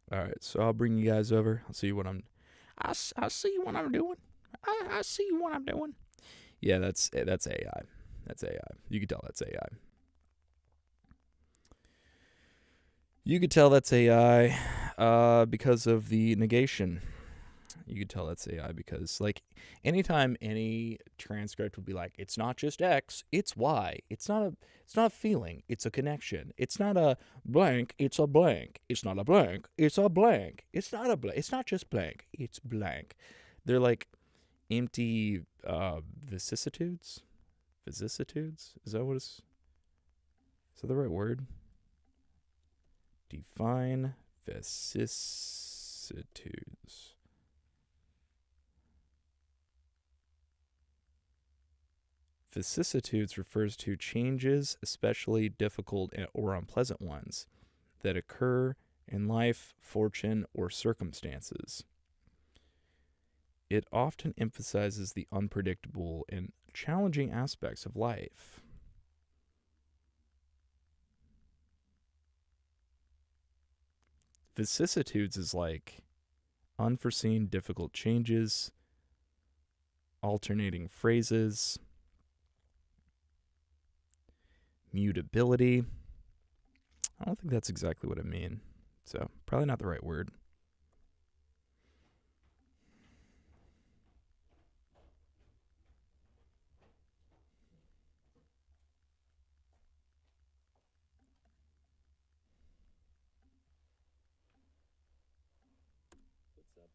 All right, so I'll bring you guys over. I'll see what I'm doing. I see what I'm doing. Yeah, that's AI. That's AI. You can tell that's AI. You could tell that's AI because of the negation. You could tell that's AI because, like, anytime any transcript would be like, it's not just X, it's Y. It's not a feeling, it's a connection. It's not a blank, it's a blank. It's not a blank, it's a blank. It's not a blank, it's not just blank, it's blank. They're like empty vicissitudes? Vicissitudes? Is that the right word? Define vicissitudes. Vicissitudes refers to changes, especially difficult or unpleasant ones, that occur in life, fortune, or circumstances. It often emphasizes the unpredictable and challenging aspects of life. Vicissitudes is like unforeseen, difficult changes, alternating phrases, mutability. I don't think that's exactly what I mean, so probably not the right word.
What's up?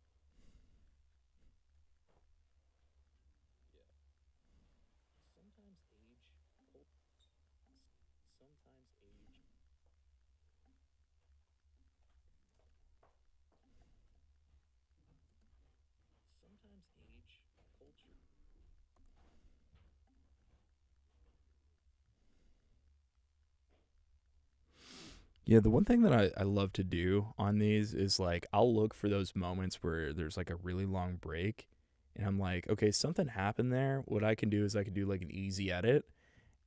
Yeah. Sometimes age, sometimes age, sometimes age, culture.
Yeah, the one thing that I love to do on these is like I'll look for those moments where there's like a really long break and I'm like, okay, something happened there. What I can do is I can do like an easy edit.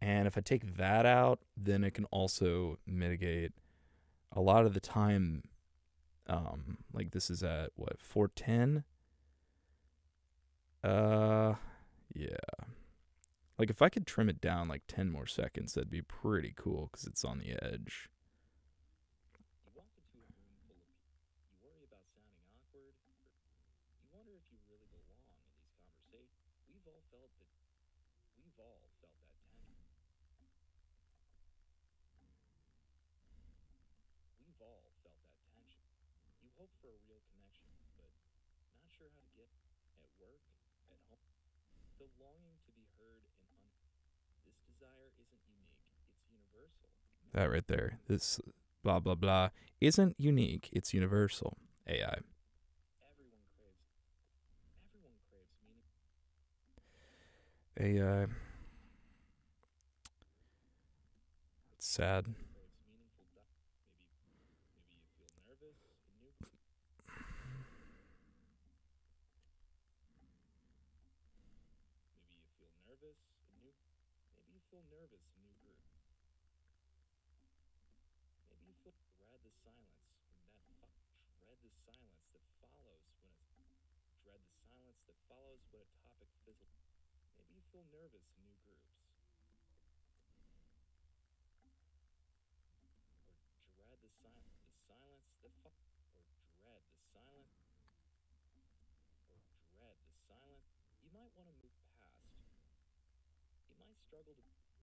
And if I take that out, then it can also mitigate a lot of the time. Like this is at what, 410? Yeah. Like if I could trim it down like 10 more seconds, that'd be pretty cool because it's on the edge.
You walk into a room full of you worry about sounding awkward, or you wonder if you really belong in these conversations. We've all felt that tension. We've all felt that tension. You hope for a real connection, but not sure how to get at work, at home. The longing to be heard and this desire isn't unique, it's universal.
That right there. This blah, blah, blah isn't unique. It's universal. AI.
Everyone craves meaning.
AI. It's sad.
Craves meaningful maybe you feel nervous, a new maybe you feel nervous, maybe you feel nervous, a new group. Maybe you feel dread the silence dread the silence that follows when a topic fizzles. Maybe you feel nervous in new groups. Or dread the silence that dread the silence dread the silence. You might want to move past. You might struggle to move past.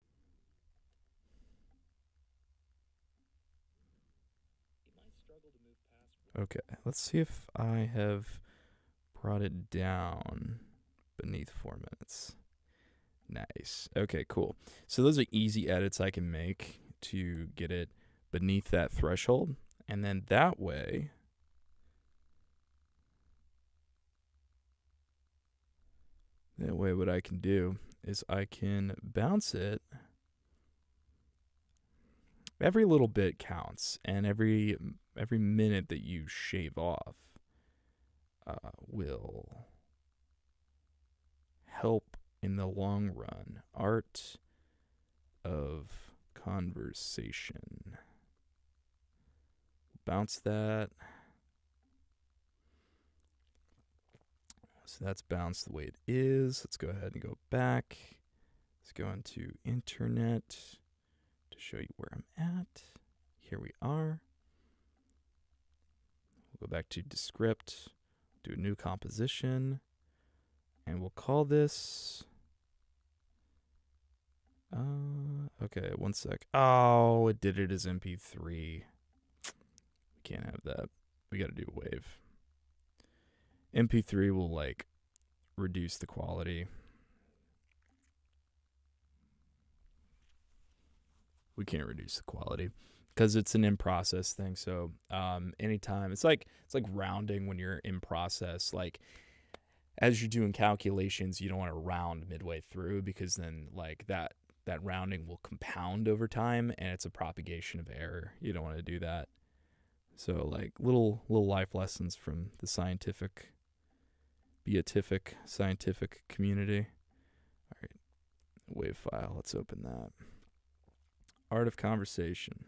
Okay, let's see if I have brought it down beneath 4 minutes. Nice. Okay, cool. So those are easy edits I can make to get it beneath that threshold. And then that way, what I can do is I can bounce it. Every little bit counts, and every minute that you shave off will help in the long run. Art of conversation. Bounce that. So that's bounced the way it is. Let's go ahead and go back. Let's go into internet to show you where I'm at. Here we are. We'll go back to Descript, do a new composition, and we'll call this. Okay, 1 sec. Oh, it did it as MP3. We can't have that. We got to do a wave. MP3 will like reduce the quality. We can't reduce the quality because it's an in process thing. So anytime it's like rounding when you're in process. Like as you're doing calculations, you don't want to round midway through because then like that rounding will compound over time and it's a propagation of error. You don't want to do that. So like little life lessons from the beatific scientific community. All right, wave file. Let's open that. Art of conversation.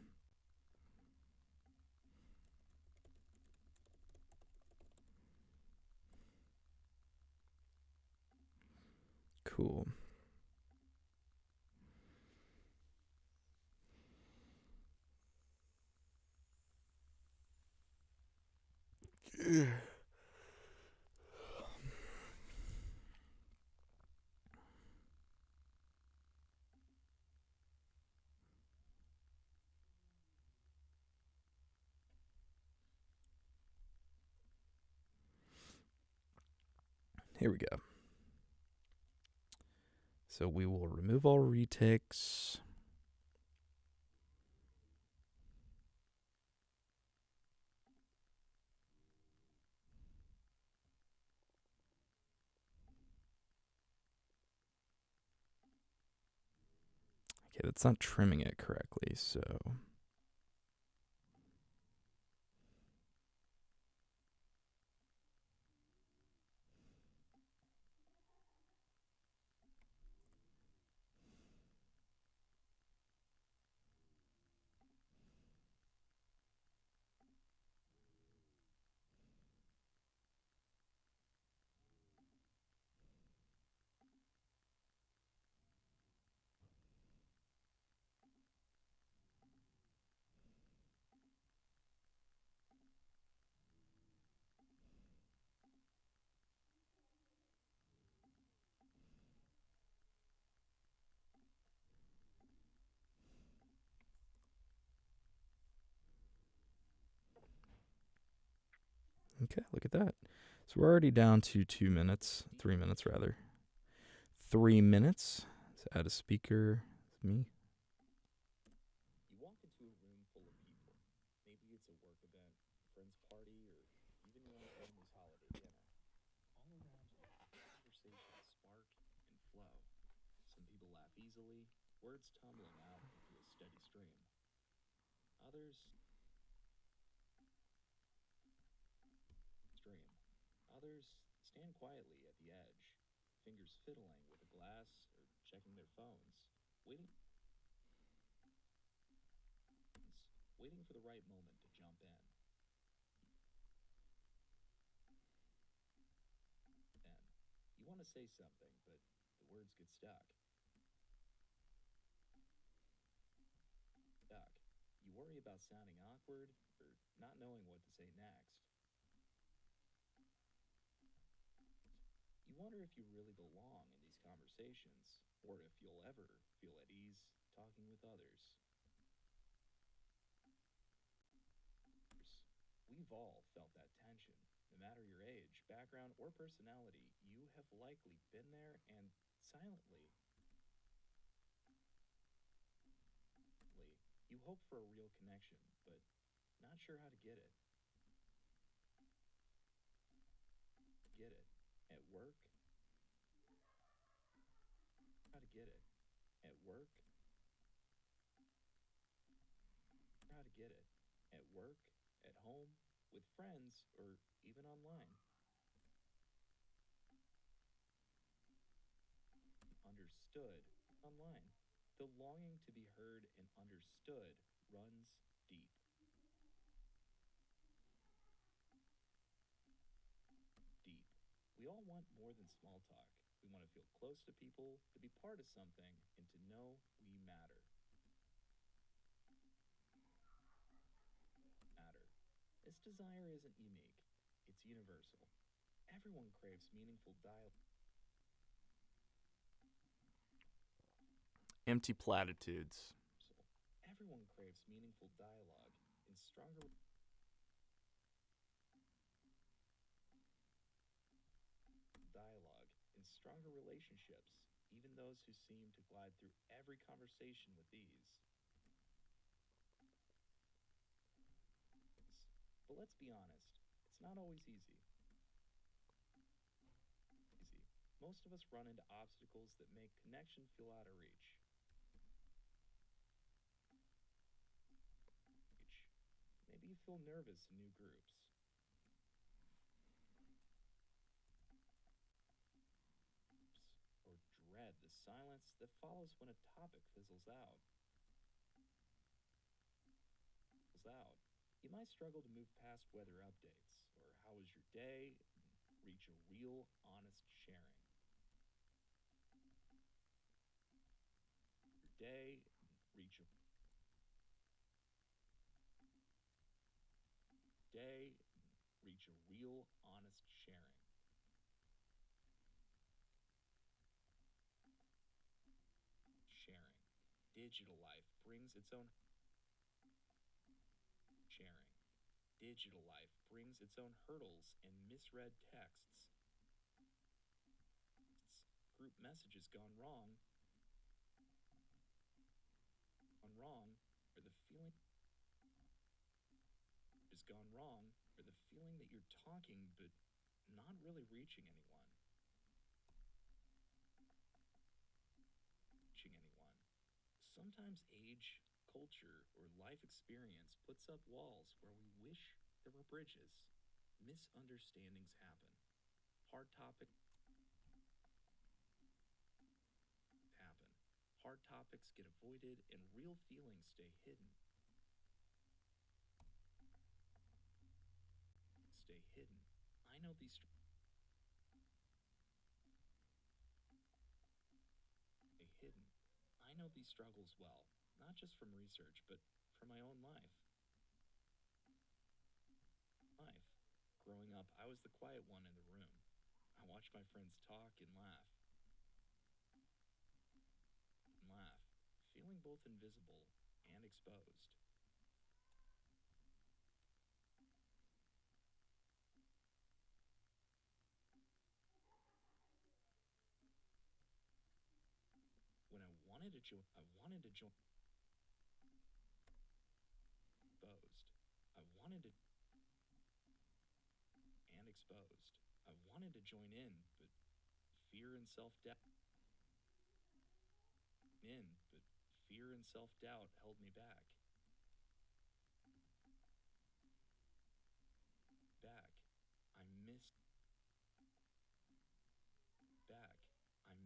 Cool. Here we go. So we will remove all retakes. Okay, that's not trimming it correctly, so okay, look at that. So we're already down to 2 minutes, 3 minutes rather. 3 minutes. Let's add a speaker. It's me.
You walk into a room full of people. Maybe it's a work event, a friend's party, or even your own family's holiday dinner. All around you, conversations spark and flow. Some people laugh easily, words tumbling out into a steady stream. Others stand quietly at the edge, fingers fiddling with a glass or checking their phones, waiting for the right moment to jump in. Then, you want to say something, but the words get stuck. You worry about sounding awkward or not knowing what to say next. You wonder if you really belong in these conversations, or if you'll ever feel at ease talking with others. We've all felt that tension. No matter your age, background, or personality, you have likely been there and silently. You hope for a real connection, but not sure how to get it. At work? How to get it. At work? How to get it. At work? At home? With friends? Or even online? Understood online. The longing to be heard and understood runs deep. We all want more than small talk. We want to feel close to people, to be part of something, and to know we matter. This desire isn't unique, it's universal. Everyone craves meaningful dialogue.
Empty platitudes.
Everyone craves meaningful dialogue and stronger relationships, even those who seem to glide through every conversation with ease. But let's be honest, it's not always easy. Most of us run into obstacles that make connection feel out of reach. Maybe you feel nervous in new groups? Or dread the silence that follows when a topic fizzles out? You might struggle to move past weather updates, or how was your day, and reach a real, honest sharing. Your day, and reach a real, honest sharing. Sharing. Digital life brings its own sharing. Digital life brings its own hurdles and misread texts. Group messages gone wrong, or the feeling that you're talking but not really reaching anyone. Sometimes age, culture, or life experience puts up walls where we wish there were bridges. Misunderstandings happen. Hard topics happen. Hard topics get avoided and real feelings stay hidden. I know these struggles well, not just from research, but from my own life. Growing up, I was the quiet one in the room. I watched my friends talk and laugh, feeling both invisible and exposed. When I wanted to join, exposed. I wanted to join in, but fear and self-doubt held me back. I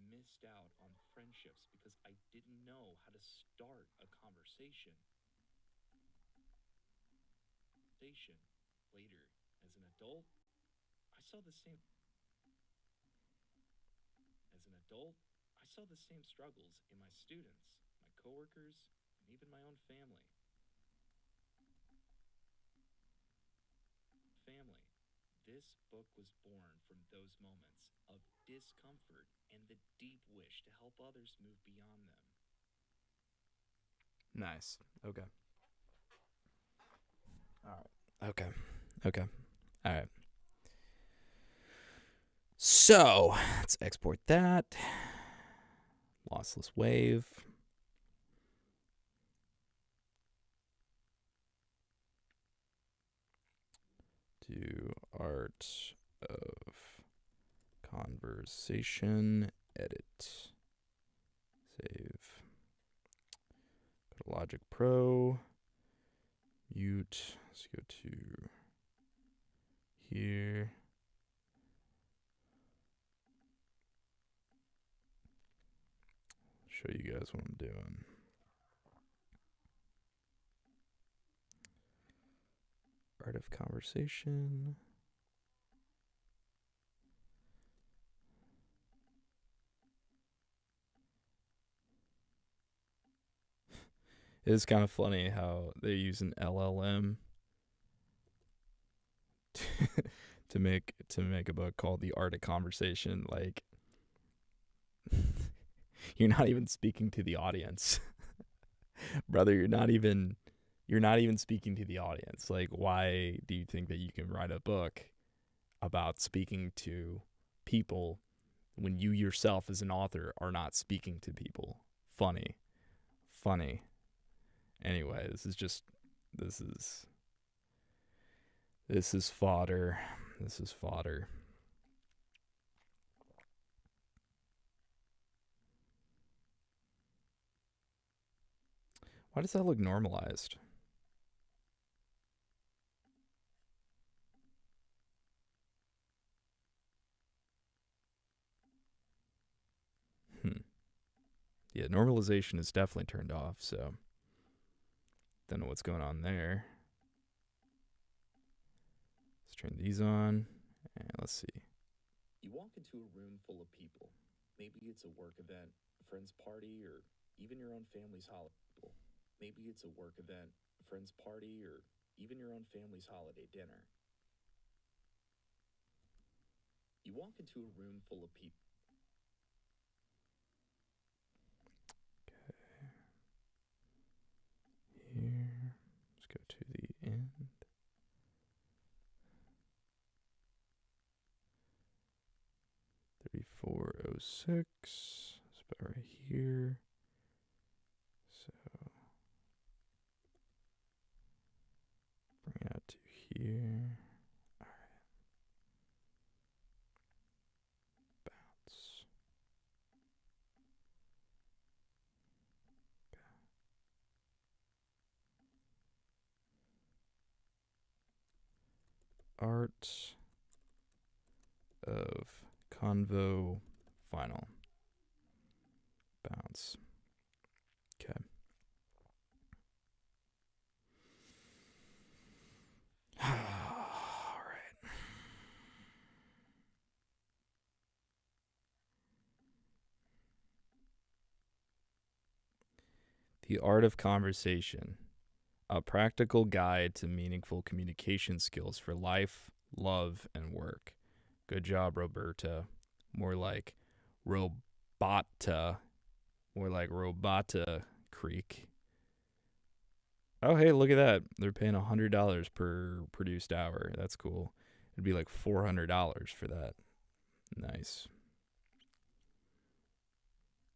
missed out on friendships because I didn't know how to start a conversation. Later, as an adult, I saw the same struggles in my students, my coworkers, and even my own family. This book was born from those moments of discomfort and the deep wish to help others move beyond them.
Nice. Okay. All right. Okay. All right. So let's export that. Lossless wave. Do art of conversation. Edit. Save. Go to Logic Pro. Mute. Let's go to here. Show you guys what I'm doing. Art of conversation. It is kind of funny how they use an LLM to make a book called The Art of Conversation. Like, you're not even speaking to the audience. Brother, you're not even speaking to the audience. Like, why do you think that you can write a book about speaking to people when you yourself as an author are not speaking to people? Funny. Anyway, this is fodder. This is fodder. Why does that look normalized? Yeah, normalization is definitely turned off, so don't know what's going on there. Let's turn these on, and let's see.
You walk into a room full of people. Maybe it's a work event, a friend's party, or even your own family's holiday. Maybe it's a work event, a friend's party, or even your own family's holiday dinner. You walk into a room full of people.
Here, let's go to the end. $34.06. It's about right here. So bring it out to here. All right. Bounce. Art of Convo Final. Bounce. Okay. All right. The Art of Conversation. A practical guide to meaningful communication skills for life, love, and work. Good job, Roberta. More like Robota. More like Robata Creek. Oh, hey, look at that. They're paying $100 per produced hour. That's cool. It'd be like $400 for that. Nice.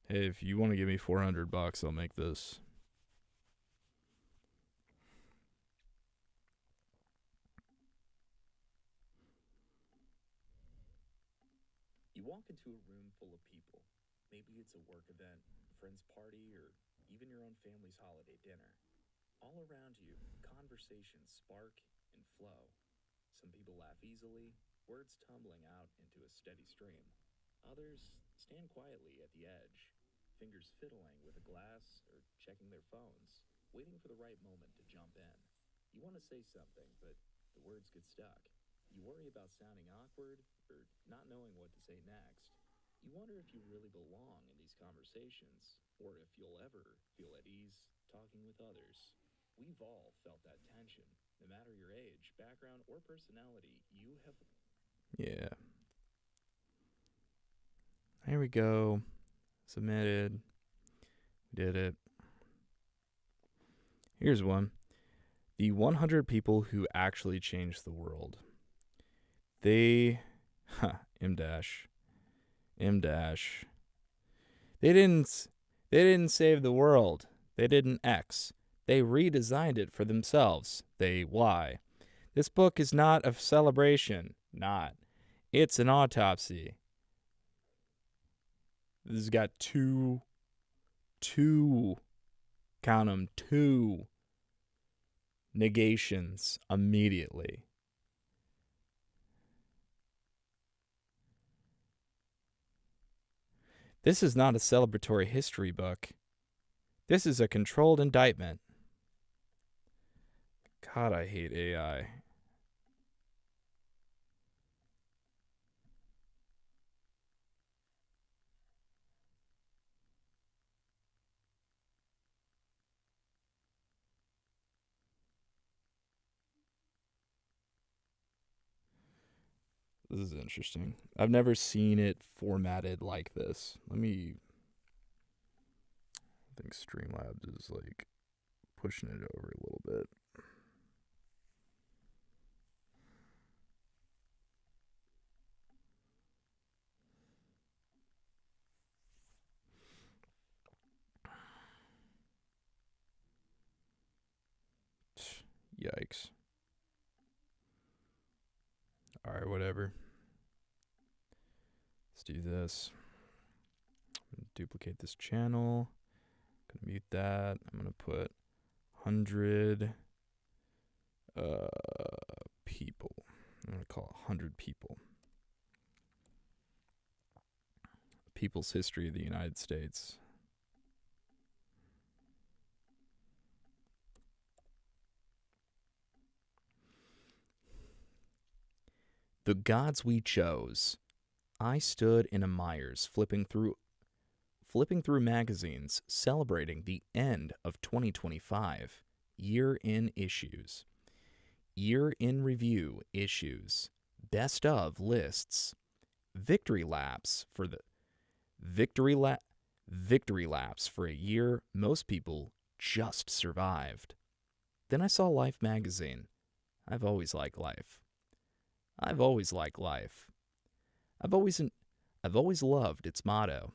Hey, if you want to give me $400, I'll make this.
You walk into a room full of people. Maybe it's a work event, a friend's party, or even your own family's holiday dinner. All around you, conversations spark and flow. Some people laugh easily, words tumbling out into a steady stream. Others stand quietly at the edge, fingers fiddling with a glass or checking their phones, waiting for the right moment to jump in. You want to say something, but the words get stuck. You worry about sounding awkward or not knowing what to say next. You wonder if you really belong in these conversations, or if you'll ever feel at ease talking with others. We've all felt that tension. No matter your age, background, or personality, you have.
Yeah. There we go. Submitted. Did it. Here's one. The 100 people who actually changed the world. They, M dash. They didn't save the world. They didn't X. They redesigned it for themselves. They Y. This book is not a celebration. Not. It's an autopsy. This has got two, count them, two negations immediately. This is not a celebratory history book. This is a controlled indictment. God, I hate AI. This is interesting. I've never seen it formatted like this. I think Streamlabs is like pushing it over a little bit. Yikes. All right, whatever. Let's do this. I'm going to duplicate this channel. I'm going to mute that. I'm going to put 100 people. I'm going to call it 100 people. People's History of the United States. The gods we chose. I stood in a Myers flipping through magazines celebrating the end of 2025, year in issues, year in review issues, best of lists, victory laps for the victory laps for a year most people just survived. Then I saw Life magazine. I've always liked Life. I've always liked Life. I've always loved its motto.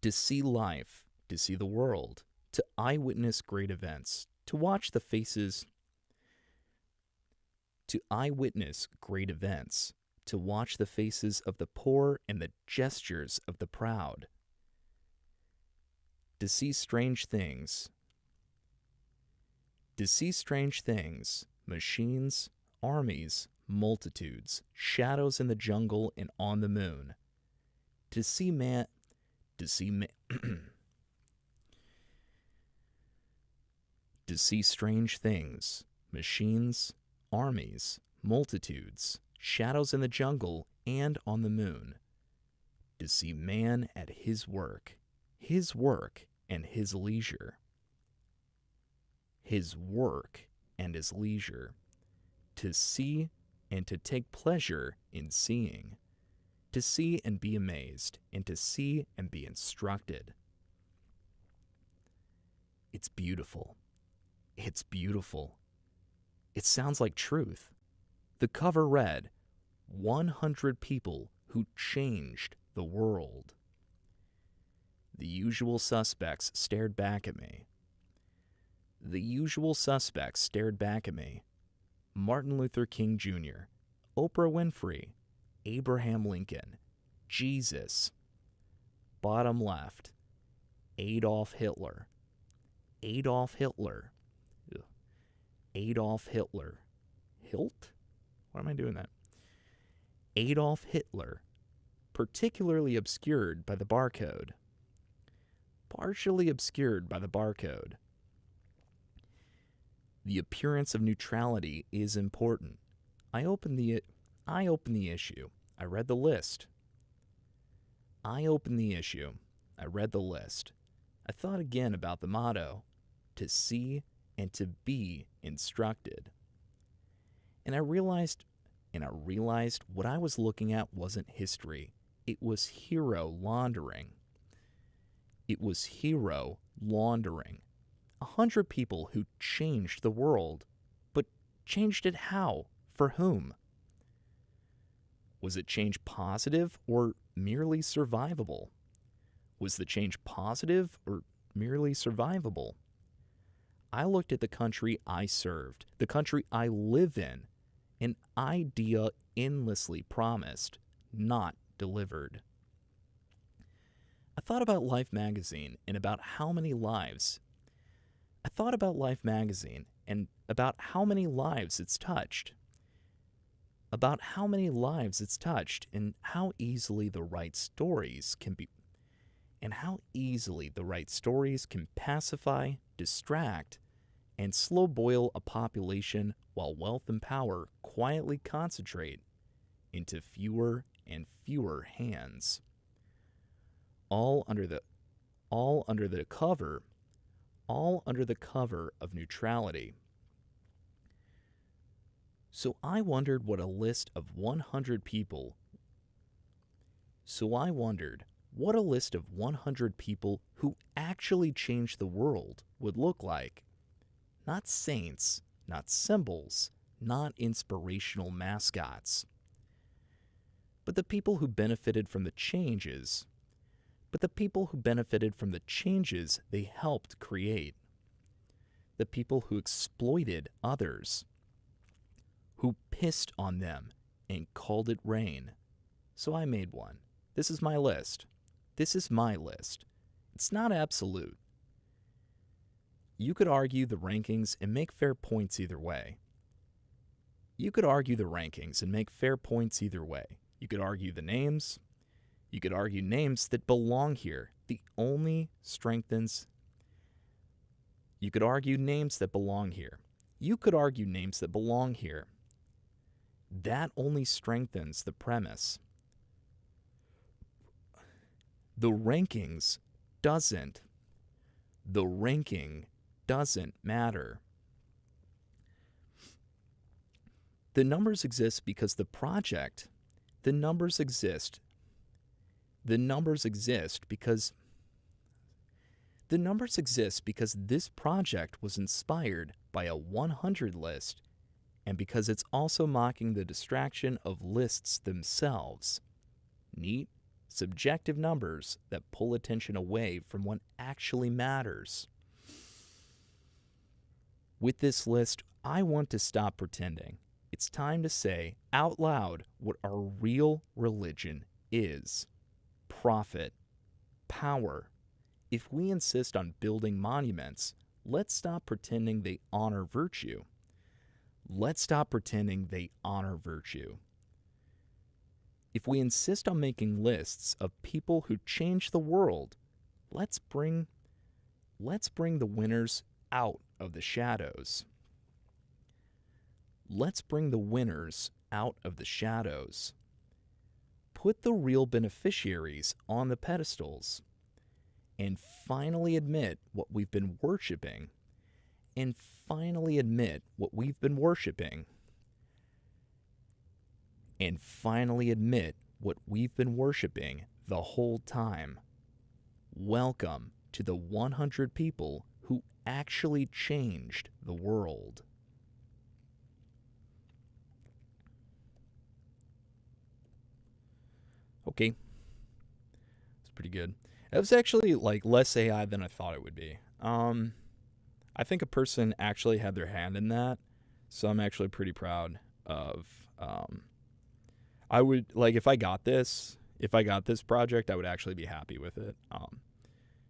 To see life, to see the world, to eyewitness great events, to watch the faces, to eyewitness great events, to watch the faces of the poor and the gestures of the proud, to see strange things, machines, armies, multitudes, shadows in the jungle and on the moon, to see to see strange things, machines, armies, multitudes, shadows in the jungle and on the moon, to see man at his work and his leisure. His work and his leisure. To see and to take pleasure in seeing. To see and be amazed, and to see and be instructed. It's beautiful. It's beautiful. It sounds like truth. The cover read, 100 people who changed the world. The usual suspects stared back at me. Martin Luther King Jr., Oprah Winfrey, Abraham Lincoln, Jesus. Bottom left, Adolf Hitler. Hilt? Why am I doing that? Adolf Hitler, partially obscured by the barcode. The appearance of neutrality is important. I opened the issue. I read the list. I thought again about the motto, to see and to be instructed. And I realized what I was looking at wasn't history. It was hero laundering. 100 people who changed the world. But changed it how? For whom? Was it change positive or merely survivable? I looked at the country I served, the country I live in, an idea endlessly promised, not delivered. I thought about Life magazine and about how many lives it's touched. And how easily the right stories can pacify, distract, and slow boil a population while wealth and power quietly concentrate into fewer and fewer hands. All under the cover of neutrality. So I wondered what a list of 100 people who actually changed the world would look like. Not saints, not symbols, not inspirational mascots, but the people who benefited from the changes they helped create. The people who exploited others, who pissed on them and called it rain. So I made one. This is my list. It's not absolute. You could argue the rankings and make fair points either way. You could argue the names. You could argue names that belong here. You could argue names that belong here. that only strengthens the premise. The rankings doesn't. The ranking doesn't matter. The numbers exist because the project, the numbers exist. The numbers exist because this project was inspired by a 100 list and because it's also mocking the distraction of lists themselves. Neat, subjective numbers that pull attention away from what actually matters. With this list, I want to stop pretending. It's time to say out loud what our real religion is. Profit. Power. If we insist on building monuments, let's stop pretending they honor virtue. Let's stop pretending they honor virtue. If we insist on making lists of people who change the world, let's bring the winners out of the shadows. Let's bring the winners out of the shadows. Put the real beneficiaries on the pedestals and finally admit what we've been worshiping. And finally admit what we've been worshiping. And finally admit what we've been worshiping the whole time. Welcome to the 100 people who actually changed the world. Okay. It's pretty good. It was actually like less AI than I thought it would be. I think a person actually had their hand in that, so I'm actually pretty proud of. I would like if I got this project, I would actually be happy with it.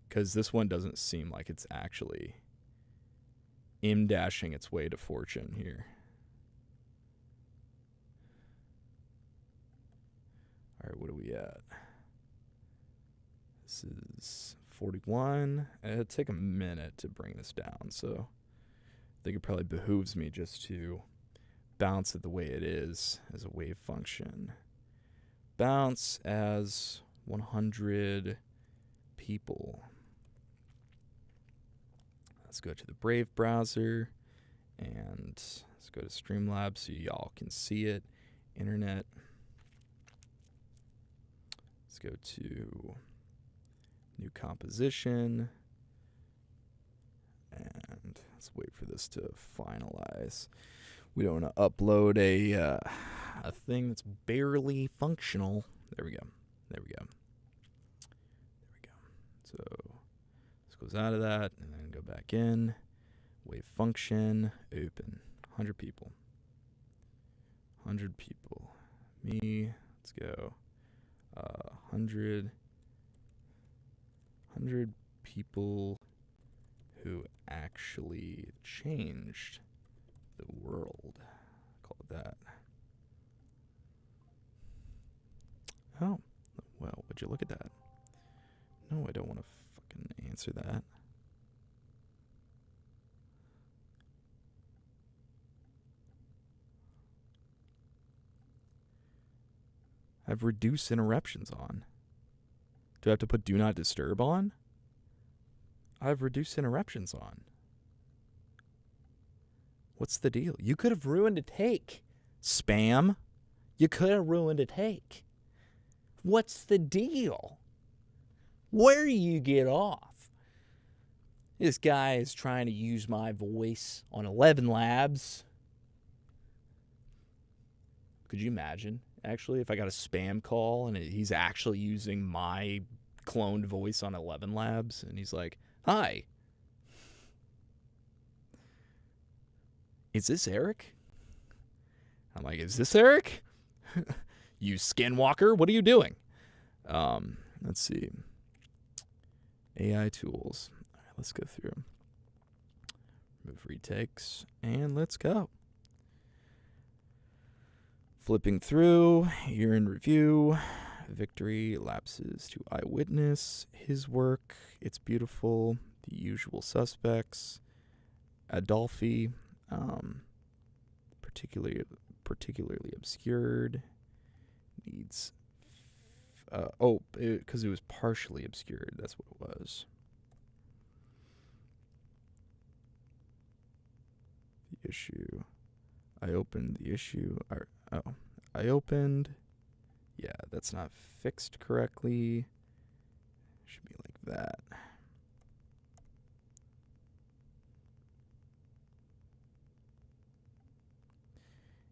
Because this one doesn't seem like it's actually dashing its way to fortune here. All right, what are we at? This is 41. It'd take a minute to bring this down, so I think it probably behooves me just to bounce it the way it is as a wave function. Bounce as 100 people. Let's go to the Brave browser and let's go to Streamlabs so y'all can see it. Internet. Let's go to new composition. And let's wait for this to finalize. We don't want to upload a thing that's barely functional. There we go. So this goes out of that and then go back in. Wave function, open. 100 people. 100 people. Me, let's go. 100 people who actually changed the world. Call it that. Oh, well, would you look at that? No, I don't want to fucking answer that. I have reduce interruptions on. Do I have to put do not disturb on? I have reduce interruptions on. What's the deal? You could have ruined a take. Spam. You could have ruined a take. What's the deal? Where do you get off? This guy is trying to use my voice on 11 Labs. Could you imagine, actually, if I got a spam call and he's actually using my cloned voice on 11 Labs and he's like, "Hi. Is this Eric?" I'm like, "Is this Eric? You skinwalker, what are you doing?" Let's see. AI tools. All right, let's go through them. Remove retakes, and let's go. Flipping through, year in review, victory, lapses to eyewitness, his work, it's beautiful, the usual suspects, Adolphi, particularly obscured. Needs. Because it was partially obscured. That's what it was. The issue. I opened the issue. I opened. Yeah, that's not fixed correctly. Should be like that.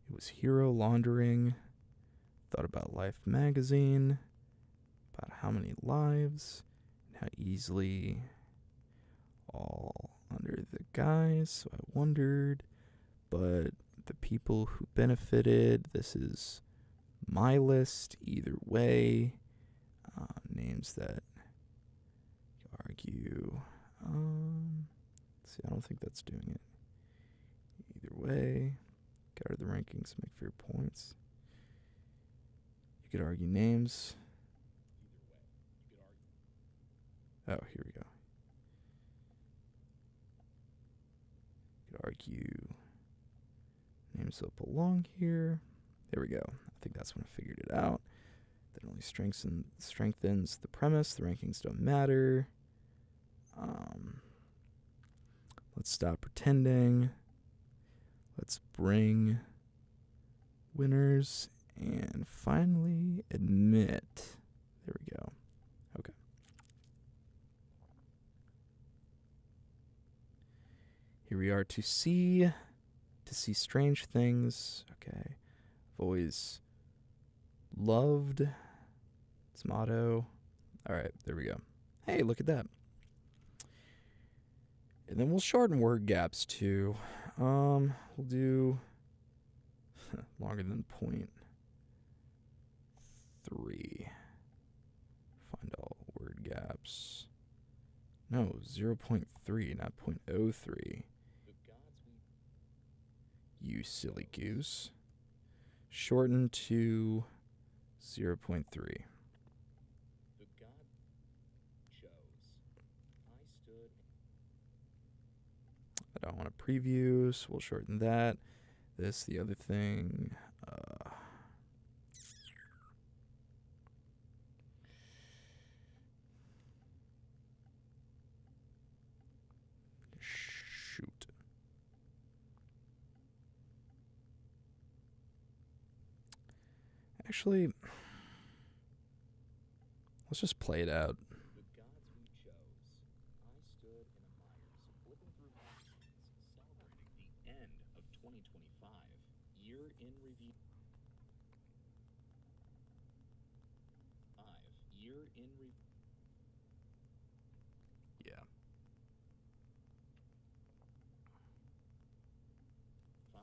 It was hero laundering. Thought about Life magazine. About how many lives. And how easily. All under the guise. So I wondered. But the people who benefited. This is my list. Either way. Names that argue. See, I don't think that's doing it. Either way. Get out of the rankings, make fair points. You could argue names. Oh, here we go. You could argue names that belong here. There we go. I think that's when I figured it out. That only strengthens the premise. The rankings don't matter. Let's stop pretending. Let's bring winners and finally admit. There we go. Okay. Here we are to see strange things. Okay. I've always loved its motto. All right, there we go. Hey, look at that. And then we'll shorten word gaps too. We'll do longer than 0.3. Find all word gaps. No, 0.3, not 0.03. You silly goose. Shorten to 0.3.
The God chose. I stood.
I don't want to preview, so we'll shorten that. This, the other thing. Shoot. Actually, let's just play it out.
The gods we chose. I stood in a Myers, flipping through magazines, celebrating the end of 2025, year in review. Year in review.
Yeah.
5.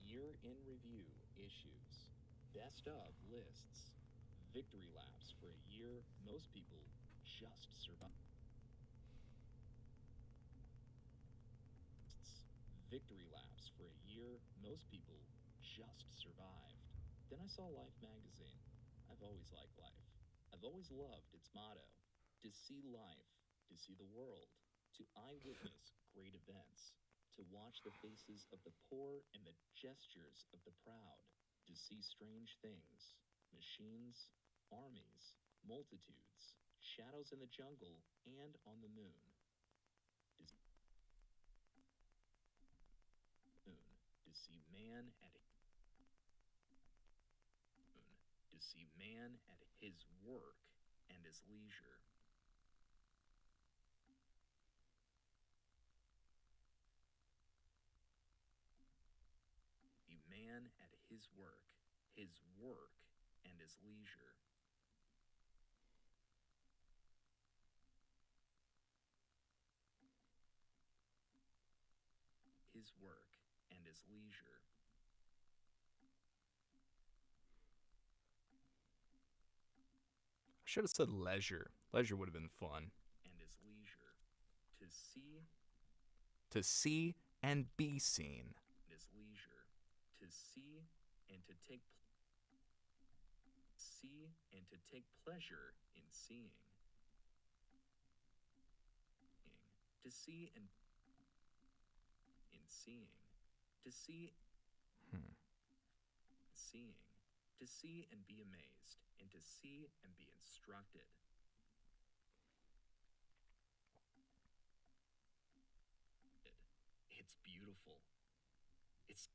Year in review issues. Best of lists. Victory laps for a year most people just survived. Victory laps for a year most people just survived. Then I saw Life magazine. I've always liked Life. I've always loved its motto: to see life, to see the world, to eyewitness great events, to watch the faces of the poor and the gestures of the proud, to see strange things, machines, armies, multitudes, shadows in the jungle and on the moon. To see man at his work and his leisure. A man at his work and his leisure. His work and his leisure.
I should have said leisure. Leisure would have been fun.
And his leisure.
To see and be seen.
His leisure. To see and to take pleasure in seeing. To see and in seeing. To see seeing, to see and be amazed, and to see and be instructed. It's beautiful. It's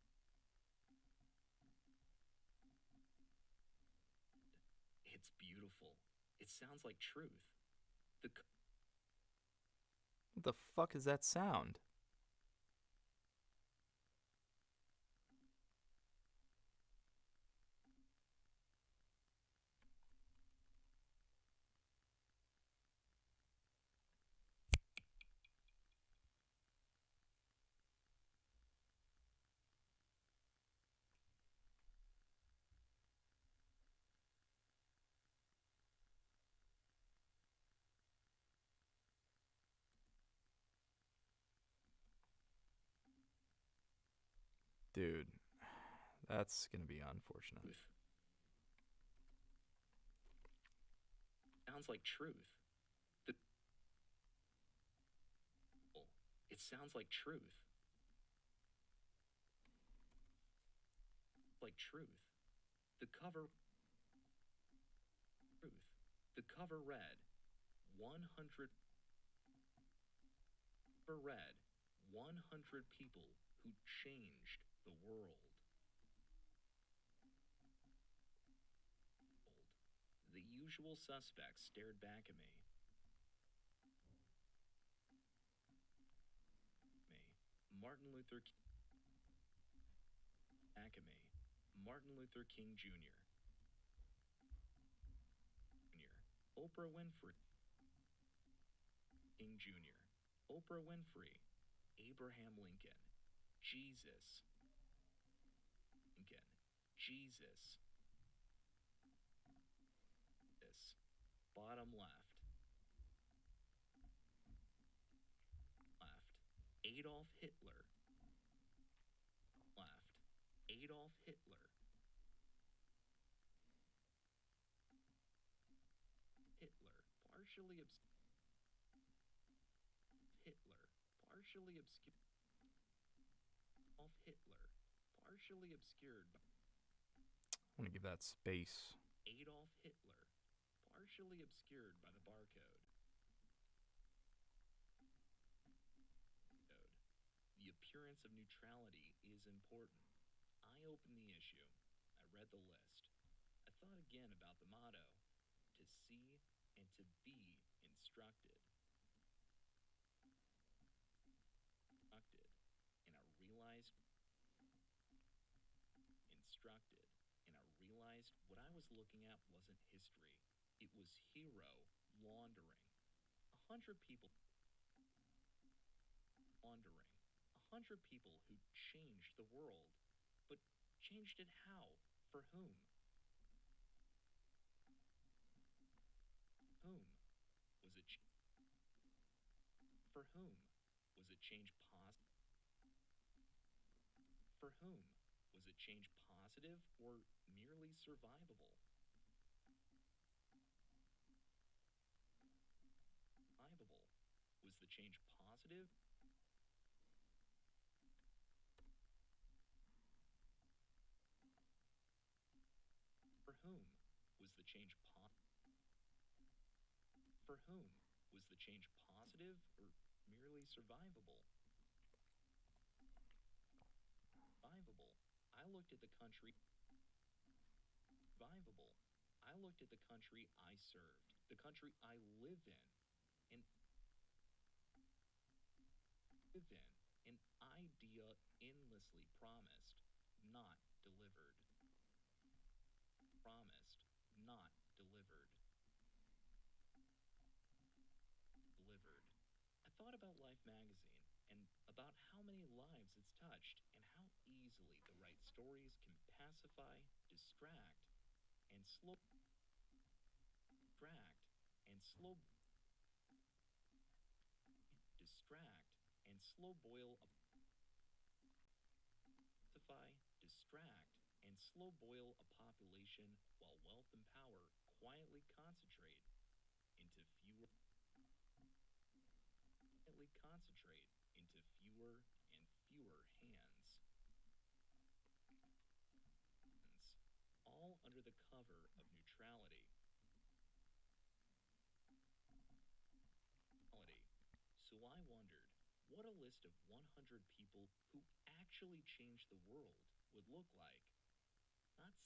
beautiful. It sounds like truth. The
What the fuck is that sound? Dude, that's gonna be unfortunate.
truth sounds like truth. The it sounds like truth. Like truth. The cover truth. The cover read 100 people who changed the world. The usual suspects stared back at me. Martin Luther back at me. Martin Luther King Jr. Oprah Winfrey. King Jr. Oprah Winfrey. Abraham Lincoln. Jesus. Lincoln. Jesus. This. Bottom left. Left. Adolf Hitler. Left. Adolf Hitler. Hitler. Partially Hitler. Partially obscured. Adolf Hitler. Partially obscured.
I'm gonna give that space.
Adolf Hitler. Partially obscured by the barcode. The appearance of neutrality is important. I opened the issue. I read the list. I thought again about the motto, to see and to be instructed. And I realized what I was looking at wasn't history. It was hero laundering. 100 people laundering. 100 people who changed the world. But changed it how? For whom? Whom? Was it for whom? Was it change For whom? Was it change positive or merely survivable? Survivable. Was the change positive? For whom? Was the change For whom? Was the change positive or merely survivable? Survivable. I looked at the country. Survivable. I looked at the country I served, the country I live in, and an idea endlessly promised, not delivered. Promised, not delivered. Delivered. I thought about Life magazine and about how many lives it's touched and how easily the right stories can pacify, distract, and slow boil a population while wealth and power quietly concentrate into fewer and fewer hands. under the cover of neutrality. So I wondered what a list of 100 people who actually changed the world would look like. Not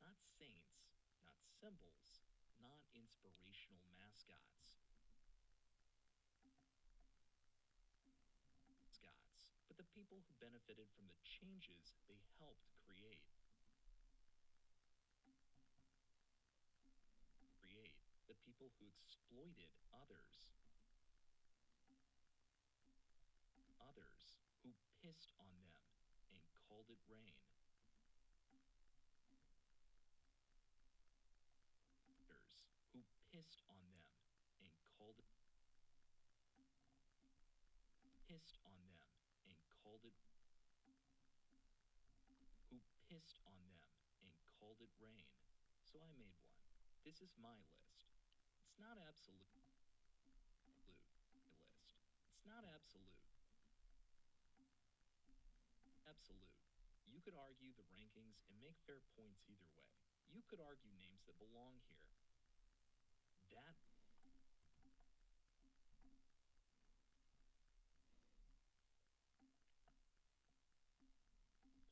not saints, not symbols, not inspirational mascots, but the people who benefited from the changes they helped create. The people who exploited others. Others who pissed on them and called it rain. Others who pissed on them and called it pissed on them and called it who pissed on them and called it rain. So I made one. This is my list. It's not absolute list. It's not absolute. Absolute. You could argue the rankings and make fair points either way. You could argue names that belong here. That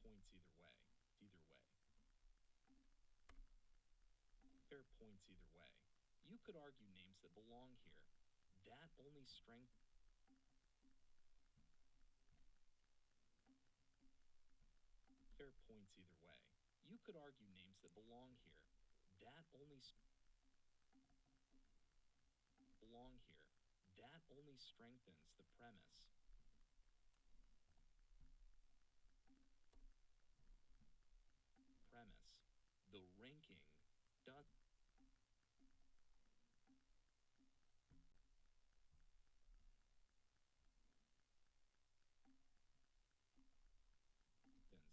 points either way. Either way. Fair points either way. You could argue names that belong here. That only strength. Fair points either way. You could argue names that belong here. That only belong here. That only strengthens the premise. The ranking does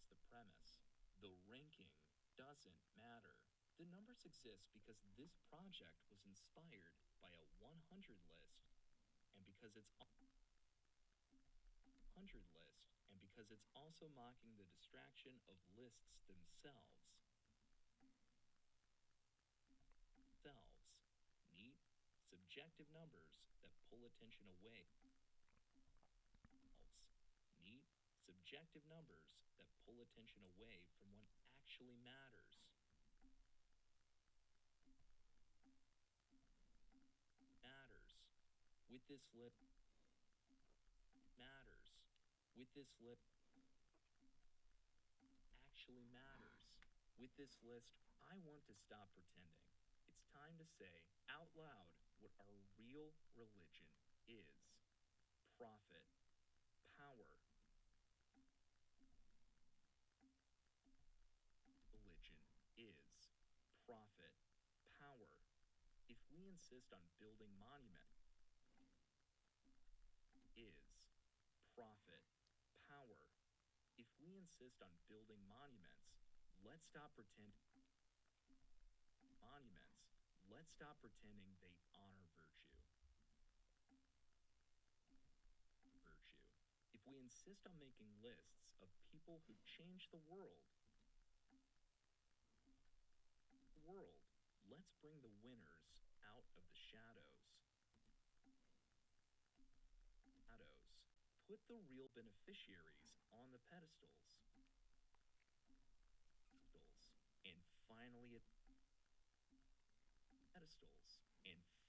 the premise. The ranking doesn't matter. The numbers exist because this project was inspired by a 100 list, and because it's 100 list, and because it's also mocking the distraction of lists themselves. Neat, subjective numbers that pull attention away. Neat, subjective numbers that pull attention away from what actually matters. With this list matters. With this list actually matters. With this list, I want to stop pretending. It's time to say out loud what our real religion is. Profit. Power. Religion is profit. Power. If we insist on building monuments, is profit. Power. If we insist on building monuments, let's stop pretending they honor virtue. If we insist on making lists of people who changed the world, let's bring the winners out of the shadows. Put the real beneficiaries on the pedestals. And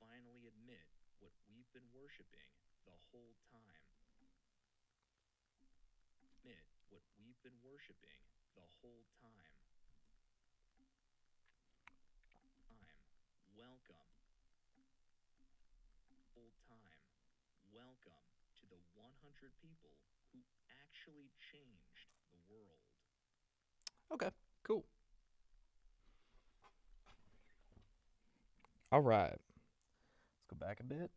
finally admit what we've been worshiping the whole time. Welcome to the 100 people who actually changed the world.
Okay, cool. All right. Let's go back a bit.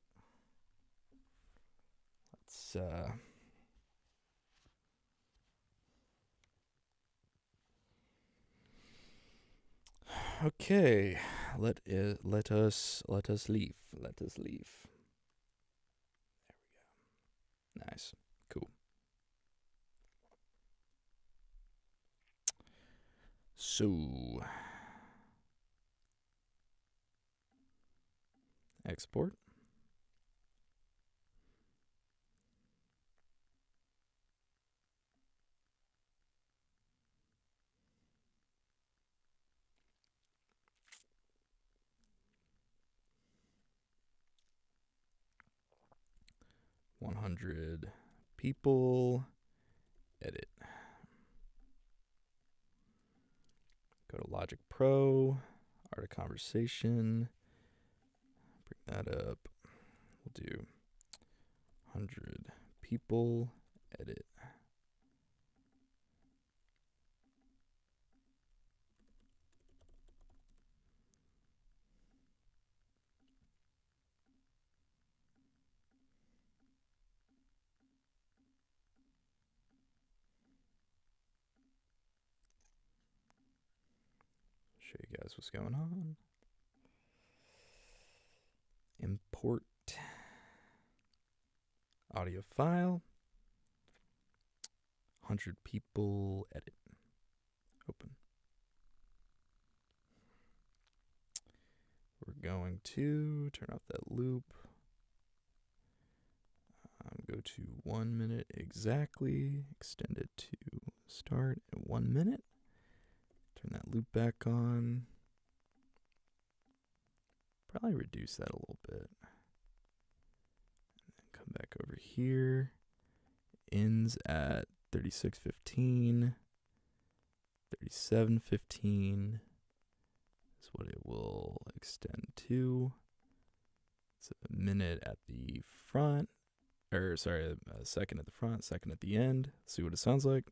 Okay. Let us leave. Let us leave. There we go. Nice. Cool. So, export. $100 people. Edit. Go to Logic Pro. Art of Conversation. Bring that up. We'll do 100 people. Edit. Show you guys what's going on. Import audio file. 100 people. Edit. Open. We're going to turn off that loop. Go to 1 minute exactly. Extend it to start at 1 minute. Turn that loop back on. Probably reduce that a little bit. And then come back over here. Ends at 36:15. 37:15 is what it will extend to. It's a minute at the front. A second at the front, second at the end. See what it sounds like.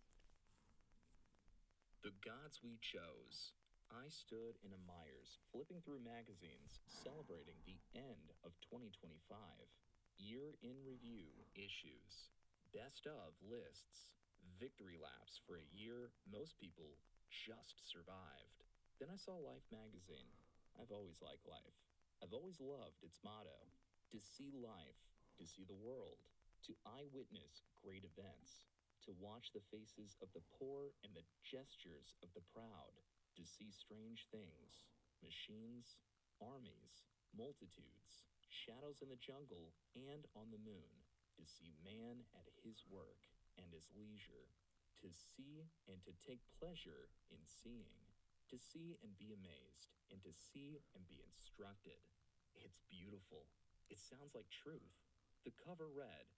The gods we chose. I stood in a Myers, flipping through magazines, celebrating the end of 2025. Year in review issues. Best of lists. Victory laps for a year most people just survived. Then I saw Life magazine. I've always liked Life. I've always loved its motto. To see life, to see the world, to eyewitness great events, to watch the faces of the poor and the gestures of the proud, to see strange things, machines, armies, multitudes, shadows in the jungle and on the moon, to see man at his work and his leisure, to see and to take pleasure in seeing, to see and be amazed, and to see and be instructed. It's beautiful. It sounds like truth. The cover read,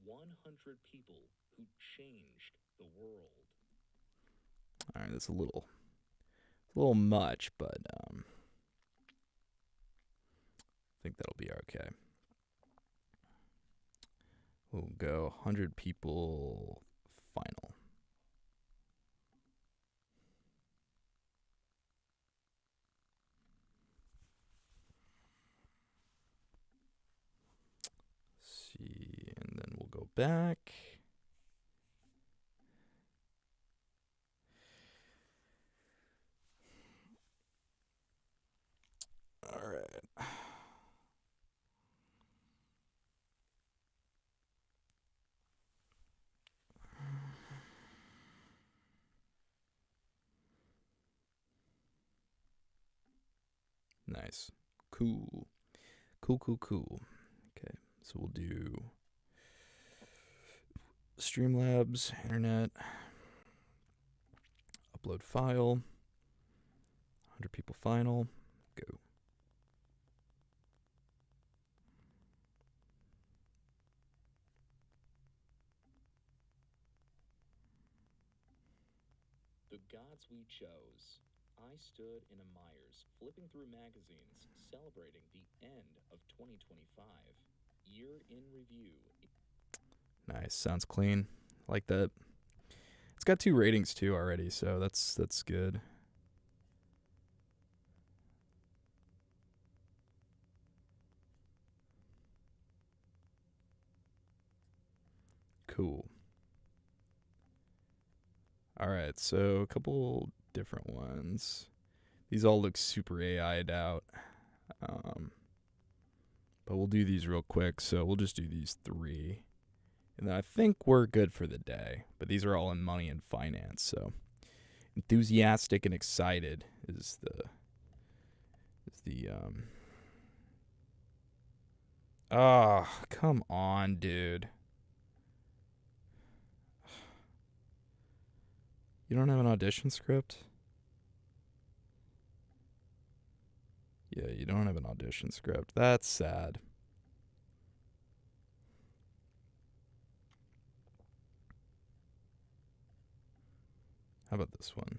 100 people who changed the world.
All right, that's a little much, but I think that'll be okay. We'll go 100 people final. See, and then we'll go back. All right. Nice. Cool. Cool. Okay, so we'll do Streamlabs, internet, upload file, 100 people final, go.
The gods we chose. I stood in a Myers, flipping through magazines, celebrating the end of 2025. Year in review.
Nice, sounds clean. Like that. It's got 2 ratings too already, so that's good. Cool. All right, so a couple different ones. These all look super AI'd out. But we'll do these real quick, so we'll just do these 3. And then I think we're good for the day. But these are all in money and finance, so Enthusiastic and excited is the oh, come on, dude. You don't have an audition script? Yeah, you don't have an audition script. That's sad. How about this one?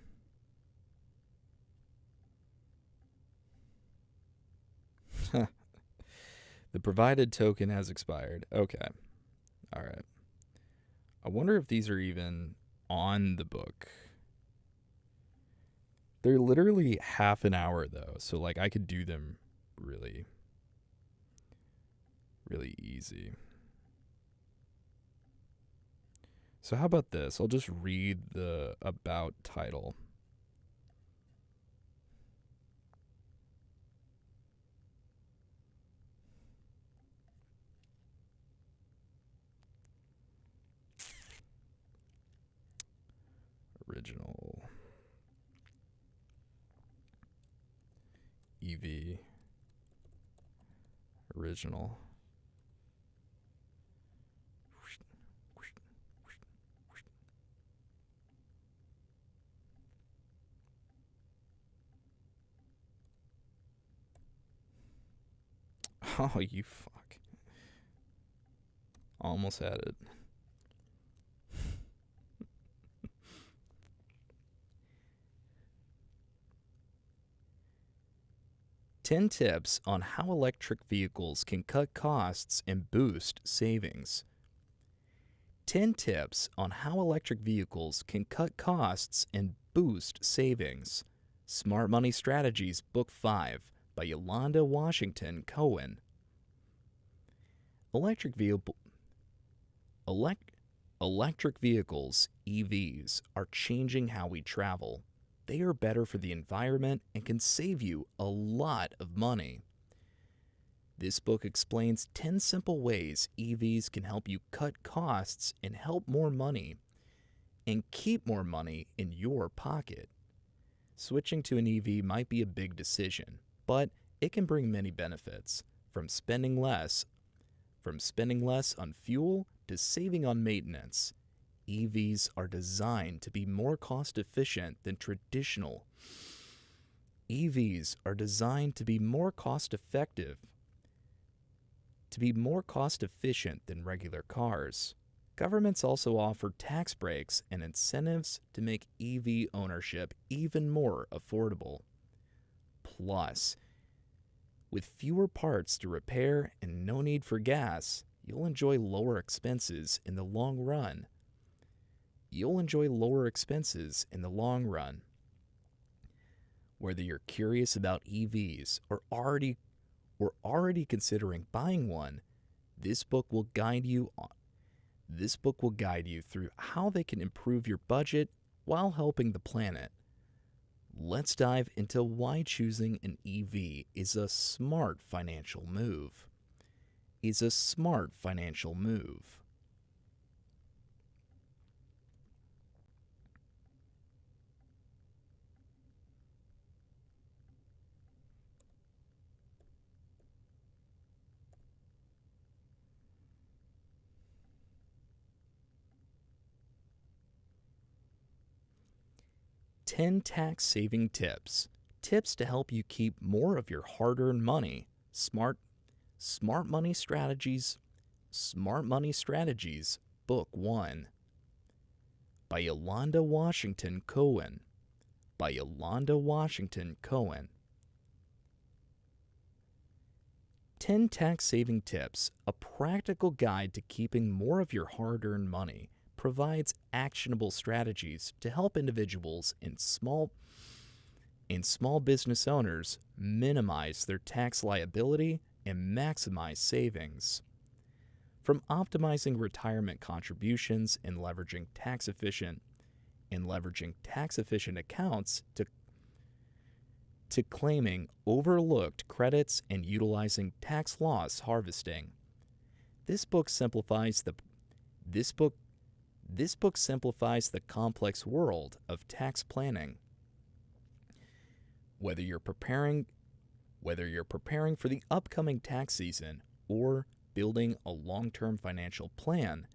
The provided token has expired. Okay. All right. I wonder if these are even on the book. They're literally half an hour though, so like I could do them really easy. So how about this? I'll just read the about title. Original EV. Original. Oh, you fuck. Almost had it. Ten tips on how electric vehicles can cut costs and boost savings. 10 tips on how electric vehicles can cut costs and boost savings. Smart Money Strategies, Book 5 by Yolanda Washington Cohen. Electric vehicles, EVs, are changing how we travel. They are better for the environment and can save you a lot of money. This book explains 10 simple ways EVs can help you cut costs and help more money and keep more money in your pocket. Switching to an EV might be a big decision, but it can bring many benefits, from spending less on fuel to saving on maintenance. EVs are designed to be more cost efficient than traditional. EVs are designed to be more cost efficient than regular cars. Governments also offer tax breaks and incentives to make EV ownership even more affordable. Plus, with fewer parts to repair and no need for gas, you'll enjoy lower expenses in the long run. Whether you're curious about EVs or already considering buying one, this book will guide you through how they can improve your budget while helping the planet. Let's dive into why choosing an EV is a smart financial move. 10 tax-saving tips. Tips to help you keep more of your hard-earned money. Smart Money Strategies, Book 1 by Yolanda Washington Cohen. 10 Tax-Saving Tips, a practical guide to keeping more of your hard-earned money, provides actionable strategies to help individuals and small business owners minimize their tax liability and maximize savings. From optimizing retirement contributions and leveraging tax-efficient accounts to claiming overlooked credits and utilizing tax loss harvesting. This book This book simplifies the complex world of tax planning. Whether you're preparing for the upcoming tax season or building a long-term financial plan,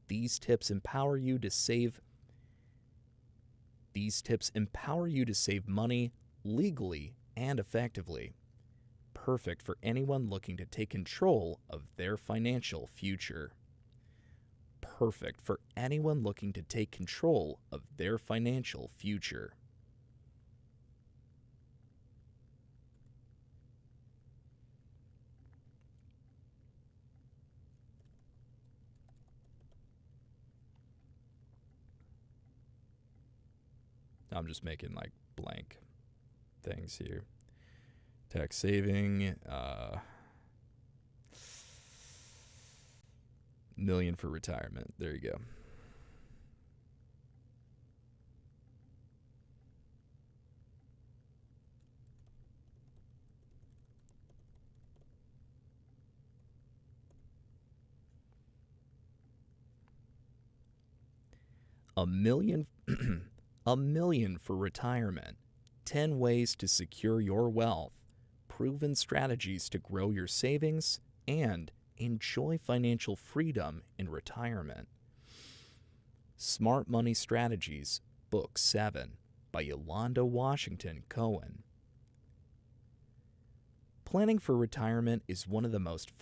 these tips empower you to save money legally and effectively. Perfect for anyone looking to take control of their financial future. Perfect for anyone looking to take control of their financial future. I'm just making like blank things here. Tax saving, million for retirement. There you go. A million for retirement. 10 ways to secure your wealth. Proven strategies to grow your savings and enjoy financial freedom in retirement. Smart Money Strategies, Book 7 by Yolanda Washington Cohen. Planning for retirement is one of the most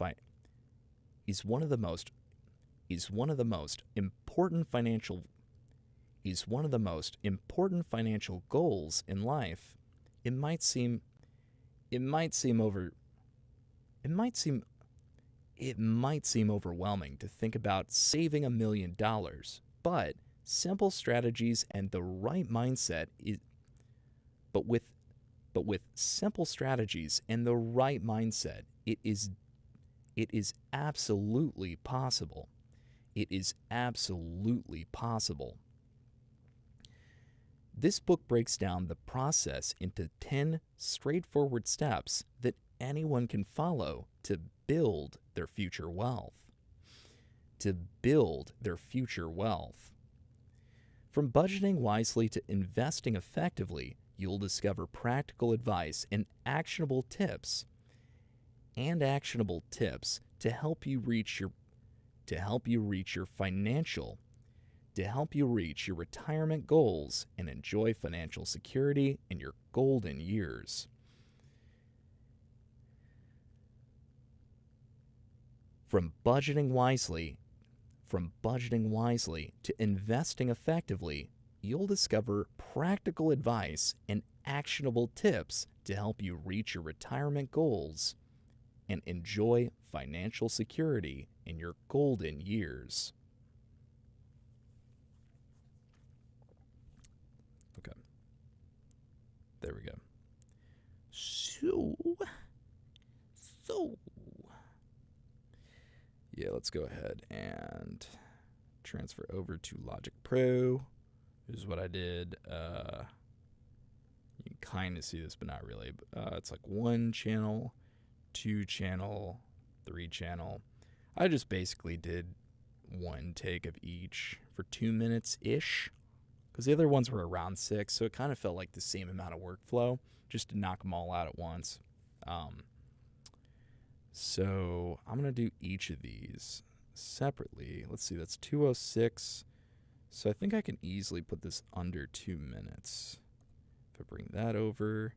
important financial goals in life. It might seem overwhelming to think about saving $1 million, but simple strategies and the right mindset with simple strategies and the right mindset, it is absolutely possible. It is absolutely possible. This book breaks down the process into 10 straightforward steps that anyone can follow to build their future wealth. From budgeting wisely to investing effectively, you'll discover practical advice and actionable tips to help you reach your retirement goals and enjoy financial security in your golden years. From budgeting wisely to investing effectively, you'll discover practical advice and actionable tips to help you reach your retirement goals and enjoy financial security in your golden years. Okay. There we go. So yeah, let's go ahead and transfer over to Logic Pro. This is what I did. You can kind of see this, but not really. It's like 1 channel, 2 channel, 3 channel. I just basically did 1 take of each for 2 minutes-ish, because the other ones were around 6, so it kind of felt like the same amount of workflow, just to knock them all out at once. So I'm going to do each of these separately. Let's see, that's 206. So I think I can easily put this under 2 minutes. If I bring that over,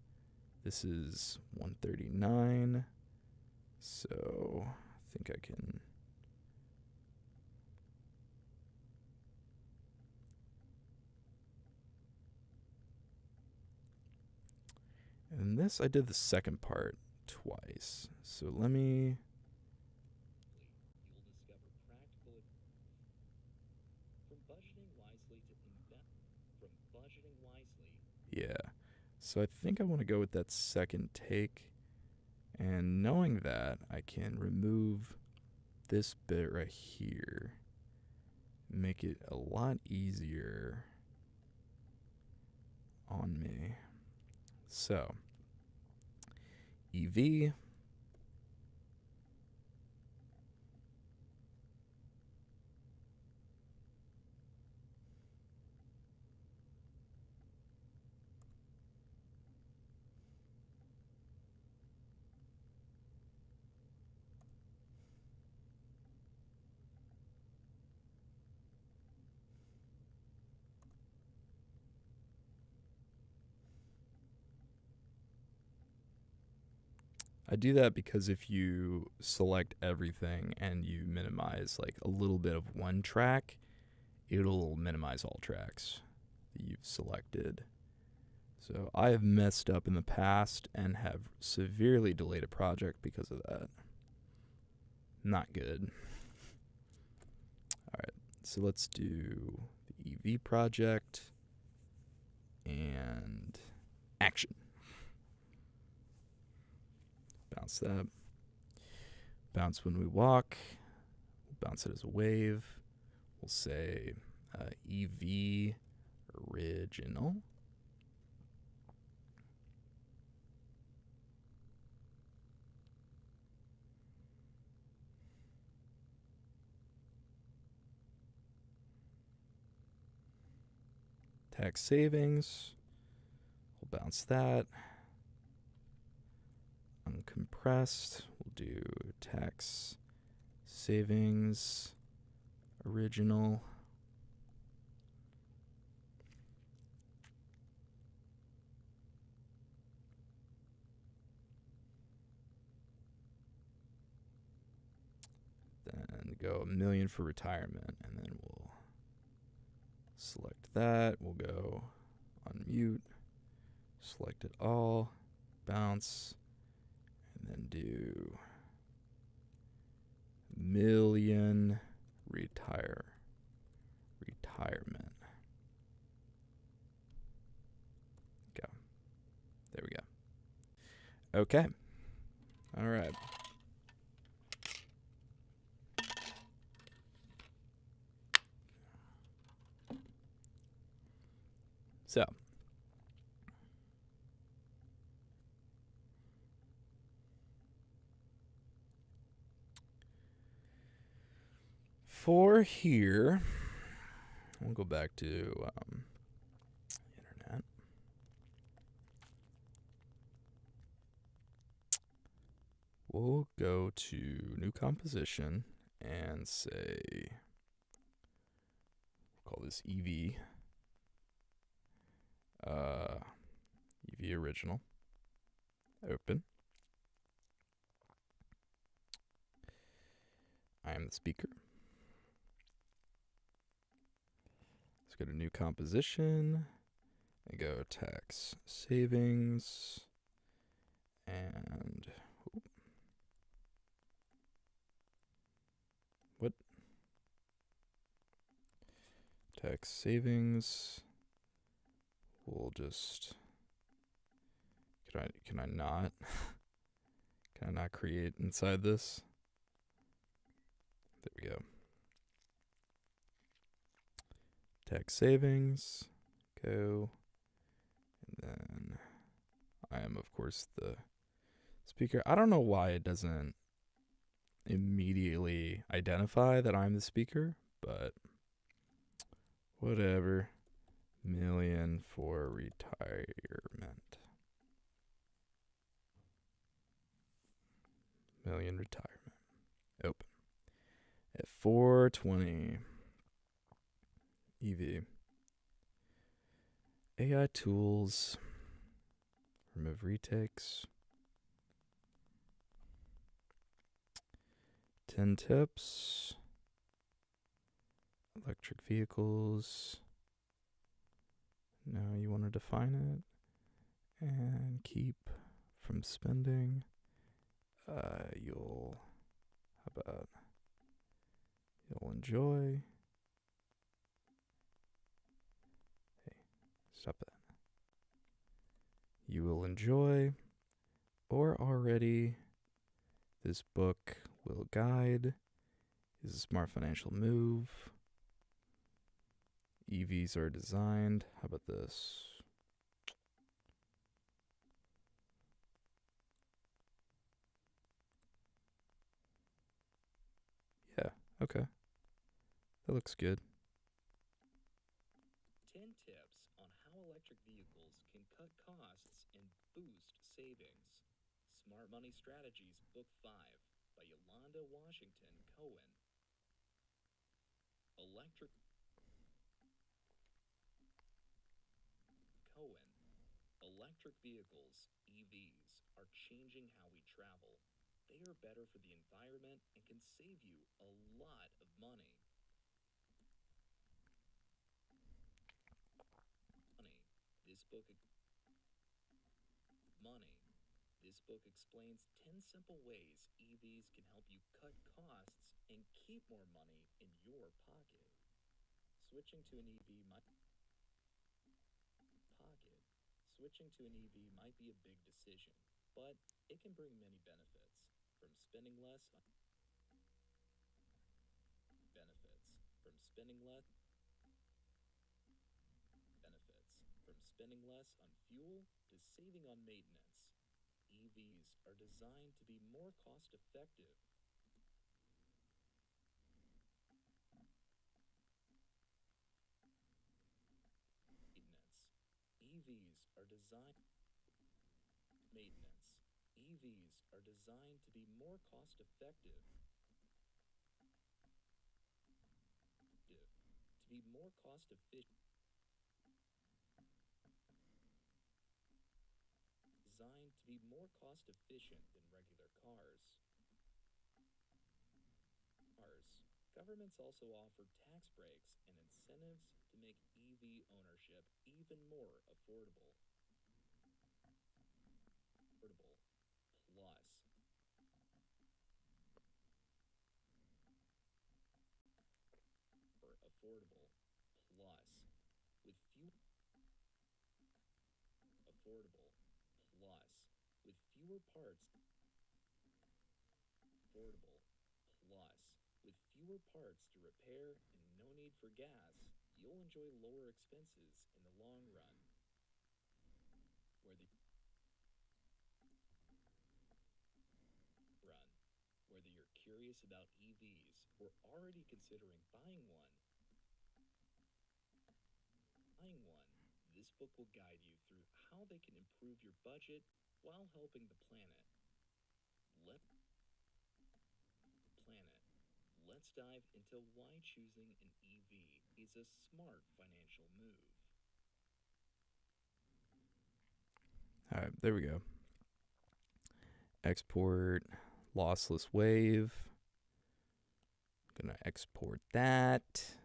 this is 139. So I think I can... And this, I did the second part twice. So let me... Yeah. So I think I want to go with that second take. And knowing that, I can remove this bit right here. Make it a lot easier on me. So, EV. I do that because if you select everything and you minimize like a little bit of one track, it'll minimize all tracks that you've selected. So I have messed up in the past and have severely delayed a project because of that. Not good. All right, so let's do the EV project and action. Bounce that. Bounce when we walk. We'll bounce it as a wave. We'll say EV original. Tax savings. We'll bounce that. Uncompressed. We'll do tax savings original. Then go $1 million for retirement, and then we'll select that. We'll go unmute, select it all, bounce, and then do $1 million retirement. Go. There we go. Okay. All right. So, for here, we'll go back to internet. We'll go to new composition and say, we'll call this EV. EV original. Open. I am the speaker. Let's go to new composition and go tax savings and what? Tax savings. We'll just can I not can I not create inside this? There we go. Tax savings, go, and then I am of course the speaker. I don't know why it doesn't immediately identify that I'm the speaker, but whatever. $1 million for retirement. $1 million retirement. Open. At 420. EV. AI tools. Remove retakes. 10 tips. Electric vehicles. Now you want to define it and keep from spending. You'll enjoy. Hey, stop that. You will enjoy, or already, this book will guide, is a smart financial move. EVs are designed. How about this? Yeah, okay. That looks good.
10 tips on how electric vehicles can cut costs and boost savings. Smart Money Strategies, Book 5 by Yolanda Washington Cohen. Electric vehicles, EVs, are changing how we travel. They are better for the environment and can save you a lot of money. Money. This book Money. This book explains 10 simple ways EVs can help you cut costs and keep more money in your pocket. Switching to an EV might pocket. Switching to an EV might be a big decision, but it can bring many benefits. From spending less on benefits, from spending less benefits, from spending less on fuel to saving on maintenance. EVs are designed to be more cost effective. Maintenance. EVs are designed maintenance. EVs are designed to be more cost effective. To be more cost efficient. Designed to be more cost efficient than regular cars. Governments also offer tax breaks and incentives to make EV ownership even more affordable. Affordable Plus. For affordable plus. With affordable plus. With fewer parts. Affordable plus. With fewer parts to repair and no need for gas, you'll enjoy lower expenses in the long run. Whether run, whether you're curious about EVs or already considering buying one, this book will guide you through how they can improve your budget while helping the planet. Let planet. Let's dive into why choosing an EV is a smart financial move.
All right, there we go. Export lossless wave. Gonna export that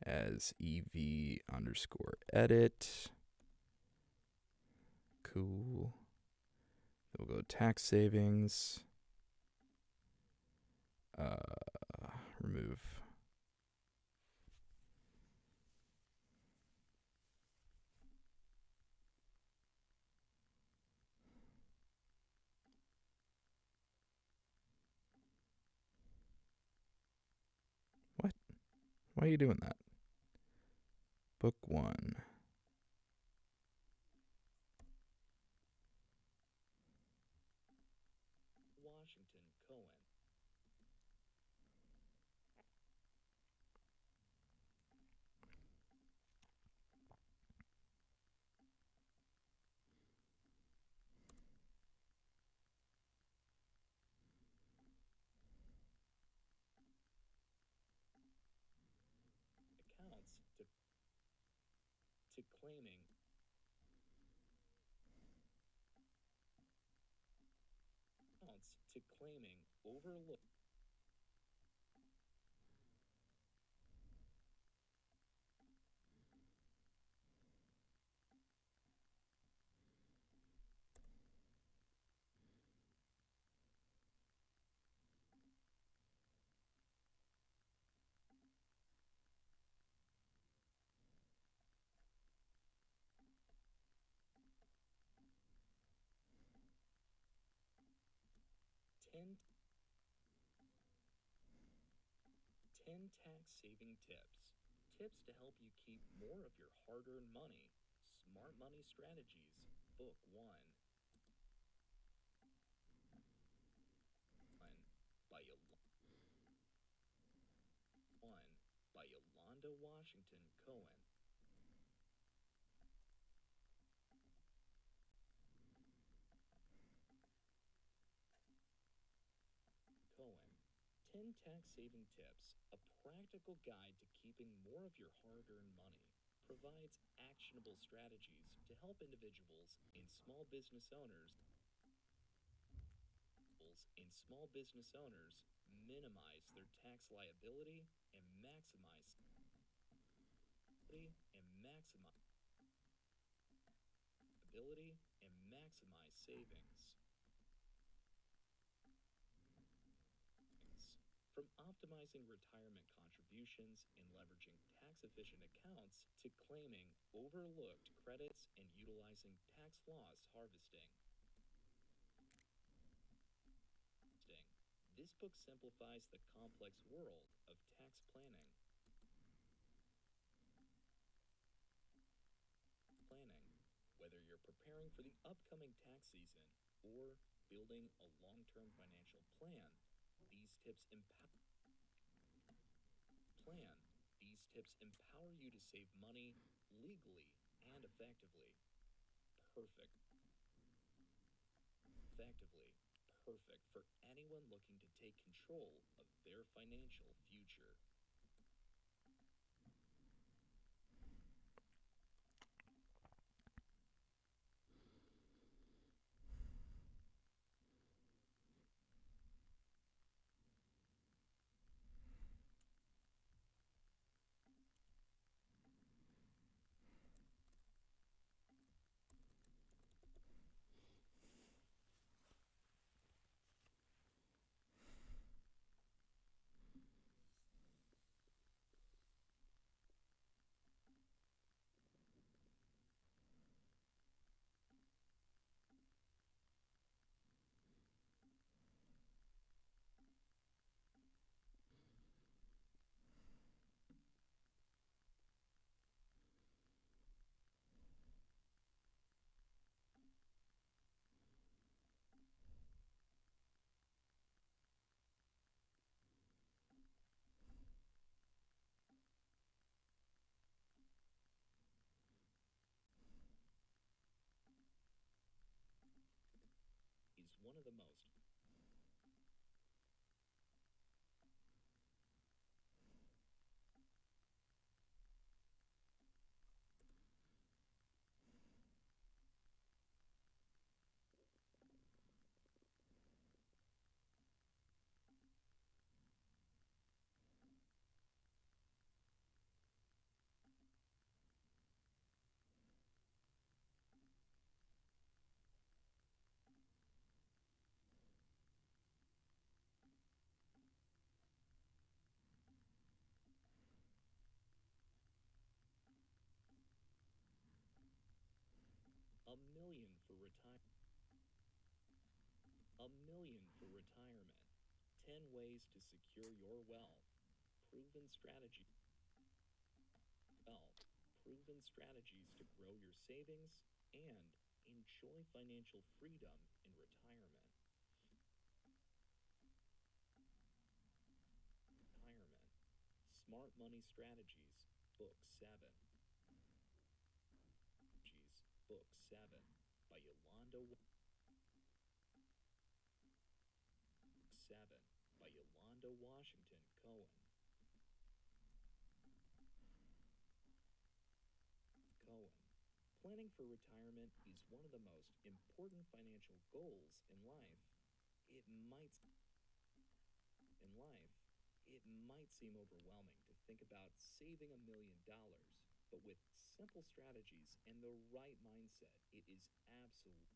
as EV underscore edit. Cool. Then we'll go tax savings. Remove. What? Why are you doing that? Book 1.
Washington Cohen. Accounts to claiming overlooked. Ten 10 tax saving tips. Tips to help you keep more of your hard earned money. Smart Money Strategies, Book 1. 1 by Yolanda Washington Cohen. Cohen. 10 tax saving tips, a practical guide to keeping more of your hard earned money. provides actionable strategies to help individuals and small business owners minimize their tax liability and maximize ability and maximize savings. From optimizing retirement contributions and leveraging tax-efficient accounts to claiming overlooked credits and utilizing tax loss harvesting. This book simplifies the complex world of tax planning. Whether you're preparing for the upcoming tax season or building a long-term financial plan, these tips empower you to save money legally and effectively. Perfect for anyone looking to take control of their financial future. Is one of the most $1 million for retirement. 10 ways to secure your wealth. Proven strategies to grow your savings and enjoy financial freedom in retirement. Smart Money Strategies, Book 7. Book 7 by Yolanda Washington Cohen. Planning for retirement is one of the most important financial goals in life. It might seem overwhelming to think about saving $1 million, but with simple strategies and the right mindset, it is absolute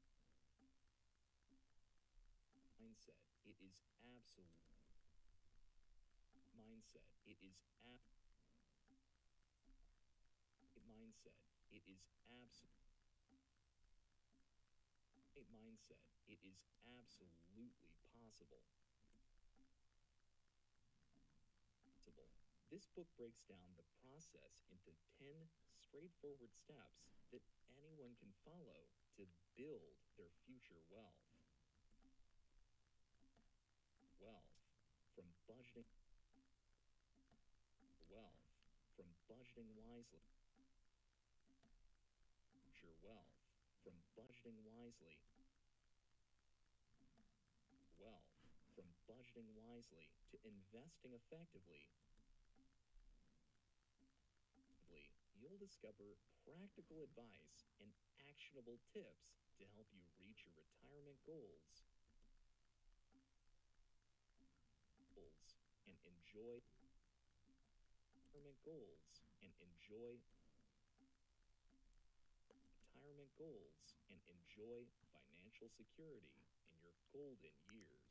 mindset. It is absolute mindset. It is mindset. It is mindset. It is absolutely possible. This book breaks down the process into 10 straightforward steps that anyone can follow to build their future wealth. From budgeting wisely. Future wealth. From budgeting wisely. From budgeting wisely to investing effectively. Yolda discover practical advice and actionable tips to help you reach your retirement goals and enjoy retirement goals and enjoy financial security in your golden years.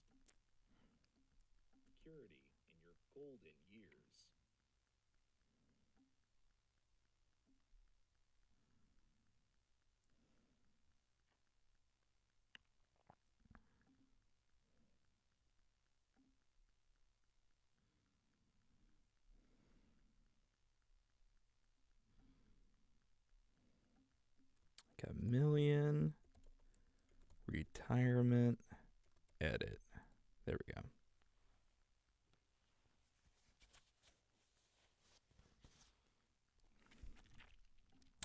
Got million. Retirement. Edit. There we go.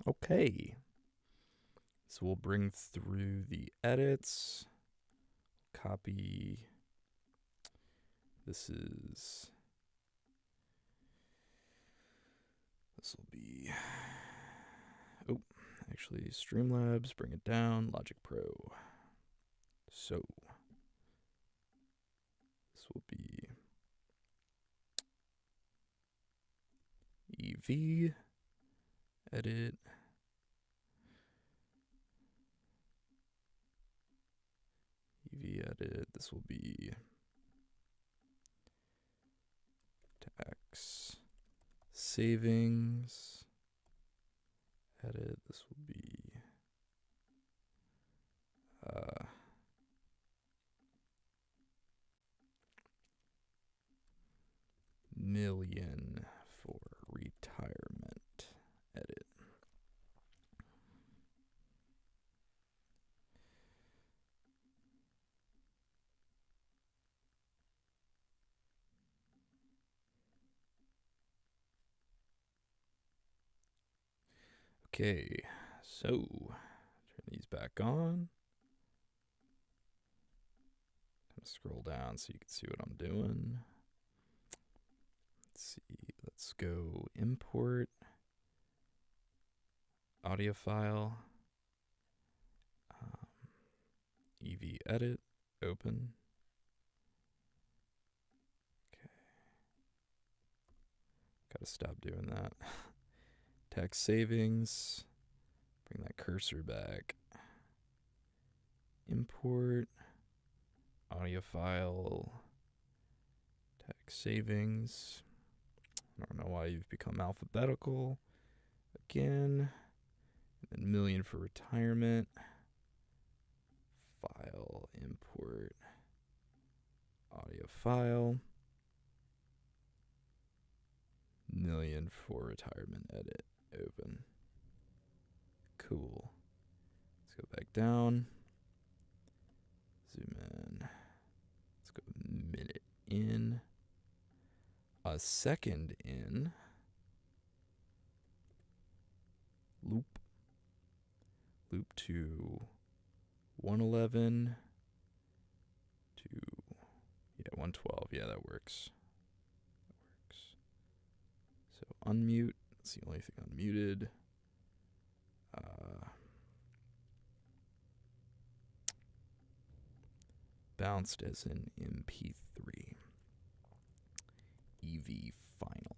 Okay. So we'll bring through the edits. Copy. This will be, oh, actually Streamlabs, bring it down, Logic Pro. So this will be EV, edit, this will be tax savings, edit, this will be million for retirement, edit. Okay, so turn these back on. Kind of scroll down so you can see what I'm doing. Let's see, let's go import audio file, EV edit, open. Okay, gotta stop doing that. Tax savings, bring that cursor back. Import audio file, tax savings. I don't know why you've become alphabetical again. And then million for retirement. File, import audio file. Million for retirement, edit, open. Cool. Let's go back down. Zoom in. Let's go minute in. A second in. Loop. Loop to 111 to, 112. Yeah, that works. So unmute. That's the only thing unmuted. Bounced as in MP3. EV final.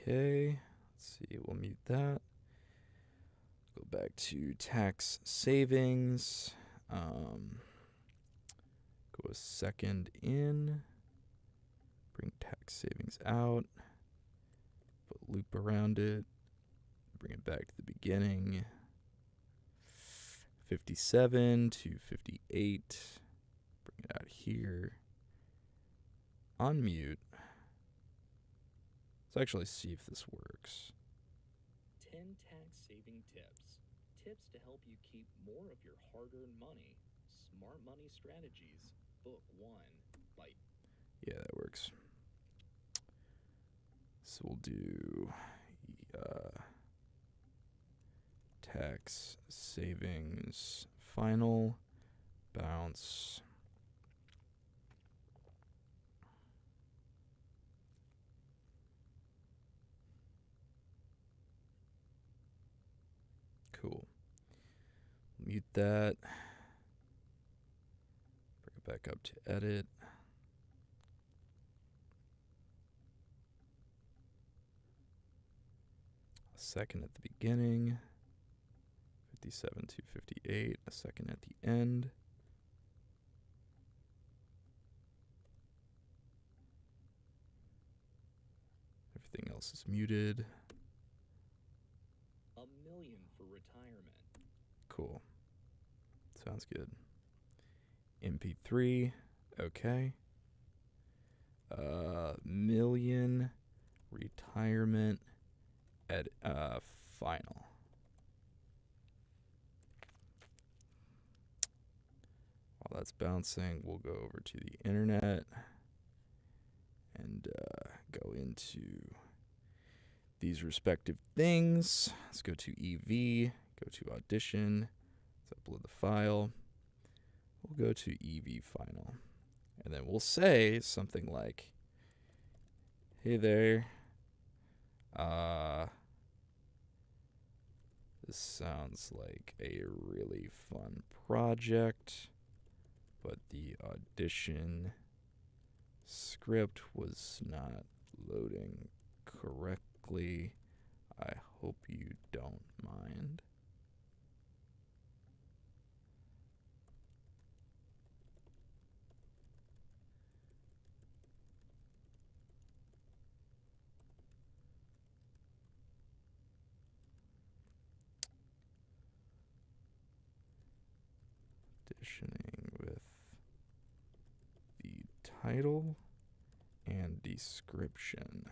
Okay, let's see, we'll mute that. Go back to tax savings. Go a second in. Bring tax savings out. Put loop around it. Bring it back to the beginning. 57 to 58. Bring it out here. Unmute. Let's actually see if this works.
10 tax saving tips. Tips to help you keep more of your hard-earned money. Smart Money Strategies, Book 1 by
Yeah, that works. So we'll do tax savings final bounce. Cool. Mute that. Bring it back up to edit. A second at the beginning. 57 to 58. A second at the end. Everything else is muted.
$1 Million for Retirement.
Cool. Sounds good. MP3. Okay. Million retirement at final. While that's bouncing, we'll go over to the internet and go into these respective things. Let's go to EV, go to Audition, let's upload the file. We'll go to EV Final, and then we'll say something like, hey there, this sounds like a really fun project, but the Audition script was not loading correctly. I hope you don't mind. Auditioning with the title and description.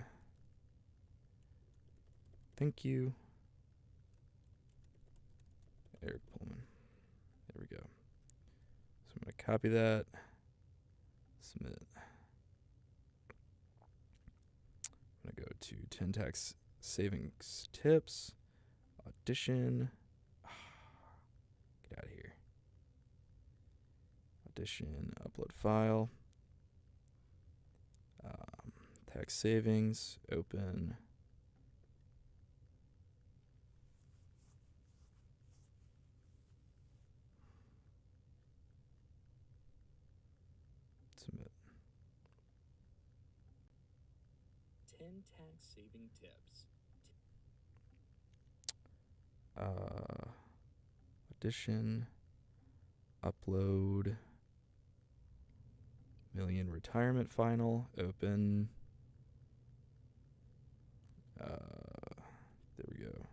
Thank you, Eric Pullman. There we go. So I'm going to copy that, submit. I'm going to go to 10 tax savings tips, Audition. Get out of here. Audition, upload file. Tax savings, open. Submit.
10 tax saving tips.
Audition, upload, million retirement final, open. There we go.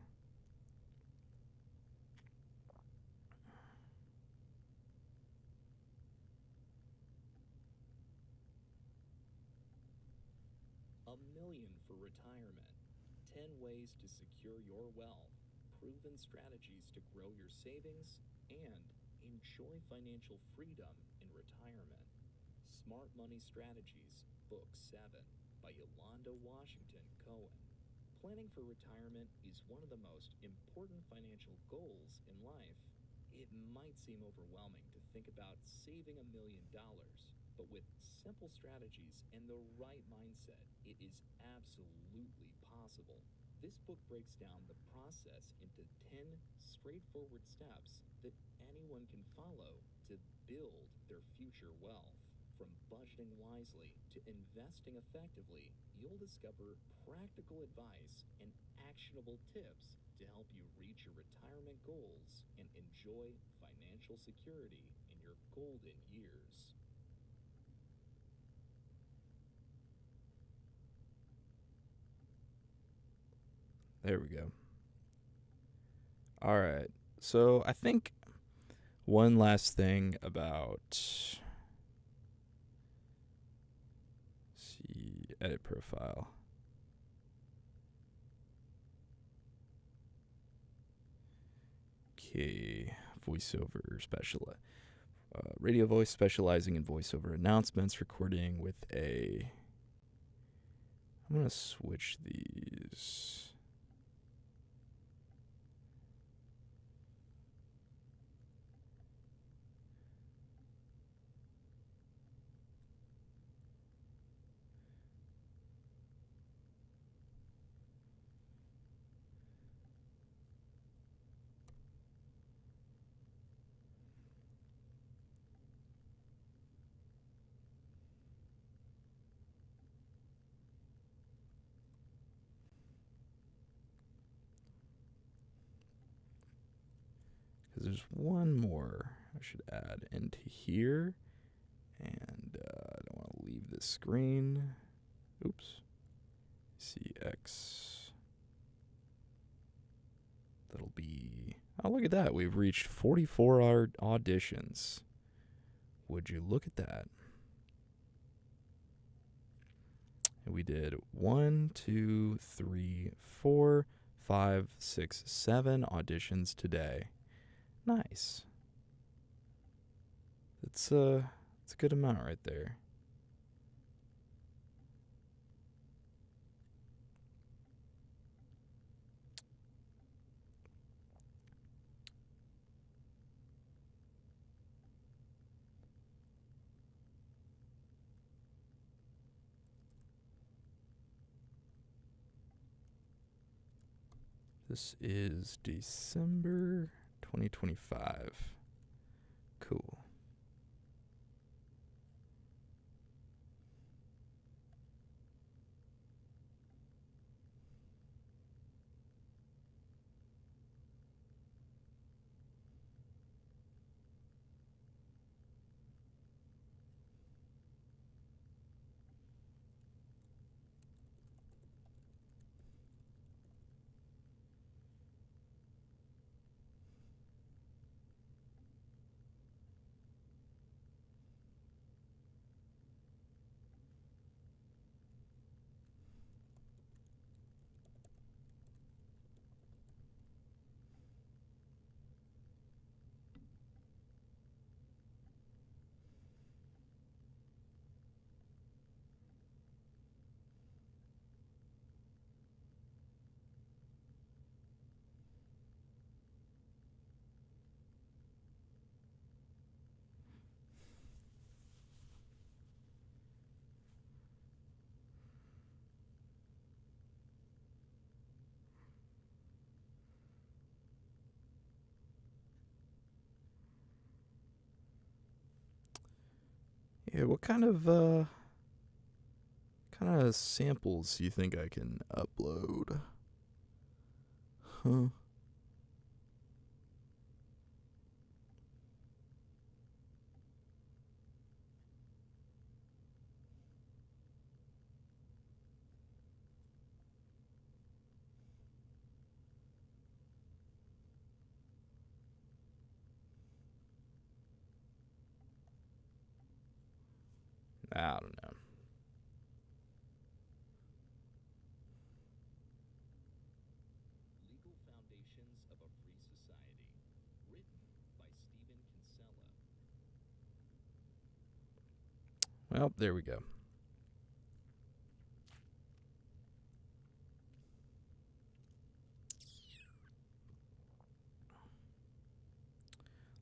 $1 Million for Retirement. 10 ways to secure your wealth. Proven strategies to grow your savings and enjoy financial freedom in retirement. Smart Money Strategies, Book 7 by Yolanda Washington Cohen. Planning for retirement is one of the most important financial goals in life. It might seem overwhelming to think about saving $1 million, but with simple strategies and the right mindset, it is absolutely possible. This book breaks down the process into 10 straightforward steps that anyone can follow to build their future wealth. From budgeting wisely to investing effectively, you'll discover practical advice and actionable tips to help you reach your retirement goals and enjoy financial security in your golden years.
There we go. All right. So I think one last thing about, see, edit profile. Okay, voiceover radio voice specializing in voiceover announcements, recording with a. I'm gonna switch these. Because there's one more I should add into here. And I don't want to leave this screen. Oops. CX. That'll be. Oh, look at that. We've reached 44 auditions. Would you look at that? And we did 1, 2, 3, 4, 5, 6, 7 auditions today. Nice. It's a good amount right there. This is December 2025. Cool. Yeah, what kind of samples do you think I can upload? Huh? I don't know.
Legal Foundations of a Free Society, written by Stephen Kinsella.
Well, there we go.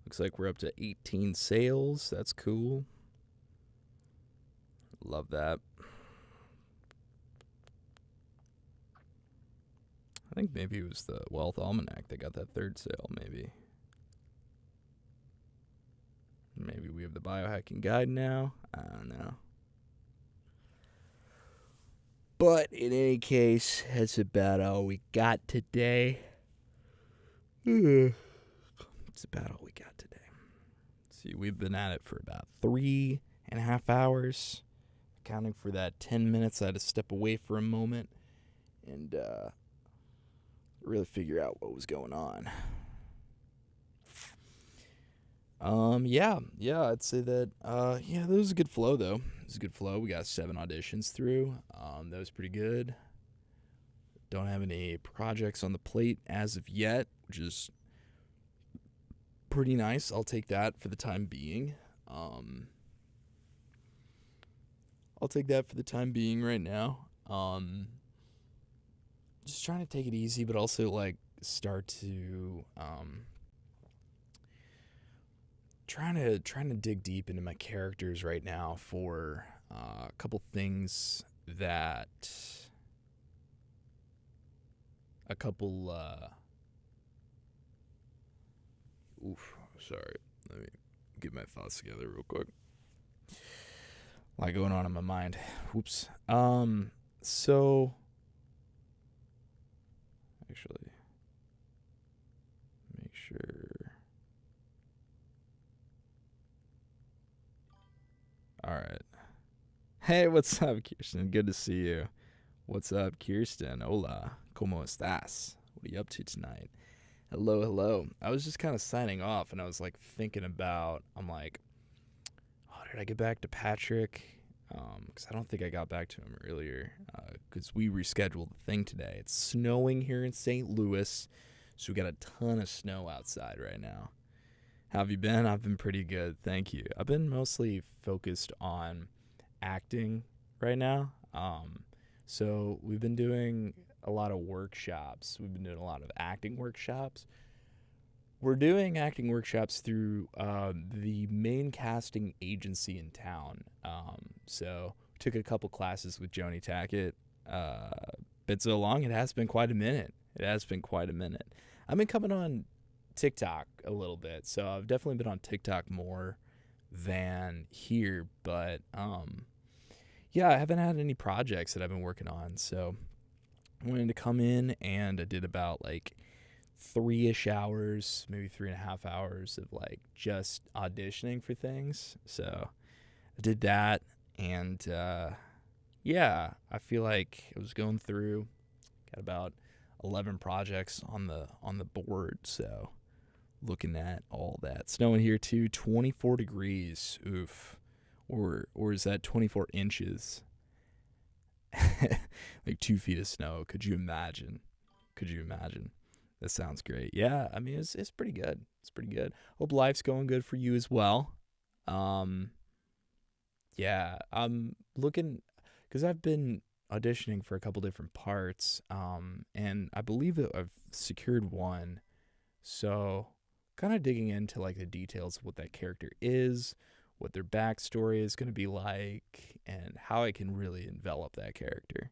Looks like we're up to 18 sales. That's cool. Love that. I think maybe it was the Wealth Almanac that got that third sale, maybe. Maybe we have the biohacking guide now. I don't know. But in any case, that's about all we got today. It's about all we got today. See, we've been at it for about 3.5 hours. Accounting for that 10 minutes, I had to step away for a moment and really figure out what was going on. Yeah, I'd say that, that was a good flow, though. It was a good flow. We got 7 auditions through. That was pretty good. Don't have any projects on the plate as of yet, which is pretty nice. I'll take that for the time being. I'll take that for the time being right now. Just trying to take it easy, but also like start to trying to dig deep into my characters right now for a couple things that a couple sorry, let me get my thoughts together real quick. A lot going on in my mind. Whoops. So actually make sure. All right. Hey, what's up, Kirsten? Good to see you. What's up, Kirsten? Hola. ¿Cómo estás? What are you up to tonight? Hello, hello. I was just kind of signing off, and I was like thinking about, I'm like, oh, did I get back to Patrick? Because I don't think I got back to him earlier, because we rescheduled the thing today. It's snowing here in St. Louis, so we got a ton of snow outside right now. How have you been? I've been pretty good, thank you. I've been mostly focused on acting right now. So we've been doing a lot of workshops. We've been doing a lot of acting workshops. We're doing acting workshops through the main casting agency in town. So took a couple classes with Joni Tackett. Been so long, it has been quite a minute. I've been coming on TikTok a little bit, so I've definitely been on TikTok more than here, but yeah, I haven't had any projects that I've been working on, so I wanted to come in, and I did about like 3-ish hours, maybe 3.5 hours of like just auditioning for things. So I did that, and yeah, I feel like I was going through, got about 11 projects on the board, so looking at all that. Snowing here too, 24 degrees. Oof. Or is that 24 inches? Like 2 feet of snow. Could you imagine? That sounds great. Yeah, I mean, it's pretty good. It's pretty good. Hope life's going good for you as well. Yeah, I'm looking, because I've been auditioning for a couple different parts, and I believe that I've secured one. So kind of digging into like the details of what that character is, what their backstory is going to be like, and how I can really envelop that character.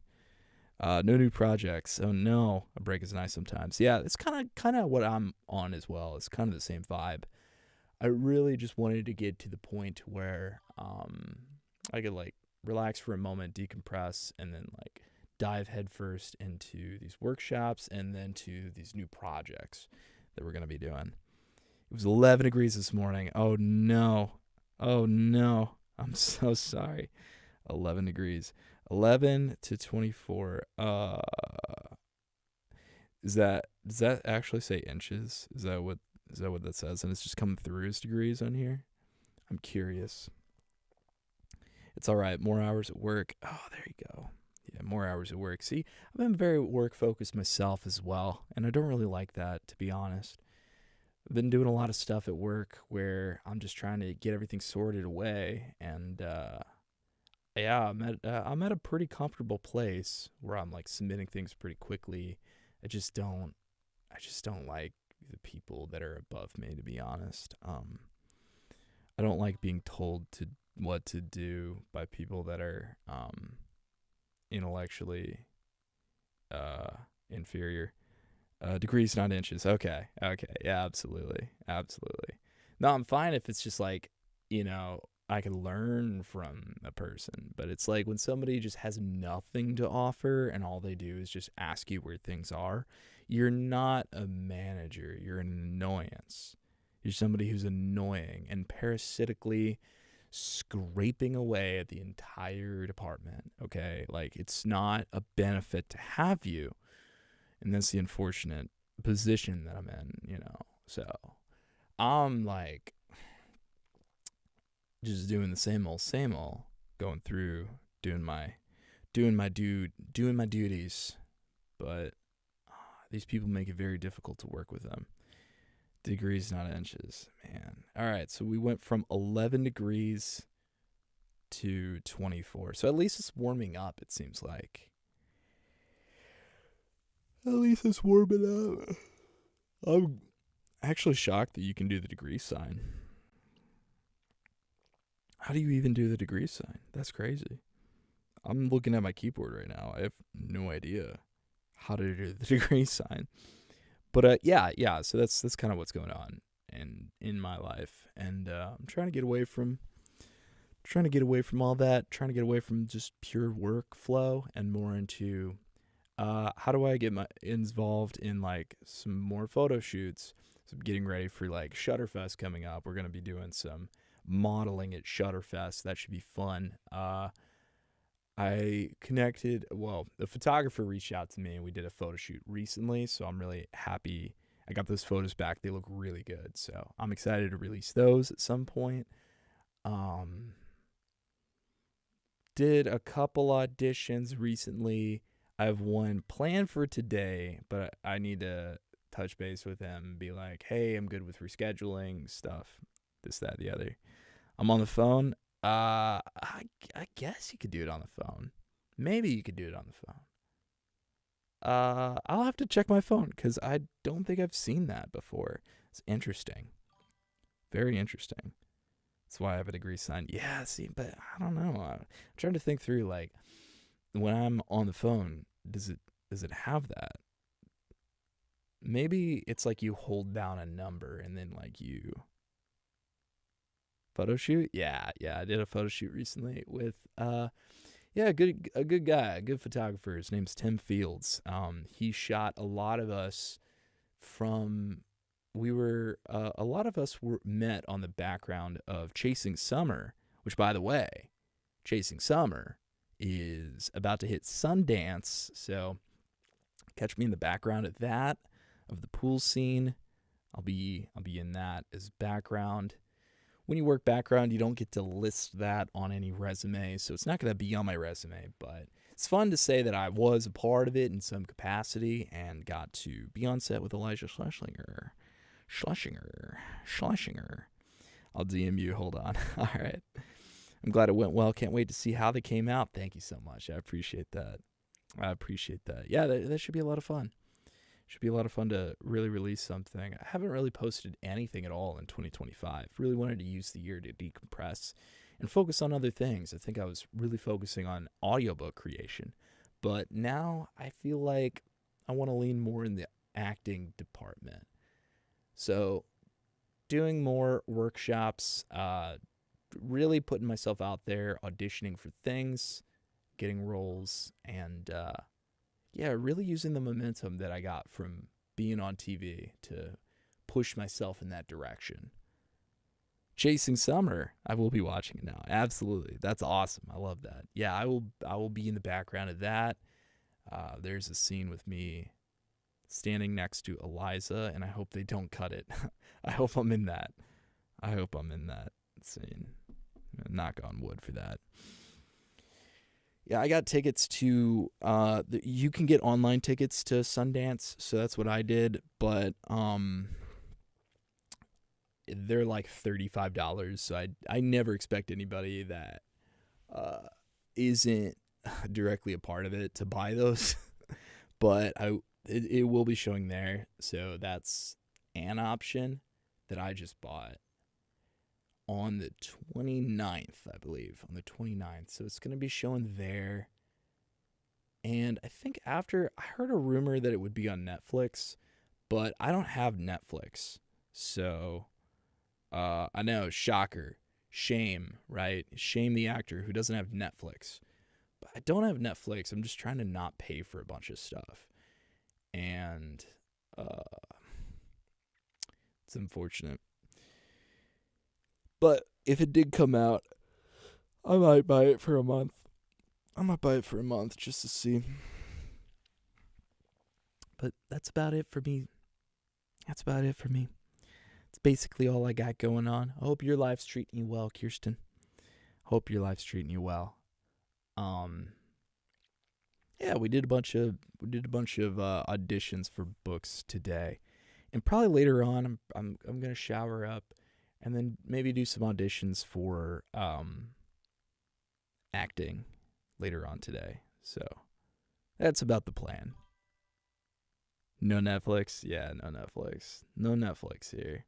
No new projects. Oh no, a break is nice sometimes. Yeah, it's kind of what I'm on as well. It's kind of the same vibe. I really just wanted to get to the point where I could like relax for a moment, decompress, and then like dive headfirst into these workshops and then to these new projects that we're going to be doing. It was 11 degrees this morning. Oh no. I'm so sorry. 11 degrees. 11 to 24. Does that actually say inches? Is that what that says? And it's just coming through as degrees on here? I'm curious. It's all right. More hours at work. Oh, there you go. Yeah, more hours at work. See, I've been very work focused myself as well, and I don't really like that, to be honest. I've been doing a lot of stuff at work where I'm just trying to get everything sorted away, and yeah, I'm at a pretty comfortable place where I'm like submitting things pretty quickly. I just don't like the people that are above me, to be honest. I don't like being told to what to do by people that are intellectually inferior. Degrees, not inches. Okay. Yeah, absolutely. No, I'm fine if it's just like, I can learn from a person, but it's like when somebody just has nothing to offer and all they do is just ask you where things are, you're not a manager. You're an annoyance. You're somebody who's annoying and parasitically scraping away at the entire department. Okay. Like, it's not a benefit to have you. And that's the unfortunate position that I'm in, So I'm like just doing the same old, going through doing my duties. But these people make it very difficult to work with them. Degrees, not inches. Man. All right. So we went from 11 degrees to 24. So at least it's warming up, it seems like. At least it's warming up. I'm actually shocked that you can do the degree sign. How do you even do the degree sign? That's crazy. I'm looking at my keyboard right now. I have no idea how to do the degree sign. But yeah. So that's kind of what's going on in my life, and I'm trying to get away from all that. Trying to get away from just pure workflow and more into how do I get involved in like some more photo shoots. So I'm getting ready for like Shutterfest coming up. We're gonna be doing some modeling at Shutterfest. That should be fun. I connected, the photographer reached out to me and we did a photo shoot recently, so I'm really happy. I got those photos back. They look really good, so I'm excited to release those at some point. Did a couple auditions recently. I have one planned for today, but I need to touch base with him and be like, hey, I'm good with rescheduling stuff, this, that, the other. I'm on the phone. I guess you could do it on the phone. Maybe you could do it on the phone. I'll have to check my phone because I don't think I've seen that before. It's interesting. Very interesting. That's why I have a degree sign. Yeah, see, but I don't know. I'm trying to think through, like, when I'm on the phone, does it have that? Maybe it's like you hold down a number and then like you photo shoot. Yeah, I did a photo shoot recently with a good guy, a good photographer. His name's Tim Fields. He shot a lot of us from a lot of us were met on the background of Chasing Summer, which, by the way, Chasing Summer is about to hit Sundance, so catch me in the background of that, of the pool scene. I'll be in that as background. When you work background, you don't get to list that on any resume, so it's not going to be on my resume, but it's fun to say that I was a part of it in some capacity and got to be on set with Elijah Schlesinger. I'll DM you. Hold on. All right. I'm glad it went well. Can't wait to see how they came out. Thank you so much. I appreciate that. Yeah, that should be a lot of fun. Should be a lot of fun to really release something. I haven't really posted anything at all in 2025. Really wanted to use the year to decompress and focus on other things. I think I was really focusing on audiobook creation. But now I feel like I want to lean more in the acting department. So doing more workshops, really putting myself out there, auditioning for things, getting roles, and really using the momentum that I got from being on TV to push myself in that direction. Chasing Summer, I will be watching it now. Absolutely. That's awesome. I love that. Yeah, I will be in the background of that. There's a scene with me standing next to Eliza, and I hope they don't cut it. I hope I'm in that scene. Knock on wood for that. Yeah, I got tickets to you can get online tickets to Sundance, so that's what I did, but they're like $35, so I never expect anybody that isn't directly a part of it to buy those. But it will be showing there, so that's an option that I just bought on the 29th, I believe, on the 29th. So it's going to be showing there. And I think I heard a rumor that it would be on Netflix, but I don't have Netflix. So I know, shocker, shame, right? Shame the actor who doesn't have Netflix. But I don't have Netflix. I'm just trying to not pay for a bunch of stuff. And it's unfortunate. But if it did come out, I might buy it for a month. Just to see. But that's about it for me. It's basically all I got going on. I hope your life's treating you well, Kirsten. Yeah, we did a bunch of auditions for books today. And probably later on, I'm gonna shower up, and then maybe do some auditions for acting later on today. So that's about the plan. No Netflix? Yeah, no Netflix. No Netflix here.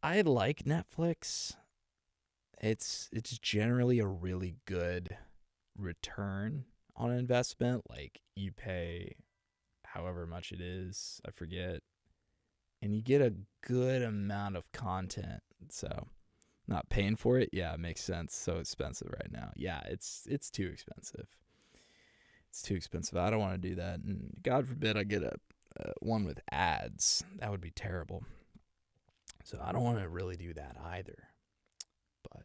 I like Netflix. It's generally a really good return on investment. Like you pay however much it is, I forget, and you get a good amount of content. So not paying for it, yeah, it makes sense. So expensive right now. Yeah, it's too expensive. It's too expensive. I don't want to do that. And God forbid I get a one with ads. That would be terrible. So I don't want to really do that either. But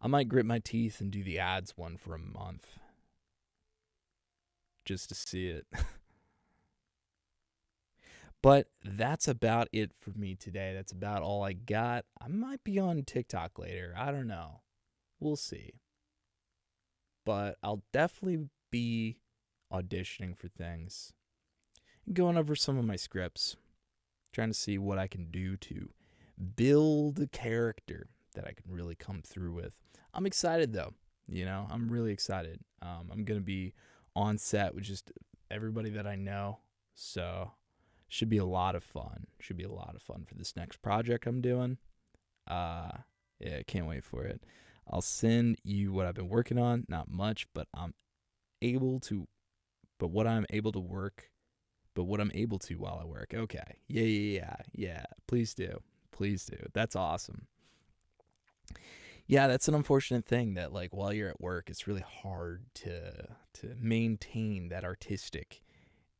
I might grit my teeth and do the ads one for a month just to see it. But that's about it for me today. That's about all I got. I might be on TikTok later. I don't know. We'll see. But I'll definitely be auditioning for things and going over some of my scripts, trying to see what I can do to build a character that I can really come through with. I'm excited though. I'm really excited. I'm going to be on set with just everybody that I know. So should be a lot of fun. Should be a lot of fun for this next project I'm doing. Yeah, can't wait for it. I'll send you what I've been working on. Not much, but what I'm able to while I work. Okay. Yeah. Please do. That's awesome. Yeah, that's an unfortunate thing that like while you're at work, it's really hard to maintain that artistic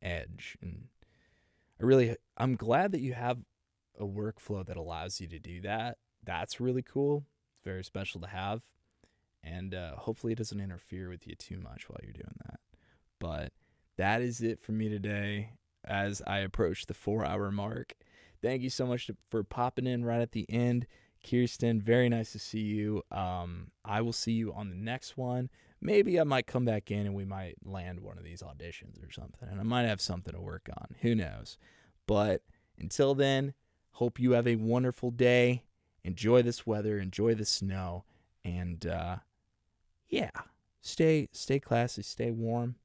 edge. And I'm glad that you have a workflow that allows you to do that. That's really cool. It's very special to have. And hopefully it doesn't interfere with you too much while you're doing that. But that is it for me today as I approach the 4-hour mark. Thank you so much for popping in right at the end. Kirsten, very nice to see you. I will see you on the next one. Maybe I might come back in and we might land one of these auditions or something. And I might have something to work on. Who knows? But until then, hope you have a wonderful day. Enjoy this weather. Enjoy the snow. And yeah, stay classy, stay warm.